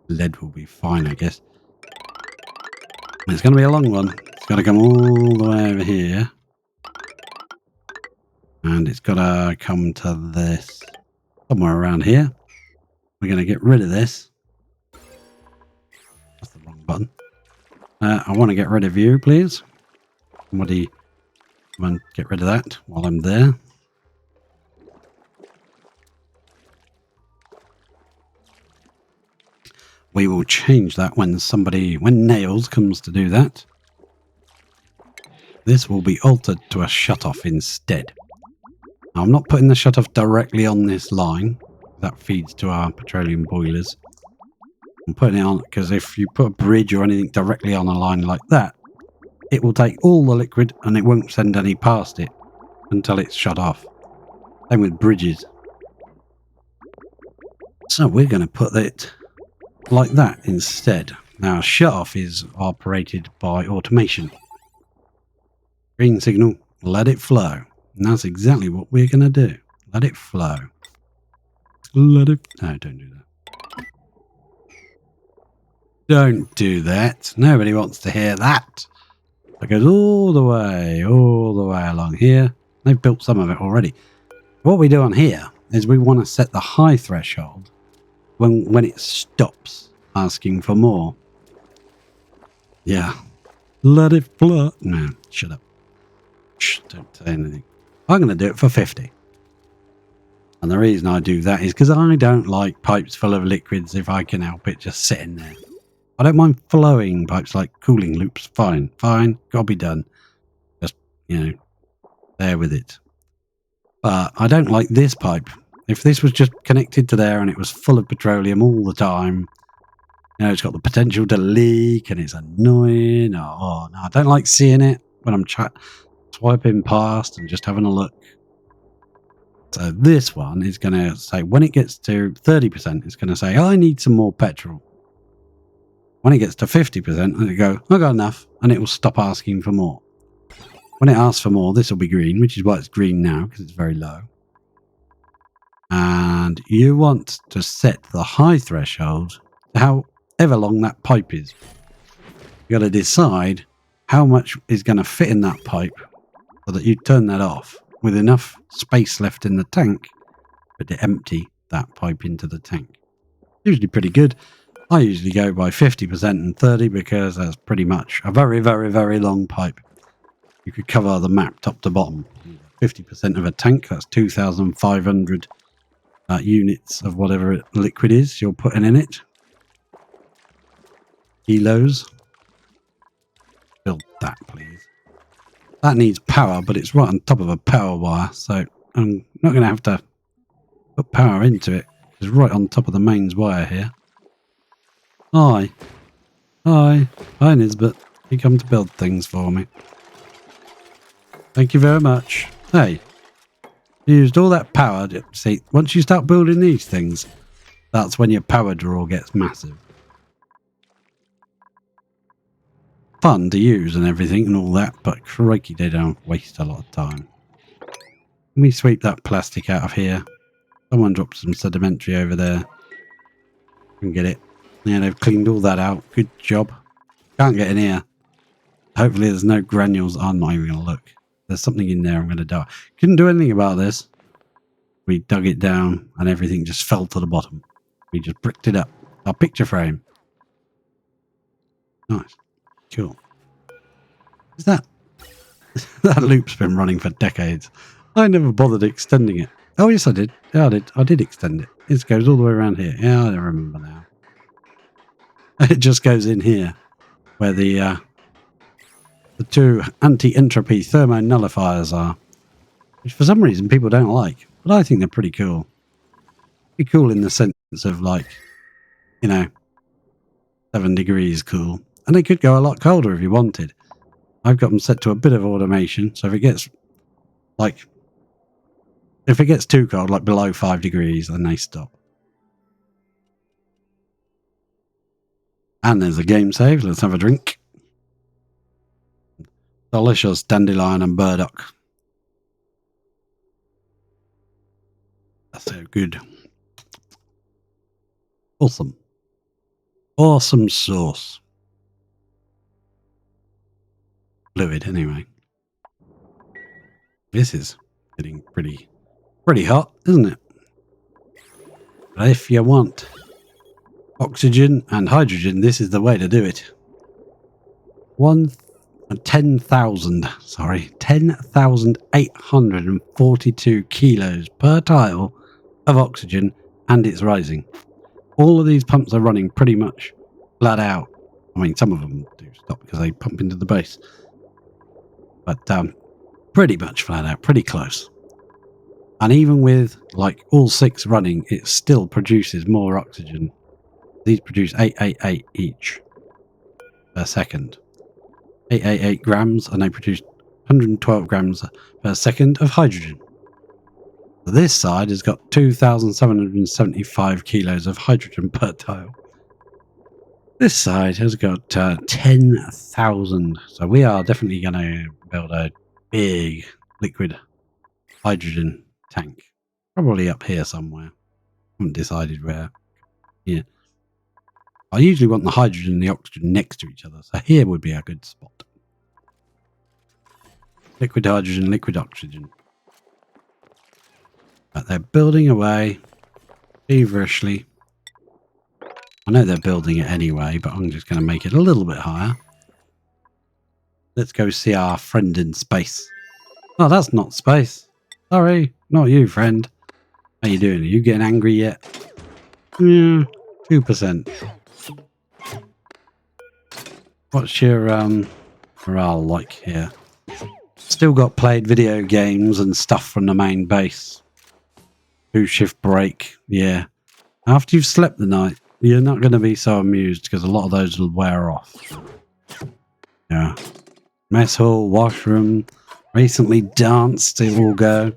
Lead will be fine, I guess. It's going to be a long one. It's got to come all the way over here. And it's got to come to this. Somewhere around here. We're going to get rid of this. That's the wrong button. I want to get rid of you, please. Somebody come and get rid of that while I'm there. We will change that when Nails comes to do that. This will be altered to a shutoff instead. Now, I'm not putting the shutoff directly on this line. That feeds to our petroleum boilers. I'm putting it on because if you put a bridge or anything directly on a line like that, it will take all the liquid and it won't send any past it until it's shut off. Same with bridges. So we're going to put it like that instead. Now, shut off is operated by automation. Green signal, let it flow. And that's exactly what we're going to do. Let it flow. Let it... No, don't do that. Don't do that. Nobody wants to hear that. It goes all the way along here. They've built some of it already. What we do on here is we want to set the high threshold when it stops asking for more. Yeah. Let it flow. No, shut up. Shh, don't say anything. I'm going to do it for 50. And the reason I do that is because I don't like pipes full of liquids if I can help it just sitting there. I don't mind flowing pipes like cooling loops. Fine, gotta be done. Just, there with it. But I don't like this pipe. If this was just connected to there and it was full of petroleum all the time, it's got the potential to leak and it's annoying. Oh, no, I don't like seeing it when I'm swiping past and just having a look. So this one is going to say, when it gets to 30%, it's going to say, I need some more petrol. When it gets to 50%, it'll go, I got enough, and it will stop asking for more. When it asks for more, this will be green, which is why it's green now, because it's very low. And you want to set the high threshold to however long that pipe is. You got to decide how much is going to fit in that pipe so that you turn that off with enough space left in the tank for to empty that pipe into the tank. Usually pretty good. I usually go by 50% and 30 because that's pretty much a very, very, very long pipe. You could cover the map top to bottom. 50% of a tank, that's 2,500 units of whatever liquid is you're putting in it. Kilos. Build that, please. That needs power, but it's right on top of a power wire, so I'm not going to have to put power into it. It's right on top of the mains wire here. Hi, Nisbet. You come to build things for me. Thank you very much. Hey, you used all that power. See, once you start building these things, that's when your power draw gets massive. Fun to use and everything and all that, but crikey, they don't waste a lot of time. Let me sweep that plastic out of here. Someone dropped some sedimentary over there. Can get it. Yeah, they've cleaned all that out. Good job. Can't get in here. Hopefully there's no granules. I'm not even going to look. There's something in there. I'm going to die. Couldn't do anything about this. We dug it down and everything just fell to the bottom. We just bricked it up. Our picture frame. Nice. Cool. Is that... that loop's been running for decades. I never bothered extending it. Oh, yes, I did. Yeah, I did extend it. It goes all the way around here. Yeah, I don't remember now. It just goes in here where the two anti-entropy thermonullifiers are, which for some reason people don't like, but I think they're pretty cool. be cool in the sense of like, 7 degrees cool. And they could go a lot colder if you wanted. I've got them set to a bit of automation, so if it gets too cold, like below 5 degrees, then they stop. And there's a game save. Let's have a drink. Delicious dandelion and burdock. That's so good. Awesome. Awesome sauce. Fluid, anyway. This is getting pretty hot, isn't it? But if you want oxygen and hydrogen, this is the way to do it. 10,842 kilos per tile of oxygen, and it's rising. All of these pumps are running pretty much flat out. I mean, some of them do stop because they pump into the base. But pretty much flat out, pretty close. And even with like all 6 running, it still produces more oxygen. These produce 888 each per second. 888 grams, and they produce 112 grams per second of hydrogen. So this side has got 2,775 kilos of hydrogen per tile. This side has got 10,000. So we are definitely going to build a big liquid hydrogen tank. Probably up here somewhere. Haven't decided where. Yeah. I usually want the hydrogen and the oxygen next to each other. So here would be a good spot. Liquid hydrogen, liquid oxygen. But they're building away feverishly. I know they're building it anyway, but I'm just going to make it a little bit higher. Let's go see our friend in space. Oh, that's not space. Sorry, not you, friend. How you doing? Are you getting angry yet? Yeah, 2%. What's your morale like here? Still got played video games and stuff from the main base. 2-shift break, yeah. After you've slept the night, you're not going to be so amused because a lot of those will wear off. Yeah. Mess hall, washroom, recently danced, it will go.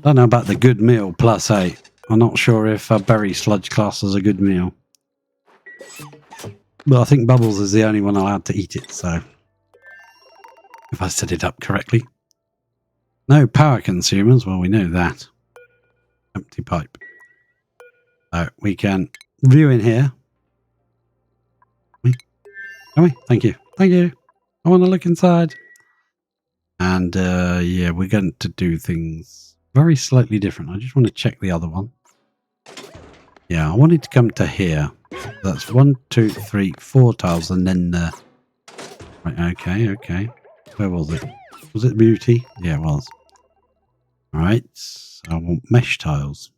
Don't know about the good meal +8. I'm not sure if berry sludge class is a good meal. But I think Bubbles is the only one allowed to eat it, so if I set it up correctly. No power consumers, well, we know that. Empty pipe. So we can view in here. Can we? Thank you. Thank you. I want to look inside. And yeah, we're going to do things very slightly different. I just want to check the other one. Yeah, I wanted to come to here. That's 1, 2, 3, 4 tiles, and then right, okay. Where was it? Was it beauty? Yeah, it was. Alright, so I want mesh tiles.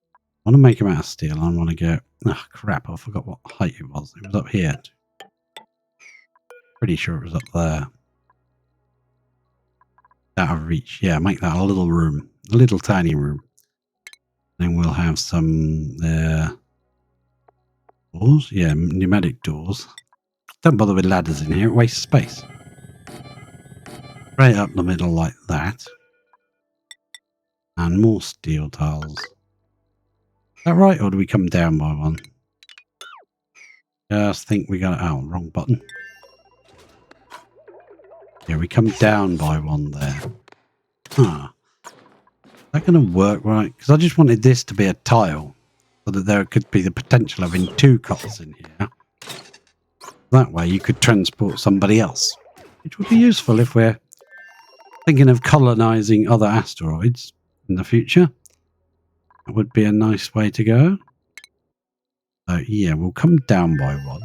I want to make them out of steel. I want to go... Oh, crap, I forgot what height it was. It was up here. Pretty sure it was up there. Out of reach. Yeah, make that a little room. A little tiny room. Then we'll have some doors. Yeah, pneumatic doors. Don't bother with ladders in here. It wastes space. Right up the middle like that. And more steel tiles. Is that right? Or do we come down by one? Just think we got it out. Wrong button. Yeah, we come down by one there. Huh. Is that going to work right? Because I just wanted this to be a tile. So that there could be the potential of having 2 cots in here. That way you could transport somebody else. Which would be useful if we're thinking of colonizing other asteroids in the future. That would be a nice way to go. So yeah, we'll come down by one.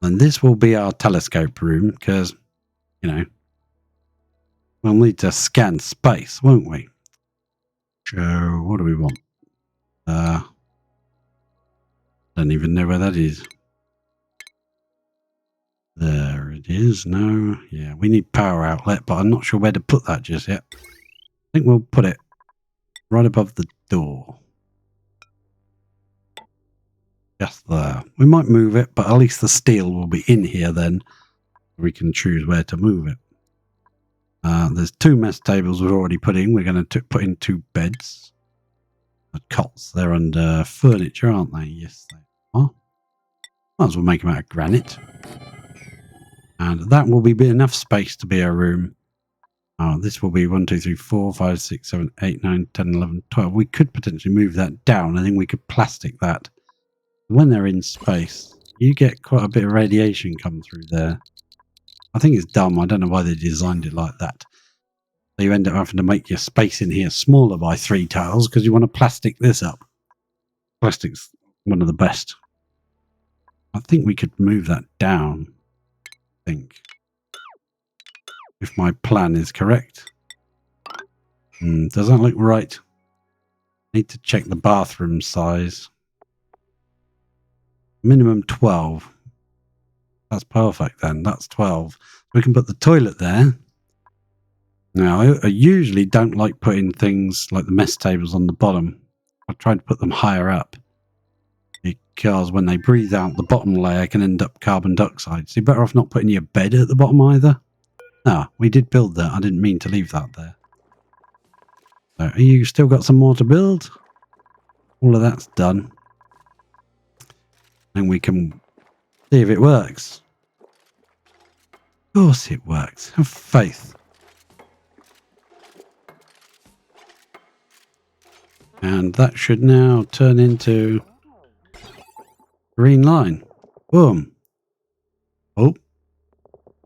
And this will be our telescope room because, you know, we'll need to scan space, won't we? So what do we want? Don't even know where that is. There it It is, no. Yeah, we need power outlet, but I'm not sure where to put that just yet. I think we'll put it right above the door. Just there. We might move it, but at least the steel will be in here then. We can choose where to move it. There's 2 mess tables we've already put in. We're going to put in 2 beds. The cots, they're under furniture, aren't they? Yes, they are. Might as well make them out of granite. And that will be enough space to be a room. This will be 1, 2, 3, 4, 5, 6, 7, 8, 9, 10, 11, 12. We could potentially move that down. I think we could plastic that. When they're in space, you get quite a bit of radiation come through there. I think it's dumb. I don't know why they designed it like that. So you end up having to make your space in here smaller by 3 tiles because you want to plastic this up. Plastic's one of the best. I think we could move that down. I think. If my plan is correct. Does that look right? Need to check the bathroom size. Minimum 12. That's perfect then. That's 12. We can put the toilet there. Now, I usually don't like putting things like the mess tables on the bottom. I try to put them higher up. Because when they breathe out, the bottom layer can end up carbon dioxide. So you're better off not putting your bed at the bottom either. Ah, we did build that. I didn't mean to leave that there. So, you still got some more to build? All of that's done. And we can see if it works. Of course it works. Have faith. And that should now turn into green line. Boom. Oh.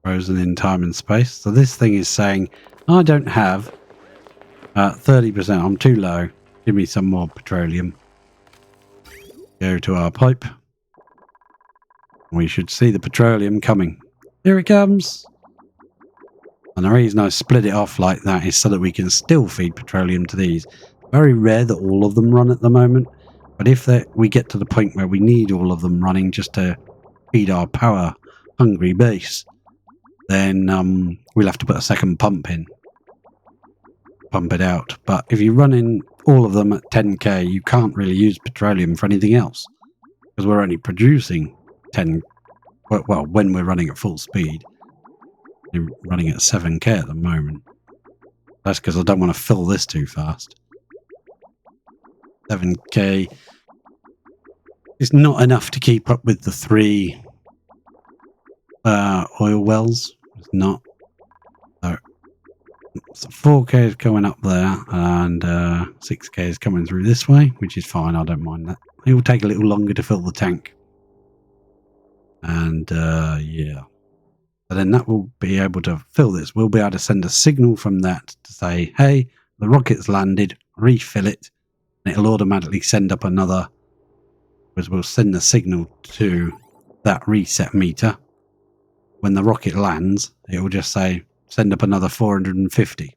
Frozen in time and space. So this thing is saying, I don't have 30%. I'm too low. Give me some more petroleum. Go to our pipe. We should see the petroleum coming. Here it comes. And the reason I split it off like that is so that we can still feed petroleum to these. Very rare that all of them run at the moment. But if we get to the point where we need all of them running just to feed our power hungry base, then we'll have to put a second pump in. Pump it out. But if you're running all of them at 10k, you can't really use petroleum for anything else. Because we're only producing 10. Well, when we're running at full speed. We're running at 7k at the moment. That's because I don't want to fill this too fast. 7k is not enough to keep up with the 3 oil wells. It's not. So 4k is going up there, and 6k is coming through this way, which is fine. I don't mind that. It will take a little longer to fill the tank. And yeah. But then that will be able to fill this. We'll be able to send a signal from that to say, hey, the rocket's landed, refill it, and it'll automatically send up another, because we'll send the signal to that reset meter. When the rocket lands, it will just say, send up another 450.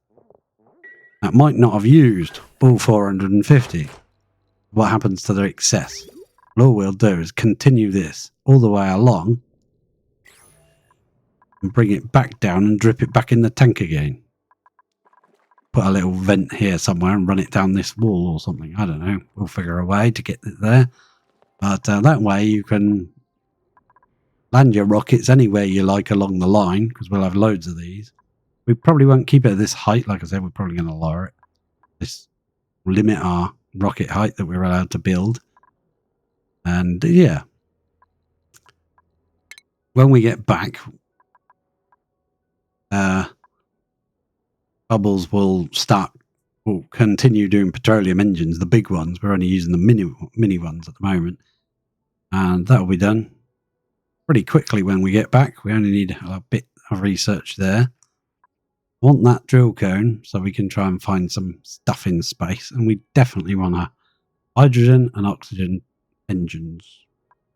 That might not have used all 450. What happens to the excess? Well, all we'll do is continue this all the way along and bring it back down and drip it back in the tank again. Put a little vent here somewhere and run it down this wall or something. I don't know. We'll figure a way to get it there. But that way you can land your rockets anywhere you like along the line, because we'll have loads of these. We probably won't keep it at this height. Like I said, we're probably going to lower it. This will limit our rocket height that we're allowed to build. And yeah. When we get back, Bubbles will continue doing petroleum engines, the big ones. We're only using the mini ones at the moment. And that'll be done pretty quickly when we get back. We only need a bit of research there. Want that drill cone so we can try and find some stuff in space. And we definitely want a hydrogen and oxygen engines.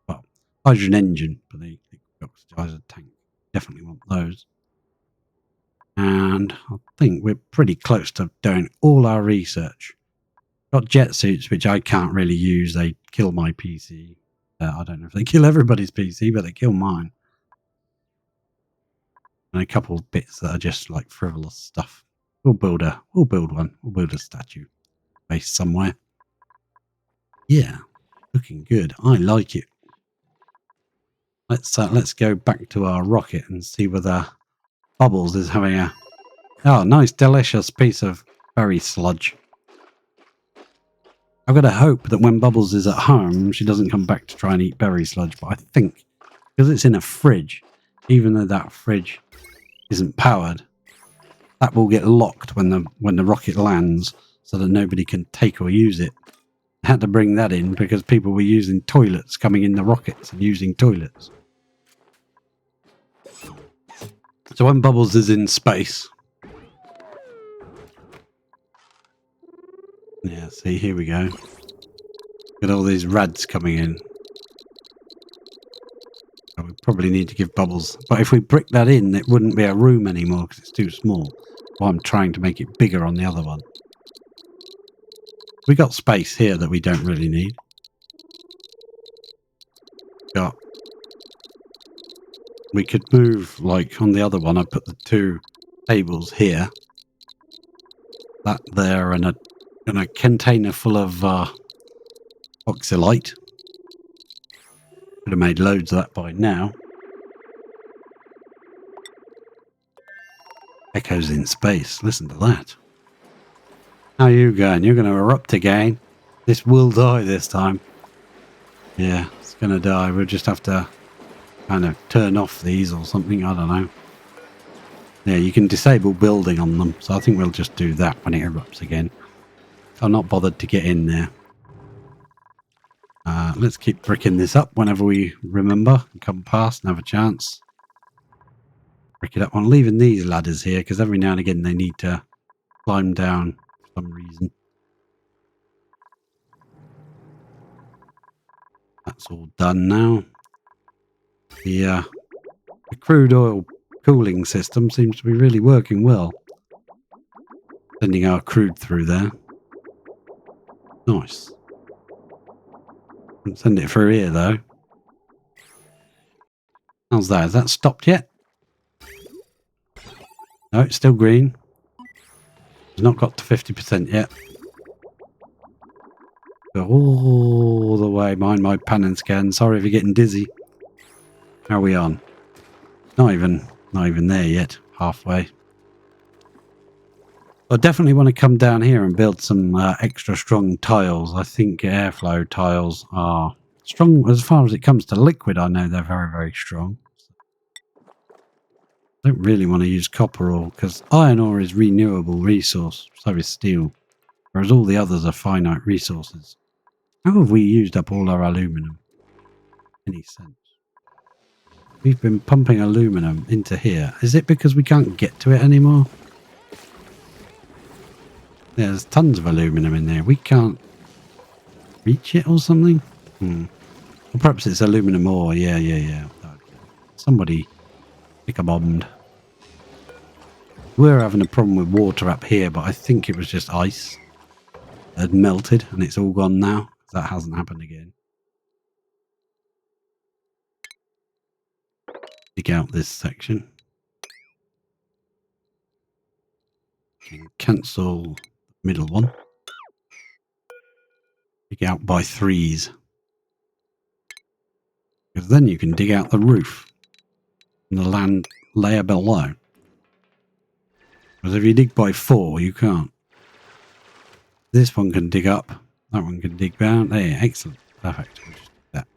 Well, hydrogen engine for the oxidizer tank. Definitely want those. And I think we're pretty close to doing all our research. Got jet suits, which I can't really use. They kill my PC. I don't know if they kill everybody's PC, but they kill mine. and a couple of bits that are just like frivolous stuff. We'll build one. We'll build a statue base somewhere. Yeah, looking good. I like it. Let's go back to our rocket and see whether Bubbles is having a nice delicious piece of berry sludge. I've got to hope that when Bubbles is at home, she doesn't come back to try and eat berry sludge. But I think because it's in a fridge, even though that fridge isn't powered, that will get locked when the rocket lands, so that nobody can take or use it. I had to bring that in because people were using toilets, coming in the rockets and using toilets. So when Bubbles is in space, yeah, see, here we go. Got all these rads coming in. So we probably need to give Bubbles, but if we brick that in, it wouldn't be a room anymore because it's too small. So I'm trying to make it bigger on the other one. We got space here that we don't really need. We could move, like on the other one, I put the 2 tables here. That there and a container full of oxalite. Could have made loads of that by now. Echoes in space. Listen to that. How are you going? You're going to erupt again. This will die this time. Yeah, it's going to die. We'll just have to kind of turn off these or something. I don't know. Yeah, you can disable building on them. So I think we'll just do that when it erupts again. I'm not bothered to get in there. Let's keep bricking this up whenever we remember and come past and have a chance. Brick it up. I'm leaving these ladders here because every now and again they need to climb down for some reason. That's all done now. The crude oil cooling system seems to be really working well. Sending our crude through there. Nice. Send it through here though. How's that? Has that stopped yet? No, it's still green. It's not got to 50% yet. Go all the way. Mind my pan and scan. Sorry if you're getting dizzy. How are we on? Not even there yet. Halfway. I definitely want to come down here and build some extra strong tiles. I think airflow tiles are strong as far as it comes to liquid. I know they're very, very strong. I don't really want to use copper ore because iron ore is renewable resource. So is steel. Whereas all the others are finite resources. How have we used up all our aluminum? Any sense? We've been pumping aluminum into here. Is it because we can't get to it anymore? There's tons of aluminum in there. We can't reach it or something? Or perhaps it's aluminum ore. Yeah. Somebody pick-a-bombed. We're having a problem with water up here, but I think it was just ice. It had melted and it's all gone now. That hasn't happened again. Dig out this section. And cancel the middle one. Dig out by 3s. Because then you can dig out the roof and the land layer below. Because if you dig by 4, you can't. This one can dig up. That one can dig down. There, excellent. Perfect. We'll just do that.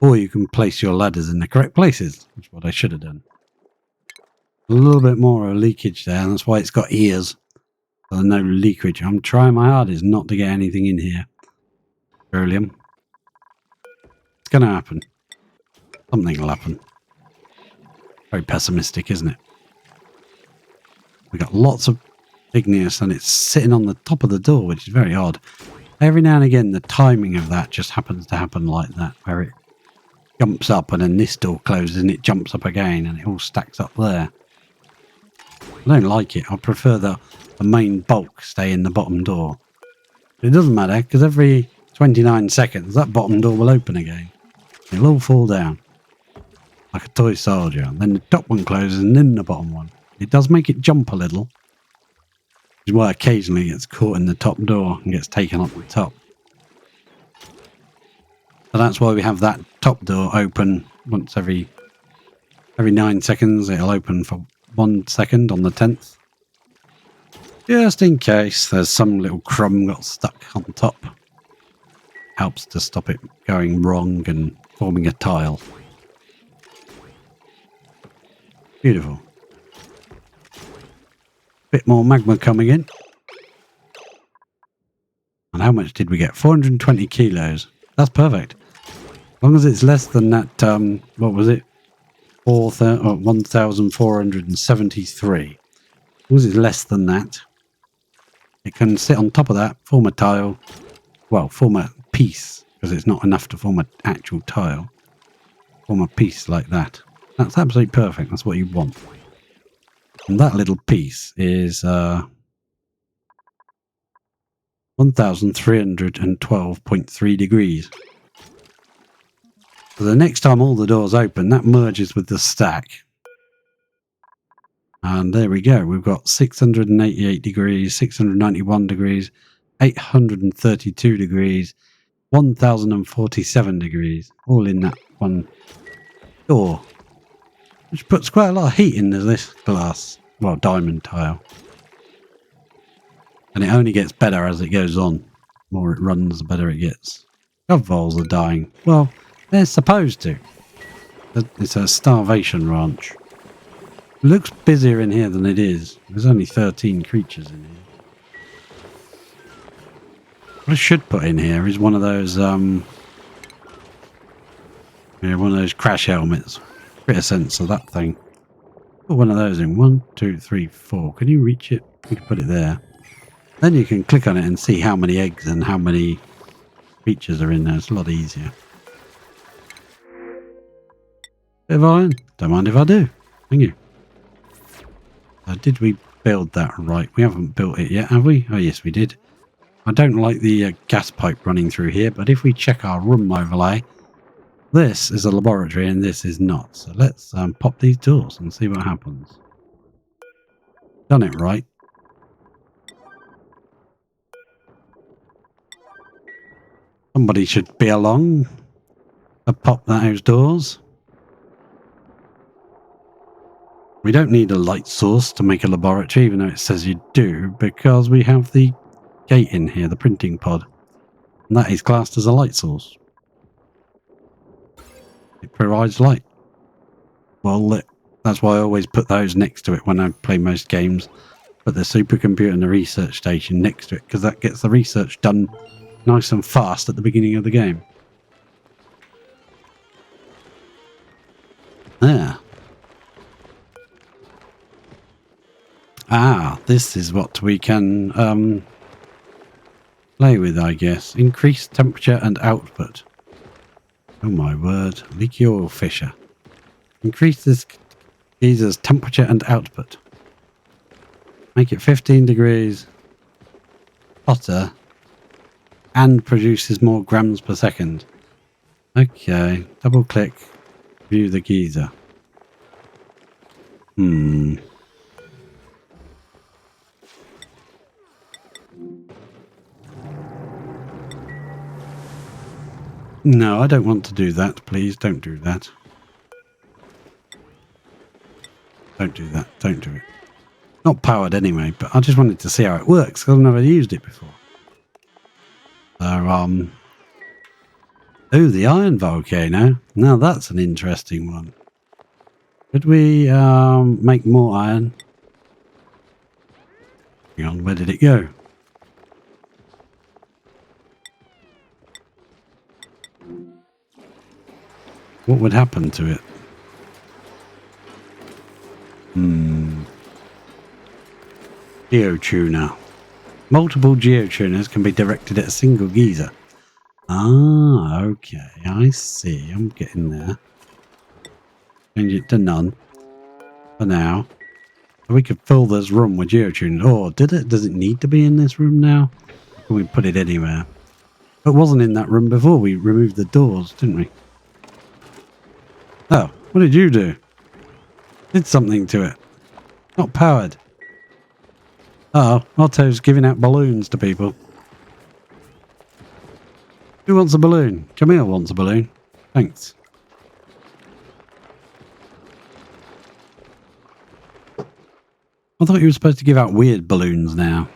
Or you can place your ladders in the correct places, which is what I should have done. A little bit more of leakage there, and that's why it's got ears. So there's no leakage. I'm trying my hardest not to get anything in here. Beryllium. It's going to happen. Something will happen. Very pessimistic, isn't it? We got lots of igneous and it's sitting on the top of the door, which is very odd. Every now and again, the timing of that just happens to happen like that, where it jumps up and then this door closes and it jumps up again and it all stacks up there. I don't like it. I prefer the main bulk stay in the bottom door. But it doesn't matter because every 29 seconds that bottom door will open again. It'll all fall down. like a toy soldier. And then the top one closes and then the bottom one. It does make it jump a little, which is why occasionally it gets caught in the top door and gets taken up the top. So that's why we have that top door open once every 9 seconds. It'll open for 1 second on the 10th. Just in case there's some little crumb got stuck on top. Helps to stop it going wrong and forming a tile. Beautiful. Bit more magma coming in. And how much did we get? 420 kilos. That's perfect. As long as it's less than that, what was it? 1,473. As long as it's less than that, it can sit on top of that, form a tile. Well, form a piece, because it's not enough to form an actual tile. Form a piece like that. That's absolutely perfect. That's what you want. And that little piece is 1,312.3 degrees. So the next time all the doors open, that merges with the stack. And there we go. We've got 688 degrees, 691 degrees, 832 degrees, 1,047 degrees, all in that one door. Which puts quite a lot of heat into this glass, well, diamond tile. And it only gets better as it goes on. The more it runs, the better it gets. Gov voles are dying. Well, they're supposed to. It's a starvation ranch. It looks busier in here than it is. There's only 13 creatures in here. What I should put in here is one of those, one of those crash helmets. Bit of sense of that thing. Put one of those in. 1, 2, 3, 4. Can you reach it? You can put it there. Then you can click on it and see how many eggs and how many creatures are in there. It's a lot easier. Bit of iron. Don't mind if I do. Thank you. Did we build that right? We haven't built it yet, have we? Oh, yes, we did. I don't like the gas pipe running through here, but if we check our room overlay, this is a laboratory and this is not. So let's pop these doors and see what happens. Done it right. Somebody should be along to pop those doors. We don't need a light source to make a laboratory, even though it says you do, because we have the gate in here, the printing pod. And that is classed as a light source. It provides light. Well, that's why I always put those next to it when I play most games. Put the supercomputer and the research station next to it, because that gets the research done nice and fast at the beginning of the game. There. Ah, this is what we can play with, I guess. Increase temperature and output. Oh my word. Leaky oil fissure. Increase this geyser's temperature and output. Make it 15 degrees hotter and produces more grams per second. Okay. Double click. View the geyser. No, I don't want to do that. Please don't do that. Don't do that. Don't do it. Not powered anyway, but I just wanted to see how it works because I've never used it before. So, oh, the iron volcano. Now that's an interesting one. Could we make more iron? Hang on, where did it go? What would happen to it? Geotuner. Multiple geotuners can be directed at a single geyser. Ah, okay. I see. I'm getting there. Change it to none. For now. We could fill this room with geotuners. Oh, did it? Does it need to be in this room now? Or can we put it anywhere? It wasn't in that room before. We removed the doors, didn't we? Oh, What did you do? Did something to it. Not powered. Uh-oh, Otto's giving out balloons to people. Who wants a balloon? Camille wants a balloon. Thanks. I thought you were supposed to give out weird balloons now.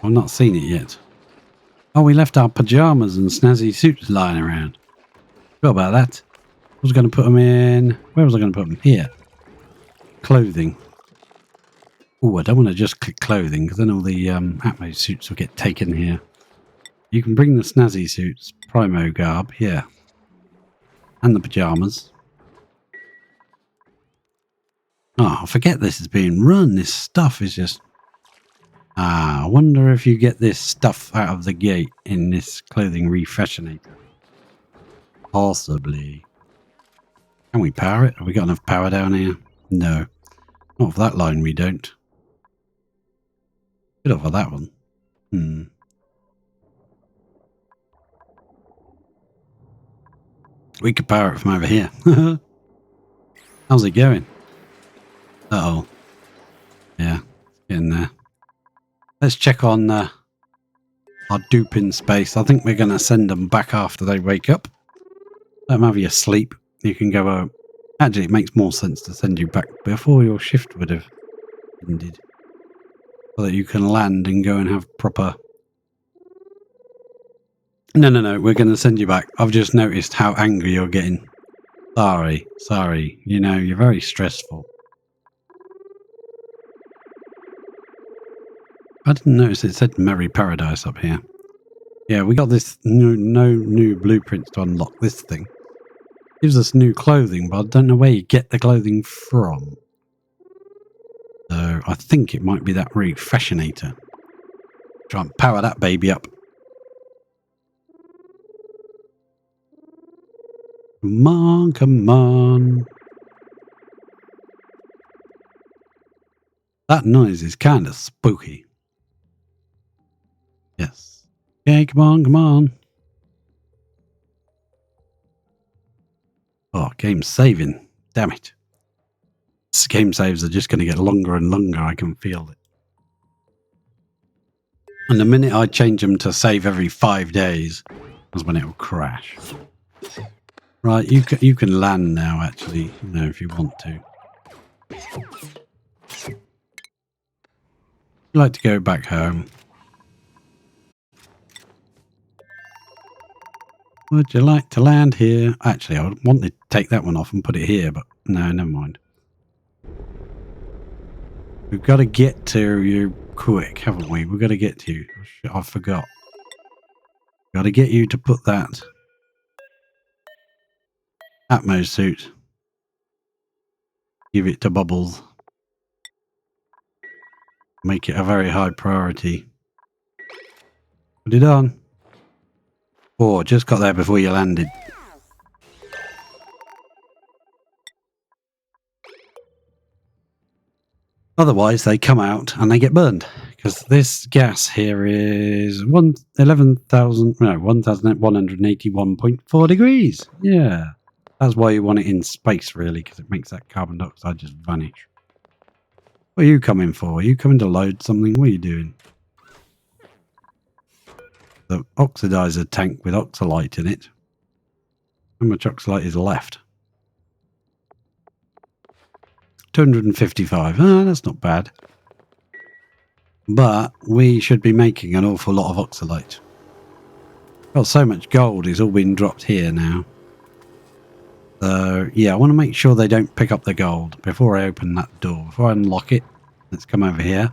I've not seen it yet. Oh, we left our pyjamas and snazzy suits lying around. Forgot about that. I was going to put them in... Where was I going to put them? Here. Clothing. Oh, I don't want to just click clothing because then all the Atmo suits will get taken here. You can bring the snazzy suits, Primo garb, here. And the pyjamas. Oh, I forget this is being run. This stuff is just... I wonder if you get this stuff out of the gate in this clothing refashionator. Possibly. Can we power it? Have we got enough power down here? No. Not for that line we don't. Good off for that one. We could power it from over here. How's it going? Uh-oh. Yeah, it's getting there. Let's check on our duping space. I think we're going to send them back after they wake up. Let them have you sleep. You can go home. Actually, it makes more sense to send you back before your shift would have ended. So that you can land and go and have proper... No, we're going to send you back. I've just noticed how angry you're getting. Sorry. You know, you're very stressful. I didn't notice it said Merry Paradise up here. Yeah, we got this no new blueprints to unlock this thing. Gives us new clothing, but I don't know where you get the clothing from. So I think it might be that refashionator. Try and power that baby up. Come on. That noise is kind of spooky. Yes. Okay, come on. Oh, game saving. Damn it. These game saves are just going to get longer and longer. I can feel it. And the minute I change them to save every 5 days, that's when it will crash. Right, you can land now, actually, you know, if you want to. I'd like to go back home. Would you like to land here? Actually, I wanted to take that one off and put it here, but no, never mind. We've got to get to you quick, haven't we? We've got to get to you. Oh, shit, I forgot. Got to get you to put that Atmo suit. Give it to Bubbles. Make it a very high priority. Put it on. Oh, just got there before you landed. Otherwise, they come out and they get burned. Because this gas here is 118181.4 degrees. Yeah. That's why you want it in space, really, because it makes that carbon dioxide just vanish. What are you coming for? Are you coming to load something? What are you doing? The oxidizer tank with oxalite in it. How much oxalite is left? 255. Ah, that's not bad. But we should be making an awful lot of oxalite. Got so much gold, it's all been dropped here now. So, yeah, I want to make sure they don't pick up the gold before I open that door. Before I unlock it, let's come over here.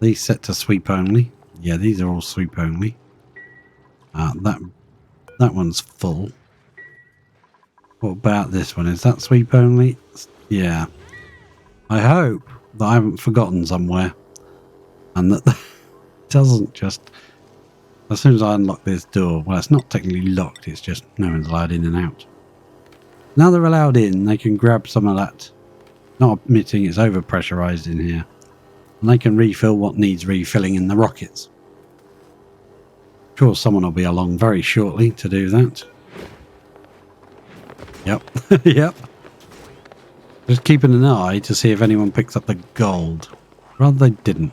These set to sweep only. Yeah, these are all sweep only. That one's full. What about this one? Is that sweep only? Yeah. I hope that I haven't forgotten somewhere. And that it doesn't just... As soon as I unlock this door... Well, it's not technically locked. It's just no one's allowed in and out. Now they're allowed in, they can grab some of that. Not admitting it's overpressurized in here. And they can refill what needs refilling in the rockets. I'm sure someone will be along very shortly to do that. Yep. Yep. Just keeping an eye to see if anyone picks up the gold. Rather they didn't.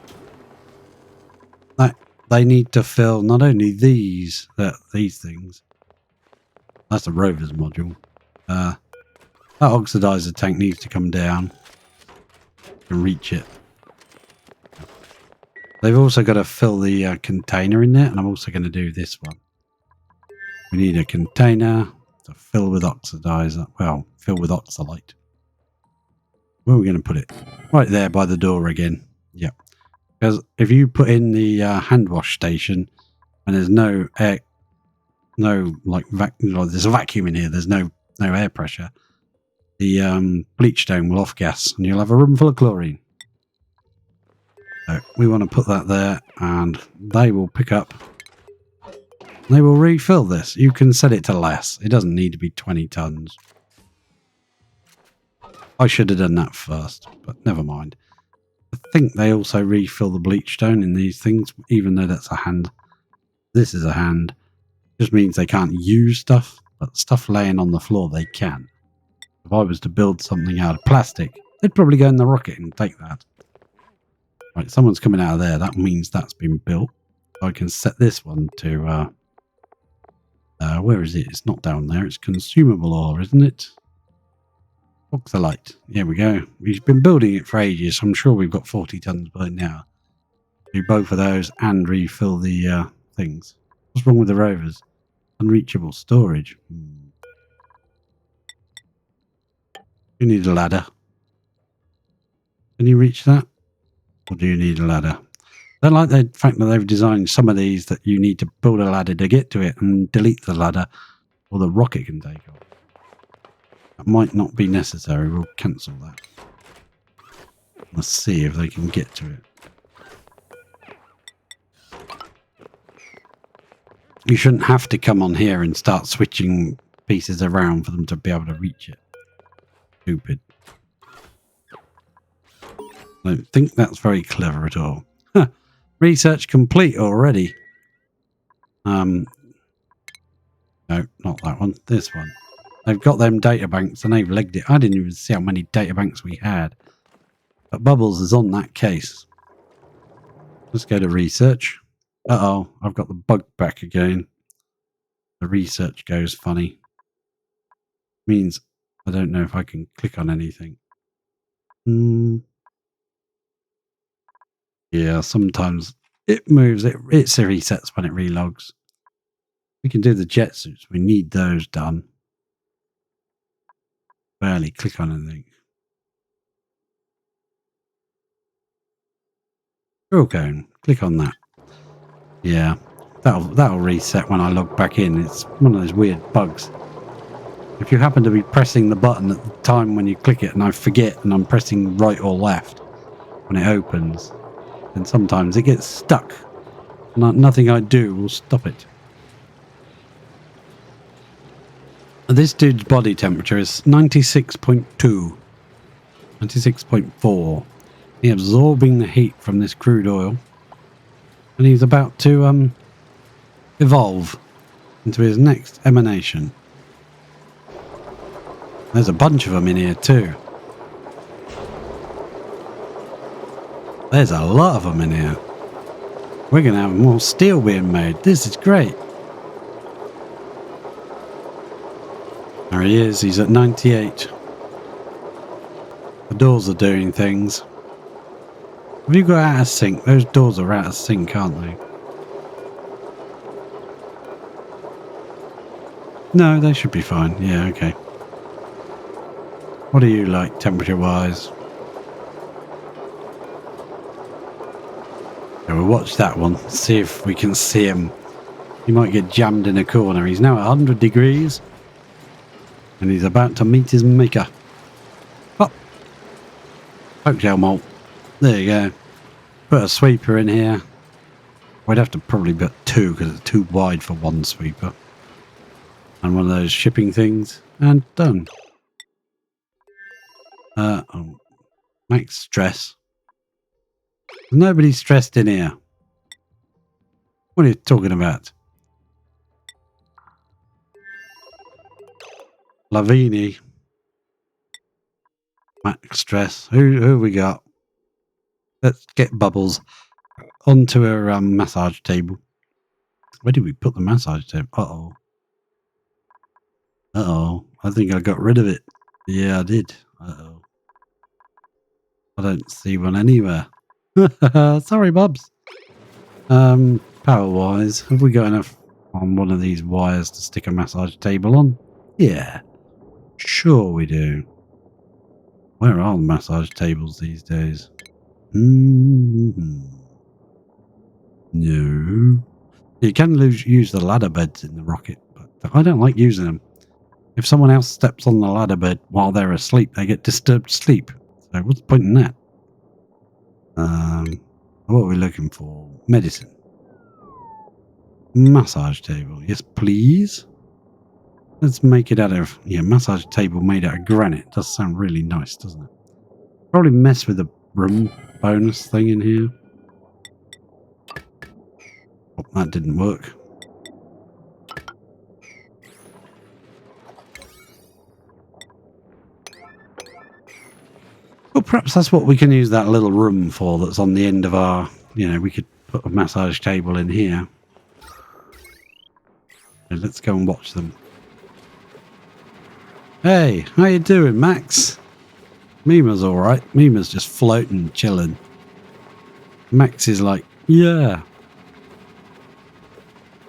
They need to fill not only these things. That's a rover's module. That oxidizer tank needs to come down and reach it. They've also got to fill the container in there, and I'm also going to do this one. We need a container to fill with oxidizer. Well, fill with oxalate. Where are we going to put it? Right there by the door again. Yep. Because if you put in the hand wash station and there's no air, there's a vacuum in here. There's no air pressure. The bleach stone will off gas, and you'll have a room full of chlorine. So we want to put that there, and they will pick up. They will refill this. You can set it to less. It doesn't need to be 20 tons. I should have done that first, but never mind. I think they also refill the bleach stone in these things, even though that's a hand. This is a hand. Just means they can't use stuff, but stuff laying on the floor they can. If I was to build something out of plastic, they'd probably go in the rocket and take that. Right, someone's coming out of there. That means that's been built. I can set this one to... where is it? It's not down there. It's consumable ore, isn't it? Oxalate. Here we go. We've been building it for ages. So I'm sure we've got 40 tons by now. Do both of those and refill the things. What's wrong with the rovers? Unreachable storage. You need a ladder. Can you reach that? Or do you need a ladder? I don't like the fact that they've designed some of these that you need to build a ladder to get to it and delete the ladder or the rocket can take off. That might not be necessary. We'll cancel that. Let's see if they can get to it. You shouldn't have to come on here and start switching pieces around for them to be able to reach it. Stupid. I don't think that's very clever at all. Huh. Research complete already. No, not that one. This one. They've got them data banks and they've legged it. I didn't even see how many data banks we had. But Bubbles is on that case. Let's go to research. Uh-oh, I've got the bug back again. The research goes funny. Means I don't know if I can click on anything. Yeah, sometimes it moves. It resets when it relogs. We can do the jet suits. We need those done. Barely click on anything. Okay, click on that. Yeah, that'll reset when I log back in. It's one of those weird bugs. If you happen to be pressing the button at the time when you click it and I forget and I'm pressing right or left when it opens, then sometimes it gets stuck. Nothing I do will stop it. This dude's body temperature is 96.2, 96.4. He's absorbing the heat from this crude oil, and he's about to evolve into his next emanation. There's a bunch of them in here too. There's a lot of them in here. We're going to have more steel being made. This is great. There he is. He's at 98. The doors are doing things. Have you got out of sync? Those doors are out of sync, aren't they? No, they should be fine. Yeah, okay. What do you like temperature-wise? Yeah, we'll watch that one. See if we can see him. He might get jammed in a corner. He's now at 100 degrees. And he's about to meet his maker. Oh! Oakshell malt. There you go. Put a sweeper in here. We'd have to probably put two because it's too wide for one sweeper. And one of those shipping things. And done. Max stress. Nobody's stressed in here. What are you talking about? Lavini. Max stress. Who we got? Let's get Bubbles onto a massage table. Where did we put the massage table? Uh-oh. Uh-oh. I think I got rid of it. Yeah, I did. Uh-oh. I don't see one anywhere. Sorry, Bubs. Power-wise, have we got enough on one of these wires to stick a massage table on? Yeah. Sure we do. Where are the massage tables these days? No. You can use the ladder beds in the rocket, but I don't like using them. If someone else steps on the ladder bed while they're asleep, they get disturbed sleep. So what's the point in that? What are we looking for? Medicine. Massage table. Yes, please. Let's make it out of... Yeah, massage table made out of granite. Does sound really nice, doesn't it? Probably mess with the room bonus thing in here. Oh, that didn't work. Well, perhaps that's what we can use that little room for that's on the end of our... You know, we could put a massage table in here. Okay, let's go and watch them. Hey, how you doing, Max? Mima's alright. Mima's just floating, chilling. Max is like, yeah.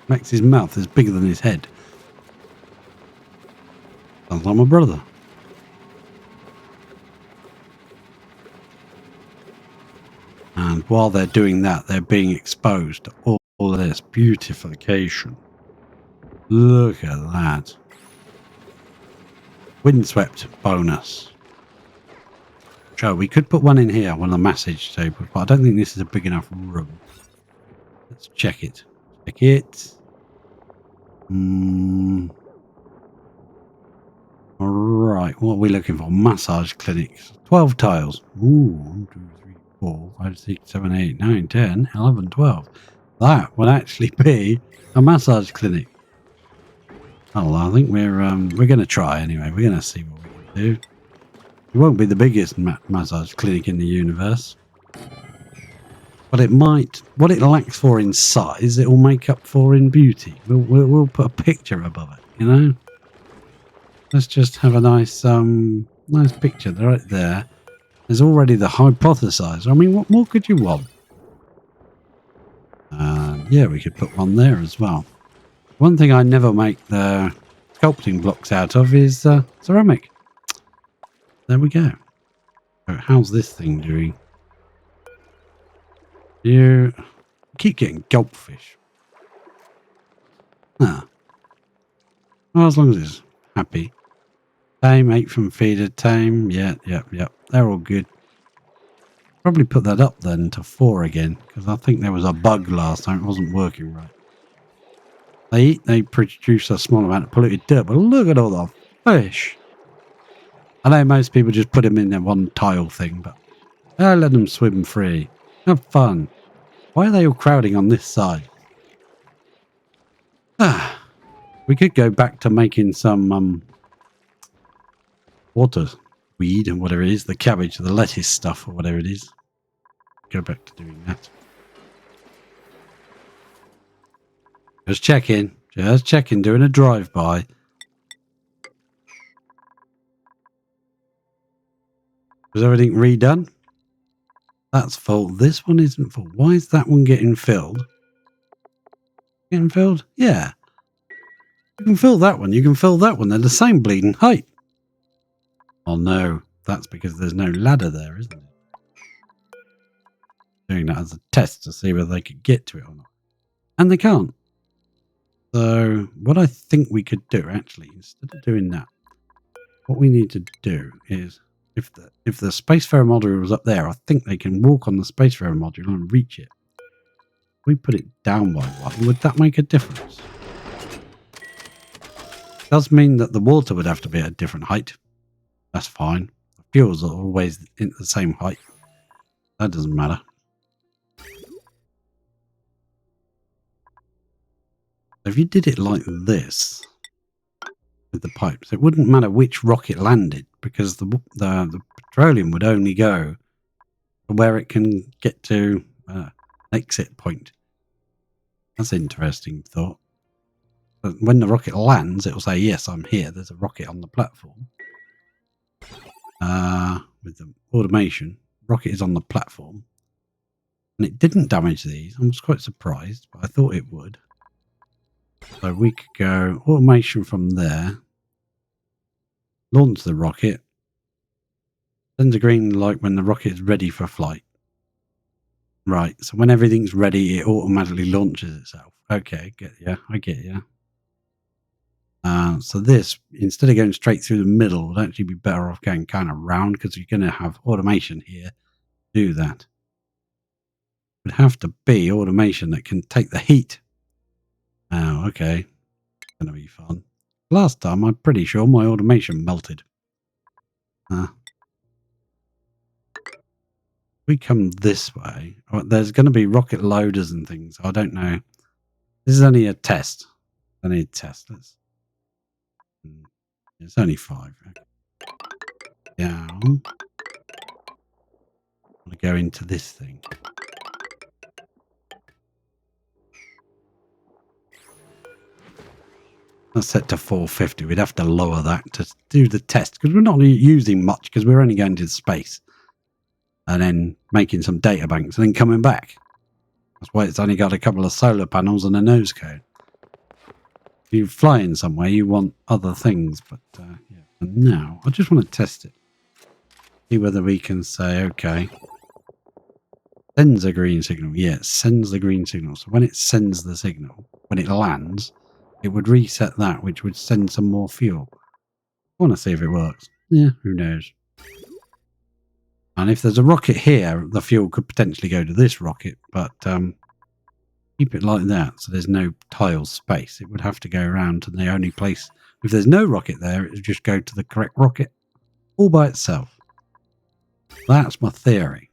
Max's mouth is bigger than his head. Sounds like my brother. And while they're doing that, they're being exposed to all of this beautification. Look at that. Windswept bonus. Sure, we could put one in here, one of the massage tables, but I don't think this is a big enough room. Let's check it. Check it. Alright, what are we looking for? Massage clinics. 12 tiles. Ooh, 1, 2, 3, 4, 5, 6, 7, 8, 9, 10, 11, 12. That would actually be a massage clinic. Oh, well, I think we're going to try anyway. We're going to see what we can do. It won't be the biggest massage clinic in the universe. But it might. What it lacks for in size, it will make up for in beauty. We'll put a picture above it, you know? Let's just have a nice nice picture right there. There's already the hypothesizer. I mean, what more could you want? Yeah, we could put one there as well. One thing I never make the sculpting blocks out of is ceramic. There we go. So how's this thing doing? You keep getting goldfish. Ah. Well, as long as it's happy. Tame, 8 from feeder, tame. Yeah. They're all good. Probably put that up then to 4 again, because I think there was a bug last time. It wasn't working right. They produce a small amount of polluted dirt, but look at all the fish. I know most people just put them in their one tile thing, but I let them swim free. Have fun. Why are they all crowding on this side? We could go back to making some water weed and whatever it is, the cabbage, the lettuce stuff or whatever it is. Go back to doing that. Just checking, doing a drive-by. Was everything redone? That's full. This one isn't full. Why is that one getting filled? Getting filled? Yeah. You can fill that one. You can fill that one. They're the same bleeding height. Oh no, that's because there's no ladder there, isn't it? Doing that as a test to see whether they could get to it or not. And they can't. So what I think we could do, actually, instead of doing that, what we need to do is, if the Spacefarer module was up there, I think they can walk on the Spacefarer module and reach it. If we put it down by one, would that make a difference? It does mean that the water would have to be at a different height. That's fine. The fuels are always in the same height. That doesn't matter. If you did it like this, with the pipes. It wouldn't matter which rocket landed because the petroleum would only go to where it can get to an exit point. That's an interesting thought. But when the rocket lands, it will say, yes, I'm here. There's a rocket on the platform. With the automation, rocket is on the platform. And it didn't damage these. I was quite surprised, but I thought it would. So we could go automation from there. Launch the rocket. Sends a green light when the rocket is ready for flight. Right, so when everything's ready, it automatically launches itself. Okay, I get you. So this, instead of going straight through the middle, would actually be better off going kind of round because you're going to have automation here to do that. It would have to be automation that can take the heat. Oh, okay. It's going to be fun. Last time, I'm pretty sure my automation melted. We come this way. There's going to be rocket loaders and things. I don't know. This is only a test. Only a test. It's only 5. Down. I'm going to go into this thing. That's set to 450. We'd have to lower that to do the test because we're not using much because we're only going to space and then making some data banks and then coming back. That's why it's only got a couple of solar panels and a nose cone. If you fly in somewhere, you want other things, but yeah. And now I just want to test it. See whether we can say, okay, sends a green signal. Yeah, it sends the green signal. So when it sends the signal, when it lands, it would reset that, which would send some more fuel. I want to see if it works. Yeah, who knows? And if there's a rocket here, the fuel could potentially go to this rocket, but keep it like that so there's no tile space. It would have to go around to the only place. If there's no rocket there, it would just go to the correct rocket all by itself. That's my theory.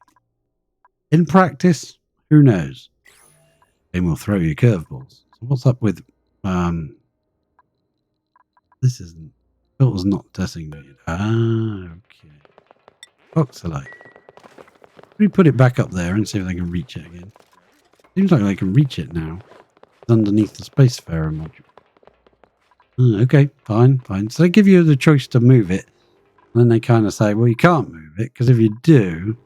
In practice, who knows? Then we'll throw you curveballs. So what's up with this isn't filter's not designated. Okay. Oxalate. We put it back up there and see if they can reach it again. Seems like they can reach it now. It's underneath the spacefarer module. Okay, fine. So they give you the choice to move it. And then they kind of say, well, you can't move it because if you do,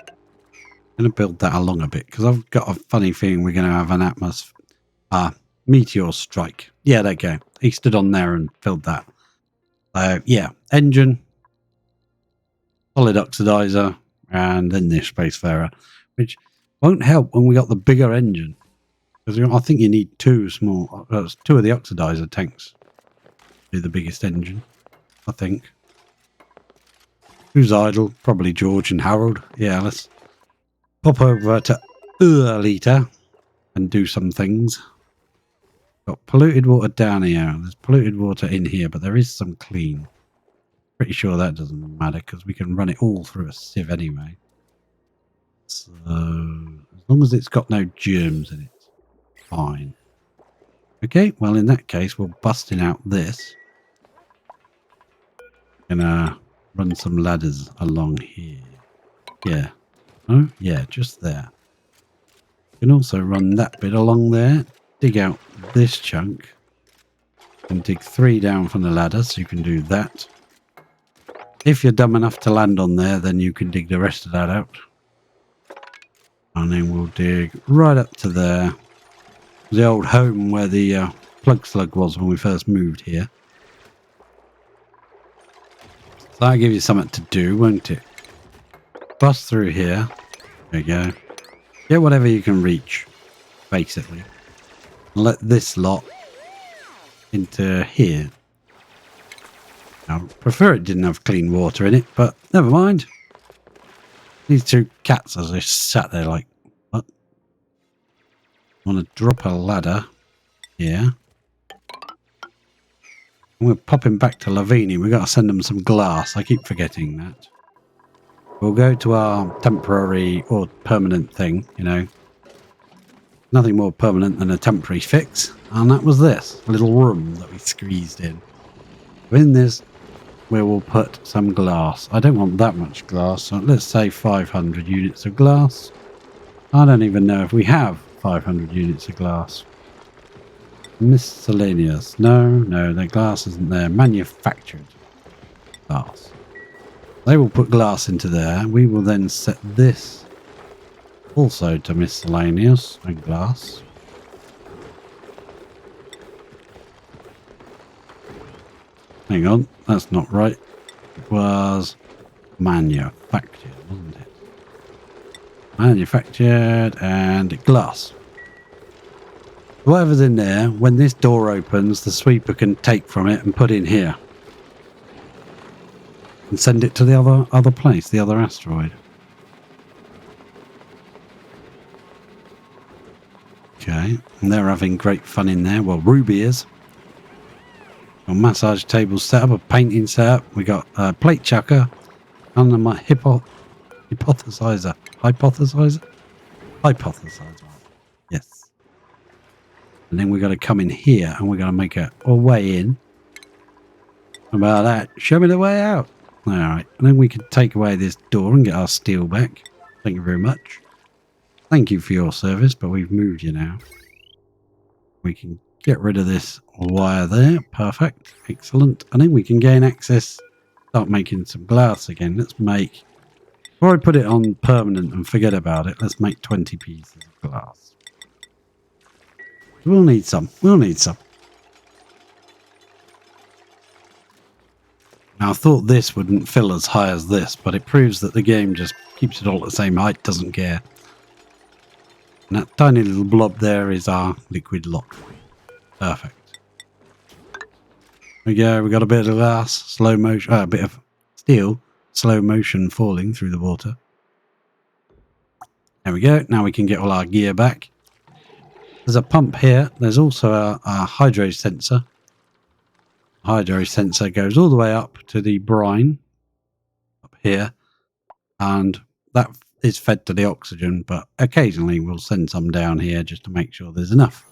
I'm going to build that along a bit because I've got a funny feeling we're going to have an meteor strike. Yeah, there you go. He stood on there and filled that. Yeah, engine, solid oxidizer, and then this spacefarer, which won't help when we got the bigger engine. Because I think you need two of the oxidizer tanks to do the biggest engine, I think. Who's idle? Probably George and Harold. Yeah, let's pop over to Urlita and do some things. Got polluted water down here. There's polluted water in here, but there is some clean. Pretty sure that doesn't matter because we can run it all through a sieve anyway. So, as long as it's got no germs in it. Fine. Okay, well in that case we're busting out this. Gonna run some ladders along here. Yeah. Oh, yeah, just there. You can also run that bit along there. Dig out this chunk. And dig 3 down from the ladder, so you can do that. If you're dumb enough to land on there, then you can dig the rest of that out. And then we'll dig right up to there. The old home where the plug slug was when we first moved here. So that'll give you something to do, won't it? Bust through here. There you go. Get whatever you can reach, basically. And let this lot into here. I prefer it didn't have clean water in it, but never mind. These 2 cats as they sat there like, what? I want to drop a ladder here. And we're popping back to Lavini. We've got to send them some glass. I keep forgetting that. We'll go to our temporary or permanent thing, you know. Nothing more permanent than a temporary fix, and that was this little room that we squeezed in. In this, we will put some glass. I don't want that much glass, so let's say 500 units of glass. I don't even know if we have 500 units of glass. Miscellaneous. No, the glass isn't there. Manufactured glass. They will put glass into there. We will then set this also to miscellaneous and glass. Hang on, that's not right. It was manufactured, wasn't it? Manufactured and glass. Whatever's in there, when this door opens, the sweeper can take from it and put in here. And send it to the other place, the other asteroid. Okay, and they're having great fun in there. Well, Ruby is. Got massage tables set up, a painting set up. We got a plate chucker and my hypothesizer. Hypothesizer. Yes. And then we got to come in here and we're going to make a way in. How about that? Show me the way out. All right. And then we can take away this door and get our steel back. Thank you very much. Thank you for your service, but we've moved you now. We can get rid of this wire there. Perfect. Excellent. And then we can gain access. Start making some glass again. Let's make... Before I put it on permanent and forget about it, let's make 20 pieces of glass. We'll need some. We'll need some. Now, I thought this wouldn't fill as high as this, but it proves that the game just keeps it all at the same height, doesn't care. And that tiny little blob there is our liquid lock. Perfect. There we go. We got a bit of glass, slow motion, a bit of steel, slow motion falling through the water. There we go. Now we can get all our gear back. There's a pump here. There's also a hydro sensor. Hydro sensor goes all the way up to the brine up here, and that is fed to the oxygen, but occasionally we'll send some down here just to make sure there's enough,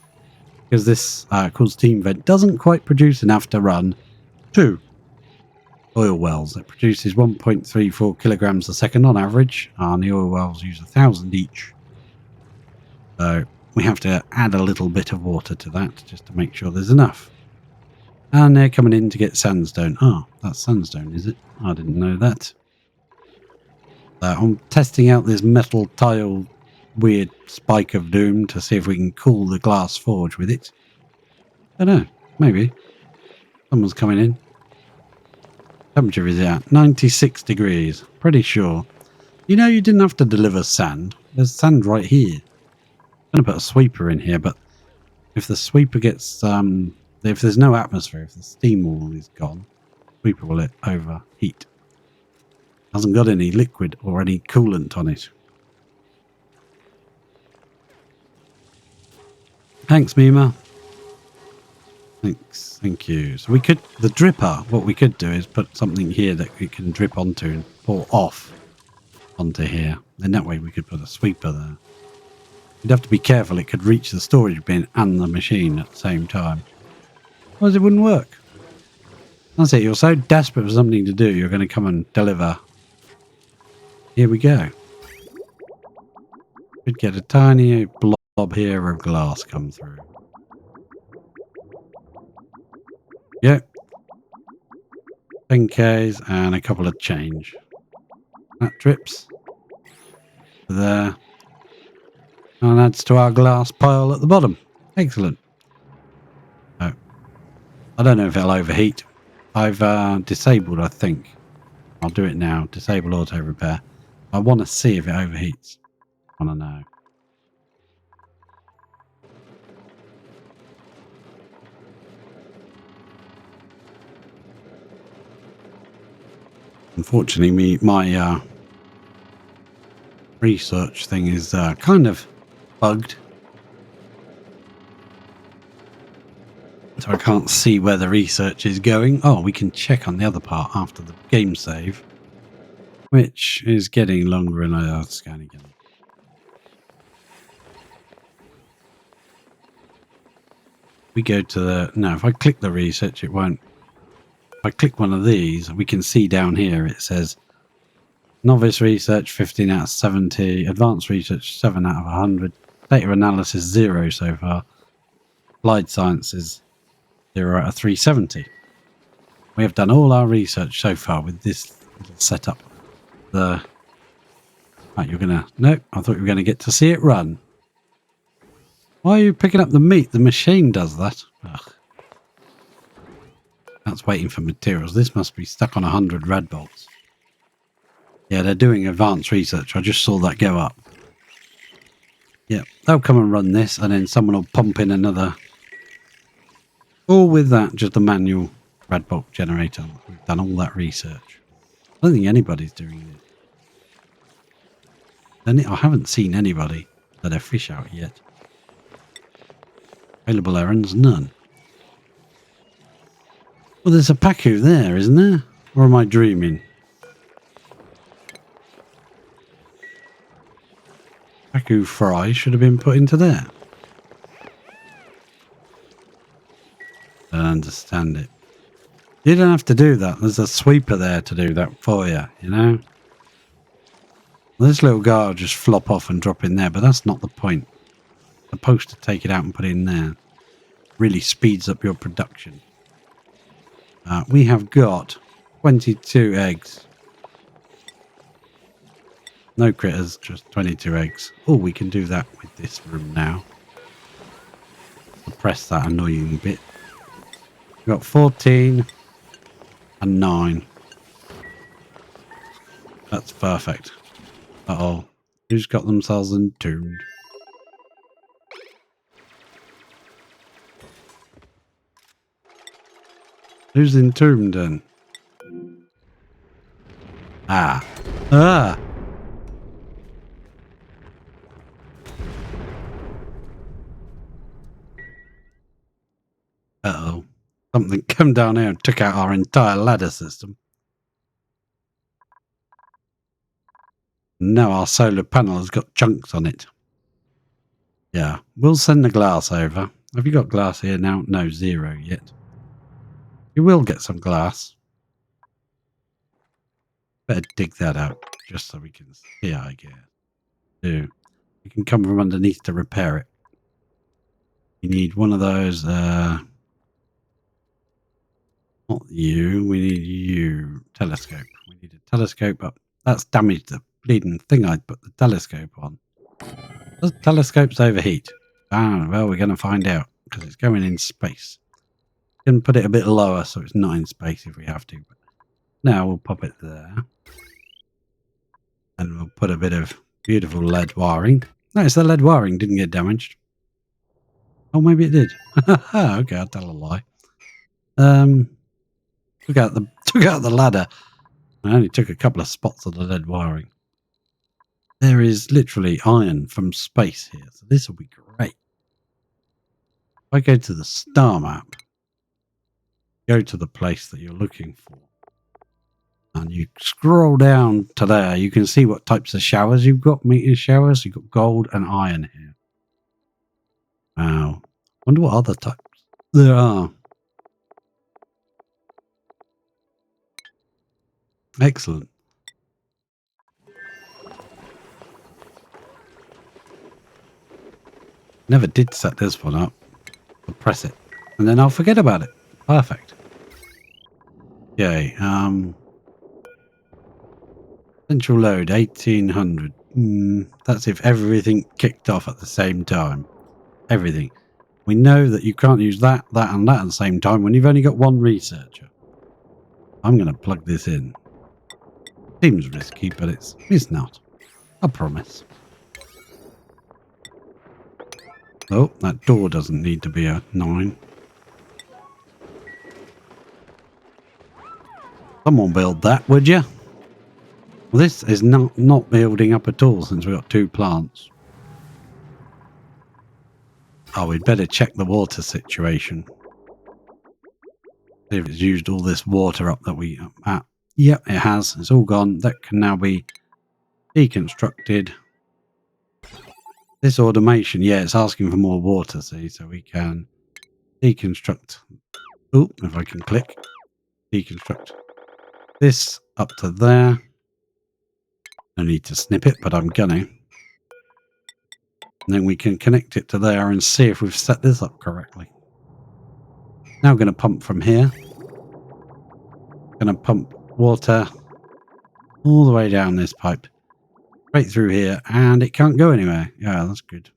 because this called steam vent doesn't quite produce enough to run 2 oil wells. It produces 1.34 kilograms a second on average, and the oil wells use 1,000 each, so we have to add a little bit of water to that just to make sure there's enough. And they're coming in to get sandstone. Oh, that's sandstone, is it? I didn't know that. I'm testing out this metal tile weird spike of doom to see if we can cool the glass forge with it. I don't know. Maybe. Someone's coming in. Temperature is at 96 degrees. Pretty sure. You know, you didn't have to deliver sand. There's sand right here. I'm going to put a sweeper in here, but if the sweeper gets... if there's no atmosphere, if the steam wall is gone, sweeper will overheat. Hasn't got any liquid or any coolant on it. Thanks, Mima. Thanks, thank you. So we could, the dripper, what we could do is put something here that it can drip onto and pour off onto here. Then that way we could put a sweeper there. You'd have to be careful, it could reach the storage bin and the machine at the same time. Otherwise it wouldn't work. That's it, you're so desperate for something to do, you're going to come and deliver. Here we go. Could get a tiny blob here of glass come through. Yep. 10Ks and a couple of change. That drips. There. And adds to our glass pile at the bottom. Excellent. Oh. I don't know if it'll overheat. I've disabled, I think. I'll do it now. Disable auto repair. I want to see if it overheats. I want to know. Unfortunately, my research thing is kind of bugged. So I can't see where the research is going. Oh, we can check on the other part after the game save, which is getting longer and scanning again. We go to the... No, if I click the research, it won't. If I click one of these, we can see down here it says novice research 15 out of 70, advanced research 7 out of 100, data analysis 0 so far, applied sciences 0 out of 370. We have done all our research so far with this little setup. Right, you're gonna... No, I thought you were gonna get to see it run. Why are you picking up the meat? The machine does that. Ugh. That's waiting for materials. This must be stuck on 100 red bolts. Yeah, they're doing advanced research. I just saw that go up. Yeah, they'll come and run this, and then someone will pump in another. All with that, just a manual red bolt generator. We've done all that research. I don't think anybody's doing it. I haven't seen anybody let a fish out yet. Available errands, none. Well, there's a Pacu there, isn't there? Or am I dreaming? Pacu fry should have been put into there. Don't understand it. You don't have to do that. There's a sweeper there to do that for you, you know? Well, this little guy will just flop off and drop in there, but that's not the point. You're supposed to take it out and put it in there. Really speeds up your production. We have got 22 eggs. No critters, just 22 eggs. Oh, we can do that with this room now. Suppress that annoying bit. We've got 14 and 9. That's perfect. Uh-oh. Who's got themselves entombed? Who's entombed then? Ah. Ah! Uh-oh. Something come down here and took out our entire ladder system. Now our solar panel has got chunks on it. Yeah. We'll send the glass over. Have you got glass here now? No, 0 yet. You will get some glass. Better dig that out just so we can see, I guess. You can come from underneath to repair it. You need one of those, not you, we need you. Telescope. We need a telescope up. That's damaged the bleeding thing I put the telescope on. Does telescopes overheat? Ah, well, we're going to find out because it's going in space. We can put it a bit lower so it's not in space if we have to. But now we'll pop it there. And we'll put a bit of beautiful lead wiring. Notice the lead wiring didn't get damaged. Oh, maybe it did. Okay, I'll tell a lie. Took out the ladder. I only took a couple of spots of the lead wiring. There is literally iron from space here, so this will be great. If I go to the star map, go to the place that you're looking for, and you scroll down to there, you can see what types of showers you've got. Meteor showers, you've got gold and iron here. Wow. Wonder what other types there are. Excellent. Never did set this one up. I'll press it. And then I'll forget about it. Perfect. Okay. Central load 1800. That's if everything kicked off at the same time. Everything. We know that you can't use that, and that at the same time when you've only got one researcher. I'm going to plug this in. Seems risky, but it's not. I promise. Oh, that door doesn't need to be a 9. Someone build that, would you? Well, this is not building up at all since we've got 2 plants. Oh, we'd better check the water situation. See if it's used all this water up that we... Yep, it has. It's all gone. That can now be deconstructed. This automation, yeah, it's asking for more water, see, so we can deconstruct. Oh, if I can click. Deconstruct this up to there. No need to snip it, but I'm gonna. And then we can connect it to there and see if we've set this up correctly. Now I'm going to pump from here. Going to pump water all the way down this pipe. Straight through here, and it can't go anywhere. Yeah, that's good.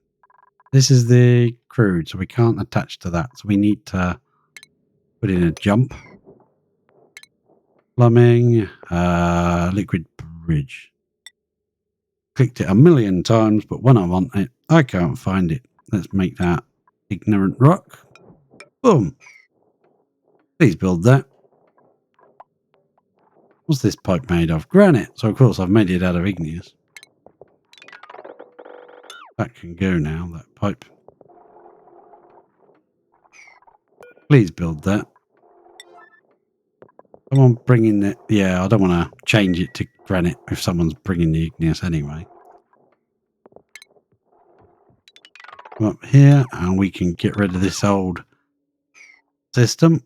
This is the crude, so we can't attach to that. So we need to put in a jump. Plumbing, liquid bridge. Clicked it a million times, but when I want it, I can't find it. Let's make that ignorant rock. Boom. Please build that. What's this pipe made of? Granite. So of course I've made it out of igneous. That can go now, that pipe. Please build that. Someone bringing it. Yeah, I don't want to change it to granite if someone's bringing the igneous anyway. Come up here and we can get rid of this old system.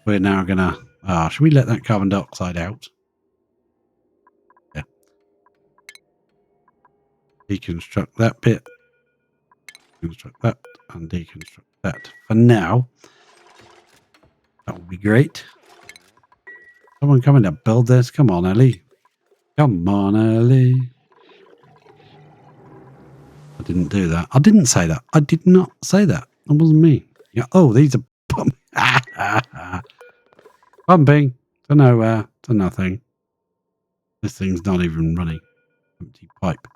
We're now going to... should we let that carbon dioxide out? Yeah. Deconstruct that bit. Deconstruct that and deconstruct that. For now, that will be great. Someone coming to build this? Come on, Ellie. Come on, Ellie. I didn't do that. I didn't say that. I did not say that. That wasn't me. Yeah. Oh, these are pumping to nowhere, to nothing. This thing's not even running. Empty pipe.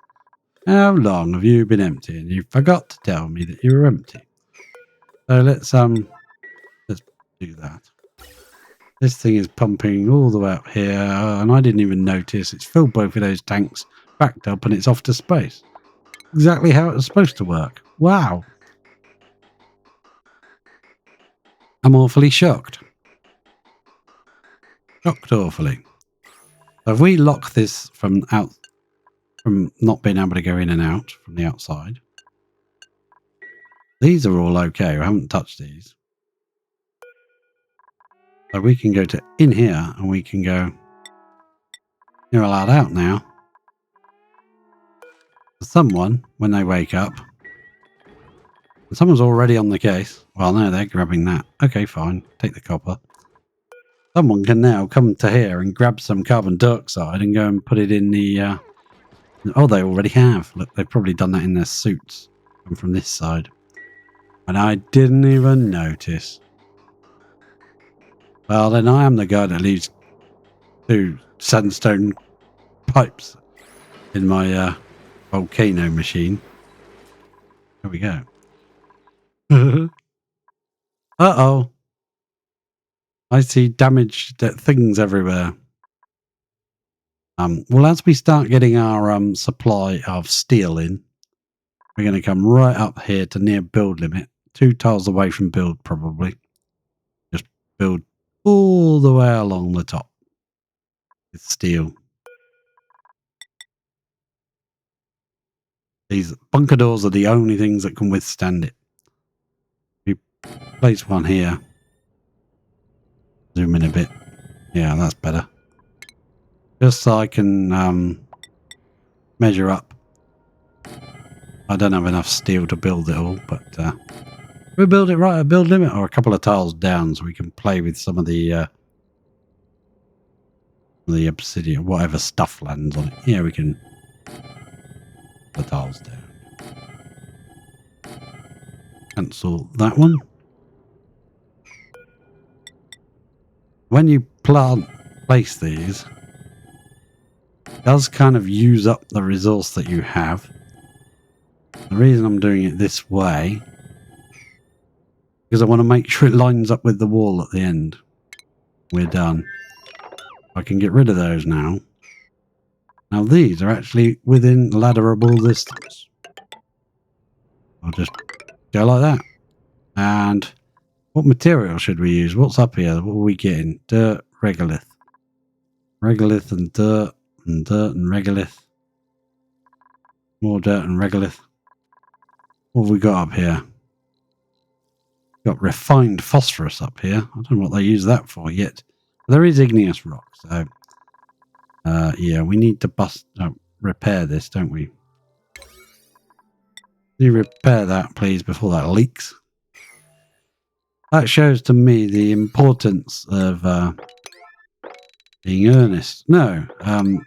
How long have you been empty? And you forgot to tell me that you were empty. So let's do that. This thing is pumping all the way up here, and I didn't even notice. It's filled both of those tanks, backed up, and it's off to space. Exactly how it was supposed to work. Wow. I'm awfully shocked. Shocked awfully. So if we lock this from not being able to go in and out from the outside, these are all okay. I haven't touched these. So we can go to in here and we can go, you're allowed out now. Someone, when they wake up, someone's already on the case. Well, no, they're grabbing that. Okay, fine. Take the copper. Someone can now come to here and grab some carbon dioxide and go and put it in the... oh, they already have. Look, they've probably done that in their suits. And from this side. And I didn't even notice. Well, then I am the guy that leaves 2 sandstone pipes in my volcano machine. There we go. Uh-oh. I see damaged things everywhere. Well, as we start getting our supply of steel in, we're going to come right up here to near build limit. 2 tiles away from build, probably. Just build all the way along the top with steel. These bunker doors are the only things that can withstand it. We place one here. Zoom in a bit. Yeah, that's better. Just so I can measure up. I don't have enough steel to build it all, but we build it right at build limit or a couple of tiles down so we can play with some of the obsidian, whatever stuff lands on it. Yeah, we can put the tiles down. Cancel that one. When you place these, it does kind of use up the resource that you have. The reason I'm doing it this way because I want to make sure it lines up with the wall at the end. We're done. I can get rid of those now. Now these are actually within ladderable distance. I'll just go like that. And what material should we use? What's up here? What are we getting? Dirt, regolith. Regolith and dirt and regolith. More dirt and regolith. What have we got up here? Got refined phosphorus up here. I don't know what they use that for yet. There is igneous rock, so yeah, we need to repair this, don't we? You repair that, please, before that leaks. That shows to me the importance of being earnest. No,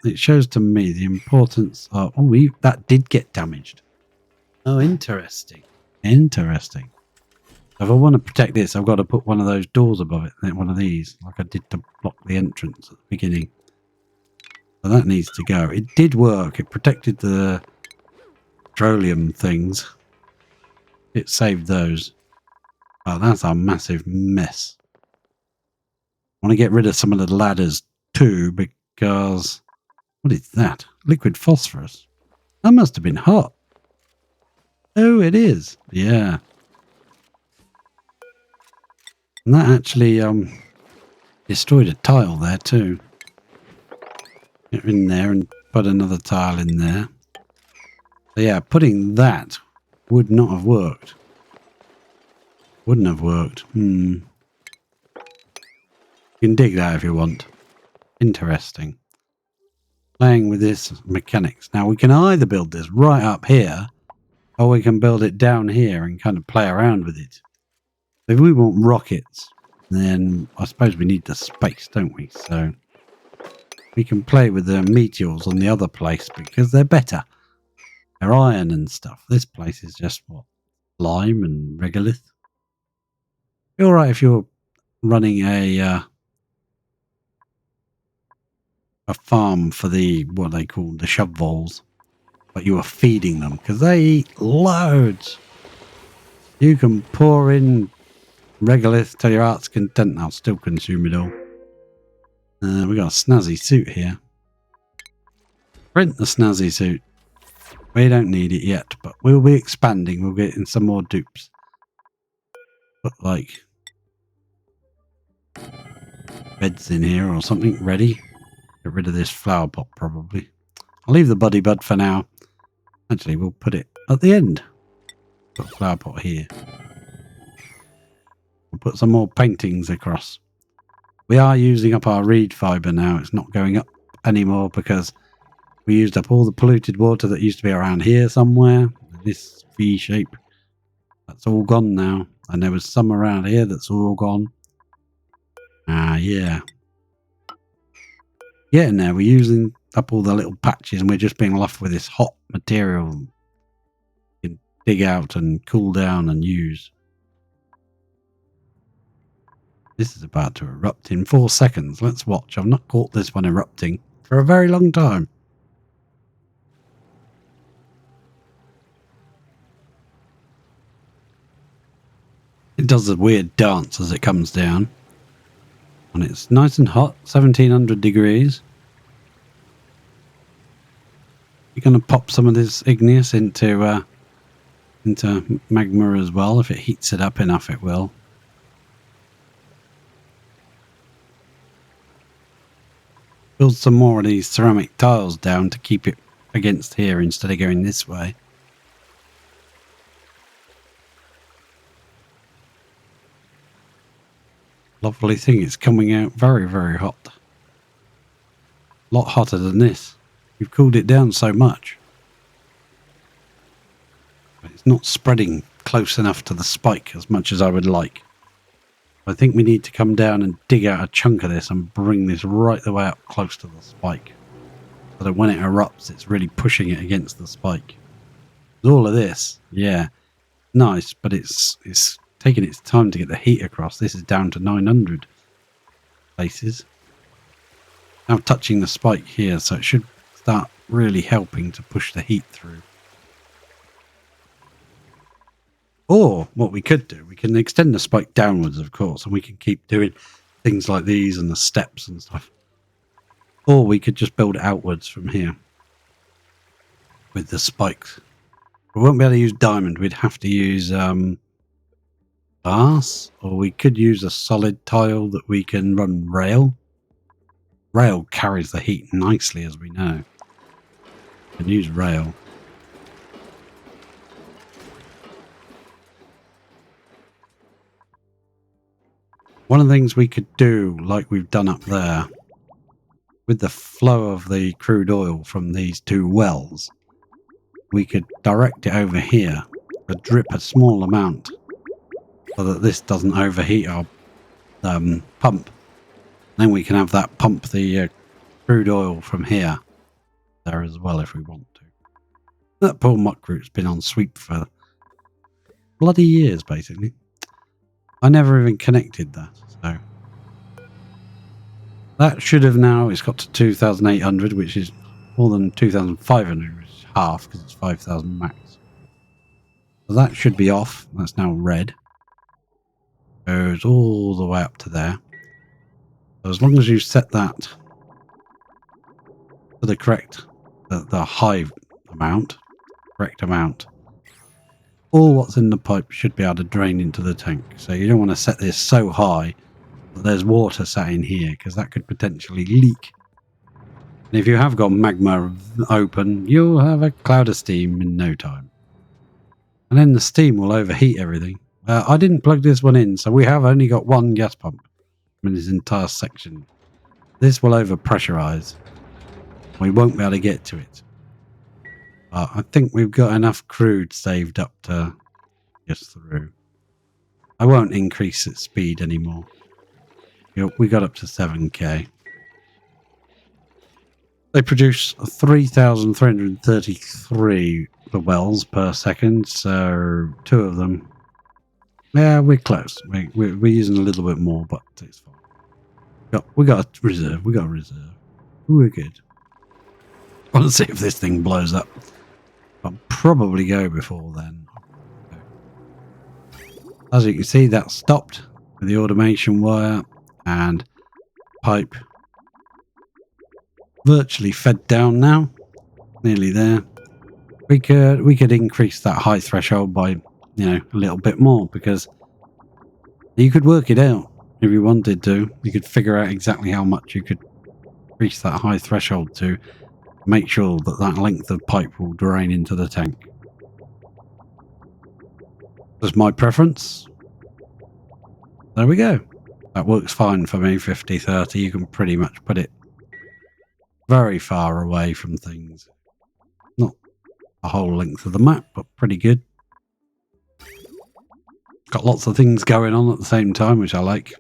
it shows to me the importance of... Oh, that did get damaged. Oh, interesting. Interesting. If I want to protect this, I've got to put one of those doors above it, one of these, like I did to block the entrance at the beginning. So that needs to go. It did work. It protected the petroleum things. It saved those. Oh, that's a massive mess. I want to get rid of some of the ladders too, because... What is that? Liquid phosphorus. That must have been hot. Oh, it is. Yeah. And that actually destroyed a tile there too. Get in there and put another tile in there. So yeah, putting that would not have worked. Wouldn't have worked. You can dig that if you want. Interesting. Playing with this mechanics. Now we can either build this right up here, or we can build it down here and kind of play around with it. If we want rockets, then I suppose we need the space, don't we? So we can play with the meteors on the other place because they're better. They're iron and stuff. This place is just what? Lime and regolith. Be alright if you're running a farm for the, what they call the shub voles, but you are feeding them because they eat loads. You can pour in regolith till your heart's content. I'll still consume it all. We got a snazzy suit here. Print the snazzy suit. We don't need it yet, but we'll be expanding. We'll get in some more dupes. Put like beds in here or something ready. Get rid of this flower pot probably. I'll leave the buddy bud for now. Actually, we'll put it at the end. Put a flower pot here. We'll put some more paintings across. We are using up our reed fibre now. It's not going up anymore because we used up all the polluted water that used to be around here somewhere. This V shape. That's all gone now. And there was some around here that's all gone. Yeah. Getting there. We're using up all the little patches and we're just being left with this hot material you can dig out and cool down and use. This is about to erupt in 4 seconds. Let's watch. I've not caught this one erupting for a very long time. It does a weird dance as it comes down. And it's nice and hot, 1700 degrees. You're going to pop some of this igneous into magma as well. If it heats it up enough, it will. Build some more of these ceramic tiles down to keep it against here instead of going this way. Lovely thing, it's coming out very, very hot. A lot hotter than this. You've cooled it down so much. But it's not spreading close enough to the spike as much as I would like. I think we need to come down and dig out a chunk of this and bring this right the way up close to the spike. So that when it erupts, it's really pushing it against the spike. All of this, yeah, nice, but it's taking its time to get the heat across. This is down to 900 places. Now touching the spike here, so it should start really helping to push the heat through. Or what we could do, we can extend the spike downwards, of course, and we can keep doing things like these and the steps and stuff. Or we could just build outwards from here with the spikes. We won't be able to use diamond. We'd have to use glass, or we could use a solid tile that we can run rail. Rail carries the heat nicely, as we know. We can use rail. One of the things we could do, like we've done up there, with the flow of the crude oil from these two wells, we could direct it over here, but drip a small amount so that this doesn't overheat our pump. Then we can have that pump the crude oil from here there as well if we want to. That poor muck route's been on sweep for bloody years, basically. I never even connected that, so that should have now, it's got to 2,800, which is more than 2,500, which is half because it's 5,000 max. So that should be off. That's now red. Goes all the way up to there. So as long as you set that to the correct, the high amount, correct amount, all what's in the pipe should be able to drain into the tank. So you don't want to set this so high that there's water sat in here, because that could potentially leak. And if you have got magma open, you'll have a cloud of steam in no time. And then the steam will overheat everything. I didn't plug this one in, so we have only got one gas pump in this entire section. This will overpressurize. We won't be able to get to it. I think we've got enough crude saved up to get through. I won't increase its speed anymore. We got up to 7k. They produce 3,333 the wells per second, so 2 of them. Yeah, we're close. We're using a little bit more, but it's fine. We got a reserve. We're good. I want to see if this thing blows up. I'll probably go before then. As you can see, that stopped with the automation wire and pipe virtually fed down now. Nearly there. We could increase that height threshold by, a little bit more, because you could work it out if you wanted to. You could figure out exactly how much you could increase that high threshold to make sure that that length of pipe will drain into the tank. That's my preference. There we go. That works fine for me, 50-30. You can pretty much put it very far away from things. Not the whole length of the map, but pretty good. Got lots of things going on at the same time, which I like.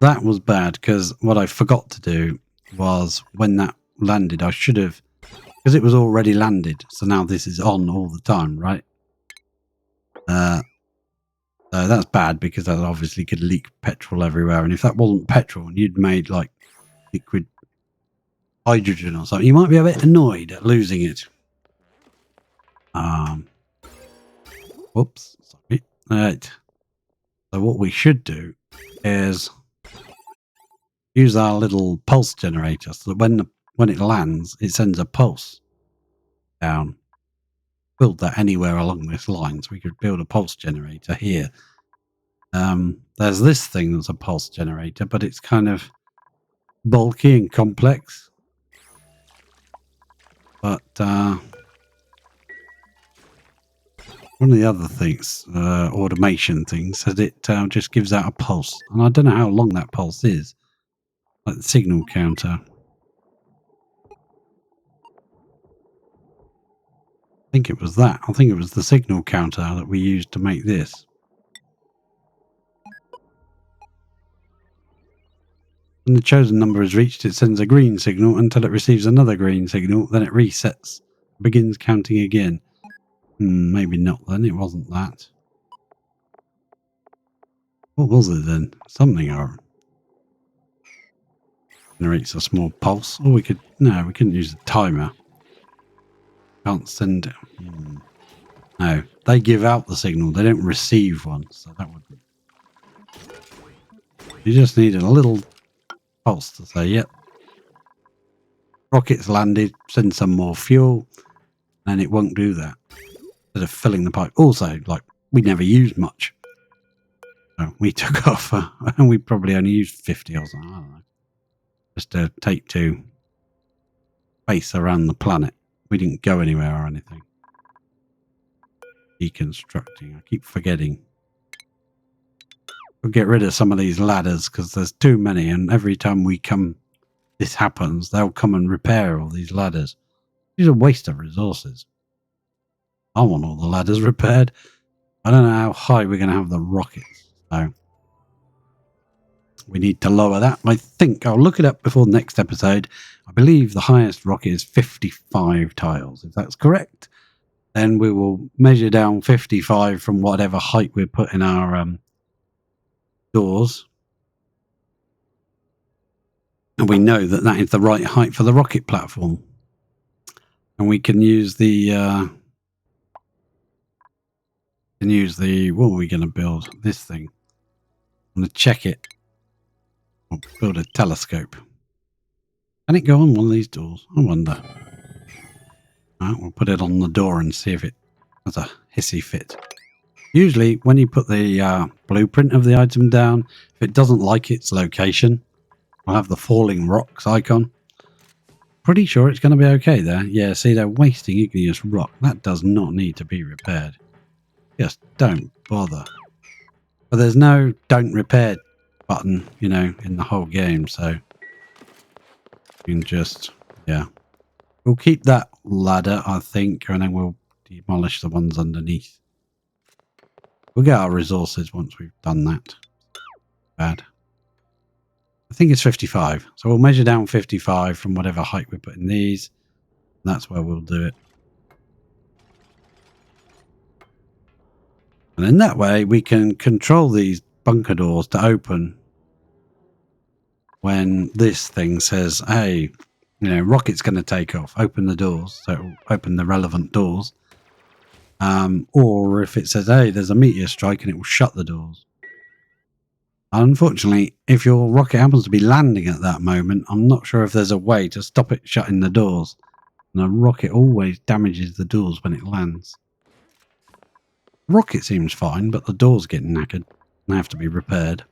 That was bad, because what I forgot to do was when that landed, I should have, because it was already landed, so now this is on all the time, right? So that's bad, because that obviously could leak petrol everywhere, and if that wasn't petrol and you'd made like liquid hydrogen or something, you might be a bit annoyed at losing it. Whoops, sorry. Right. So what we should do is use our little pulse generator, so that when it lands, it sends a pulse down. Build that anywhere along this line, so we could build a pulse generator here. There's this thing that's a pulse generator, but it's kind of bulky and complex. But one of the other things, automation things, is it just gives out a pulse, and I don't know how long that pulse is. Like the signal counter. I think it was that. I think it was the signal counter that we used to make this. When the chosen number is reached, it sends a green signal until it receives another green signal. Then it resets, begins counting again. Maybe not then. It wasn't that. What was it then? Something generates a small pulse. Or we couldn't use a timer. Can't send it. No, they give out the signal. They don't receive one. So that would be. You just needed a little pulse to say, yep. Rocket's landed, send some more fuel, and it won't do that. Instead of filling the pipe. Also, like, we never used much. So we took off, and we probably only used 50 or something, I don't know. Just to take to space around the planet. We didn't go anywhere or anything. Deconstructing. I keep forgetting. We'll get rid of some of these ladders because there's too many, and every time this happens, they'll come and repair all these ladders. It's a waste of resources. I want all the ladders repaired. I don't know how high we're going to have the rockets, so we need to lower that. I think I'll look it up before the next episode. I believe the highest rocket is 55 tiles. If that's correct, then we will measure down 55 from whatever height we put in our doors. And we know that that is the right height for the rocket platform. And we can use the... what are we going to build? This thing. I'm going to check it. We'll build a telescope. Can it go on one of these doors? I wonder. Right, we'll put it on the door and see if it has a hissy fit. Usually, when you put the blueprint of the item down, if it doesn't like its location, I'll have the falling rocks icon. Pretty sure it's going to be okay there. Yeah, see, they're wasting igneous rock. That does not need to be repaired. Just don't bother. But there's no don't repair button, you know, in the whole game, so you can just, yeah. We'll keep that ladder, I think, and then we'll demolish the ones underneath. We'll get our resources once we've done that. Bad. I think it's 55. So we'll measure down 55 from whatever height we put in these. That's where we'll do it. And in that way, we can control these bunker doors to open when this thing says, hey, you know, rocket's going to take off. Open the doors. So it'll open the relevant doors. Or if it says, hey, there's a meteor strike, and it will shut the doors. Unfortunately, if your rocket happens to be landing at that moment, I'm not sure if there's a way to stop it shutting the doors. And a rocket always damages the doors when it lands. The rocket seems fine, but the doors get knackered and they have to be repaired.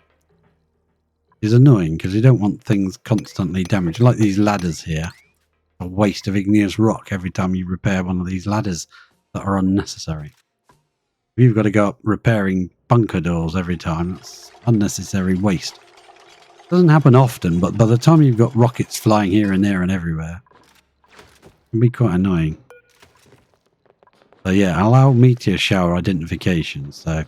It's annoying because you don't want things constantly damaged. Like these ladders here. A waste of igneous rock every time you repair one of these ladders that are unnecessary. If you've got to go up repairing bunker doors every time, that's unnecessary waste. Doesn't happen often, but by the time you've got rockets flying here and there and everywhere, it can be quite annoying. So yeah, allow meteor shower identification. So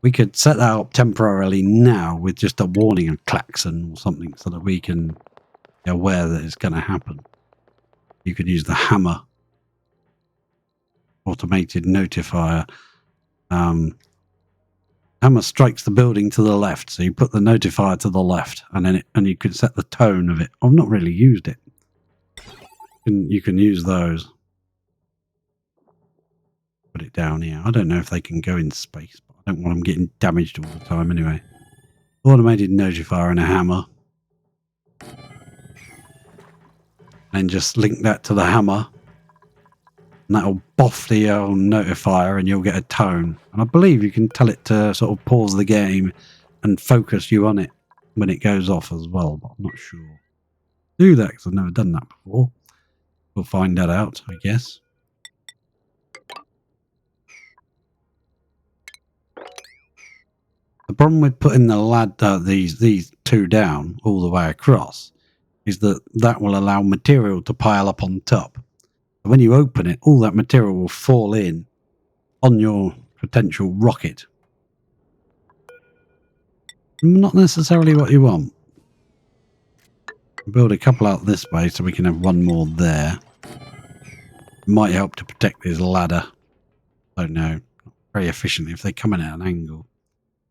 we could set that up temporarily now with just a warning, a klaxon or something, so that we can be aware that it's going to happen. You could use the hammer automated notifier. Hammer strikes the building to the left, so you put the notifier to the left, and then you can set the tone of it. I've not really used it. You can use those. Put it down here. I don't know if they can go in space, but I don't want them getting damaged all the time anyway. Automated notifier and a hammer. And just link that to the hammer. And that'll boff the notifier and you'll get a tone. And I believe you can tell it to sort of pause the game and focus you on it when it goes off as well, but I'm not sure. Do that because I've never done that before. We'll find that out, I guess. The problem with putting the these two down all the way across is that will allow material to pile up on top. When you open it, all that material will fall in on your potential rocket. Not necessarily what you want. Build a couple out this way so we can have one more there. Might help to protect this ladder. Don't know. Very efficiently if they come in at an angle.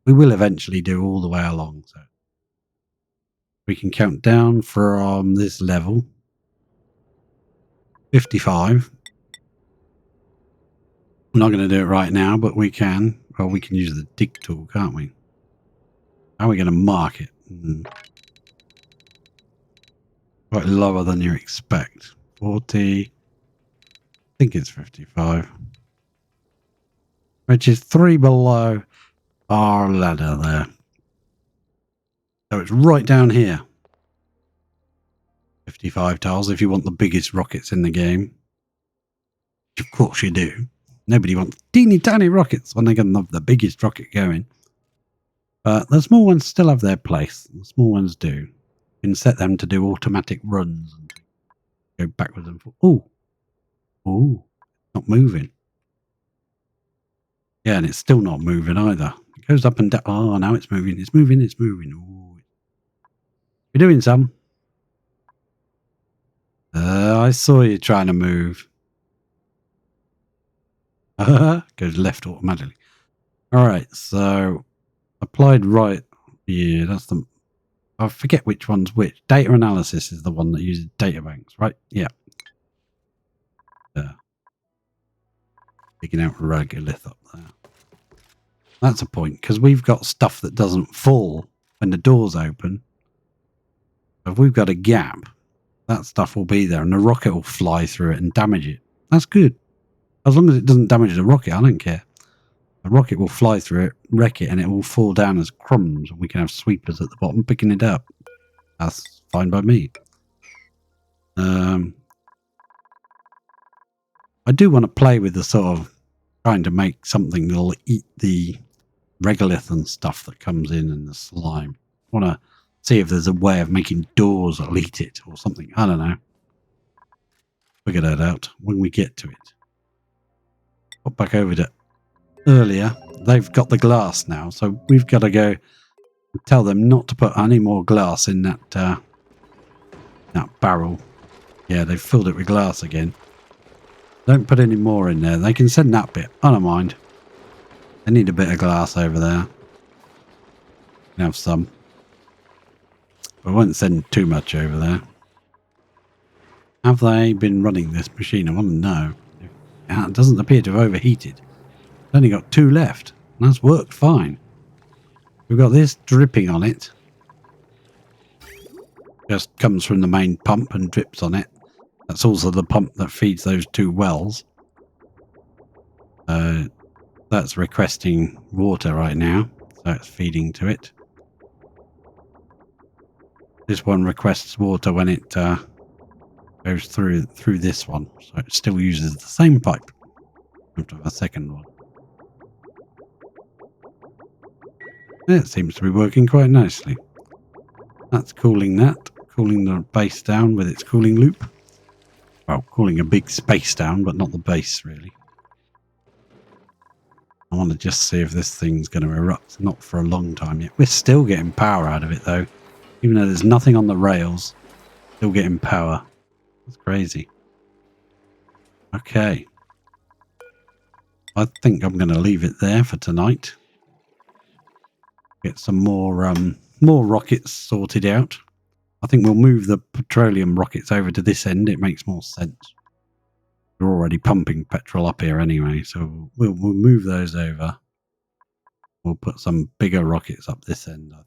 We will eventually do all the way along. So we can count down from this level. 55. We're not going to do it right now, but we can. Well, we can use the dig tool, can't we? How are we going to mark it? Quite lower than you expect. 40. I think it's 55. Which is 3 below our ladder there. So it's right down here. 55 tiles if you want the biggest rockets in the game. Of course you do. Nobody wants teeny tiny rockets when they can have the biggest rocket going. But the small ones still have their place. The small ones do. You can set them to do automatic runs and go backwards and forwards. Oh, not moving. Yeah, and it's still not moving either. It goes up and down. Oh, now it's moving. It's moving. It's moving. Ooh. You're doing some. I saw you trying to move. Goes left automatically. All right, so applied right. Yeah, that's the. I forget which one's which. Data analysis is the one that uses data banks, right? Yeah. Digging out regolith up there. That's a point, because we've got stuff that doesn't fall when the doors open. If we've got a gap, that stuff will be there and the rocket will fly through it and damage it. That's good. As long as it doesn't damage the rocket, I don't care. The rocket will fly through it, wreck it, and it will fall down as crumbs. And we can have sweepers at the bottom picking it up. That's fine by me. I do want to play with the sort of trying to make something that'll eat the regolith and stuff that comes in and the slime. I want to see if there's a way of making doors that'll eat it or something. I don't know. Figure that out when we get to it. Pop back over to earlier. They've got the glass now, so we've got to go tell them not to put any more glass in that that barrel. Yeah, they've filled it with glass again. Don't put any more in there. They can send that bit. I don't mind. They need a bit of glass over there. Can have some. But I won't send too much over there. Have they been running this machine? I want to know. It doesn't appear to have overheated. Only got 2 left. And that's worked fine. We've got this dripping on it. Just comes from the main pump and drips on it. That's also the pump that feeds those 2 wells. That's requesting water right now. So it's feeding to it. This one requests water when it goes through this one. So it still uses the same pipe. We have to have a second one. It seems to be working quite nicely. That's cooling that. Cooling the base down with its cooling loop. Well, cooling a big space down, but not the base, really. I want to just see if this thing's going to erupt. Not for a long time yet. We're still getting power out of it, though. Even though there's nothing on the rails, still getting power. That's crazy. Okay. I think I'm going to leave it there for tonight. Get some more rockets sorted out. I think we'll move the petroleum rockets over to this end. It makes more sense. We're already pumping petrol up here anyway, so we'll move those over. We'll put some bigger rockets up this end. I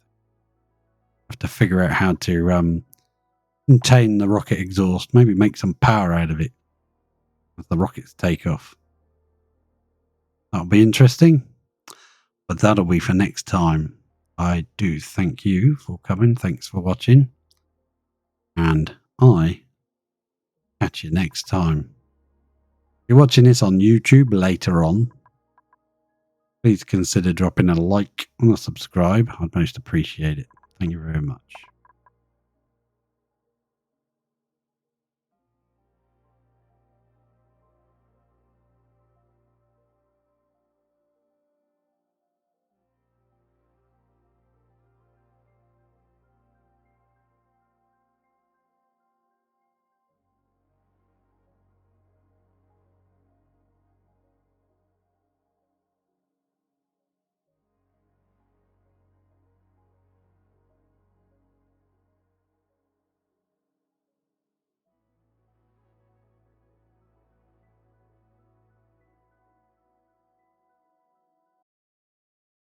have to figure out how to contain the rocket exhaust. Maybe make some power out of it as the rockets take off. That'll be interesting. But that'll be for next time. I do thank you for coming. Thanks for watching. And I catch you next time. If you're watching this on YouTube later on, please consider dropping a like and a subscribe. I'd most appreciate it. Thank you very much.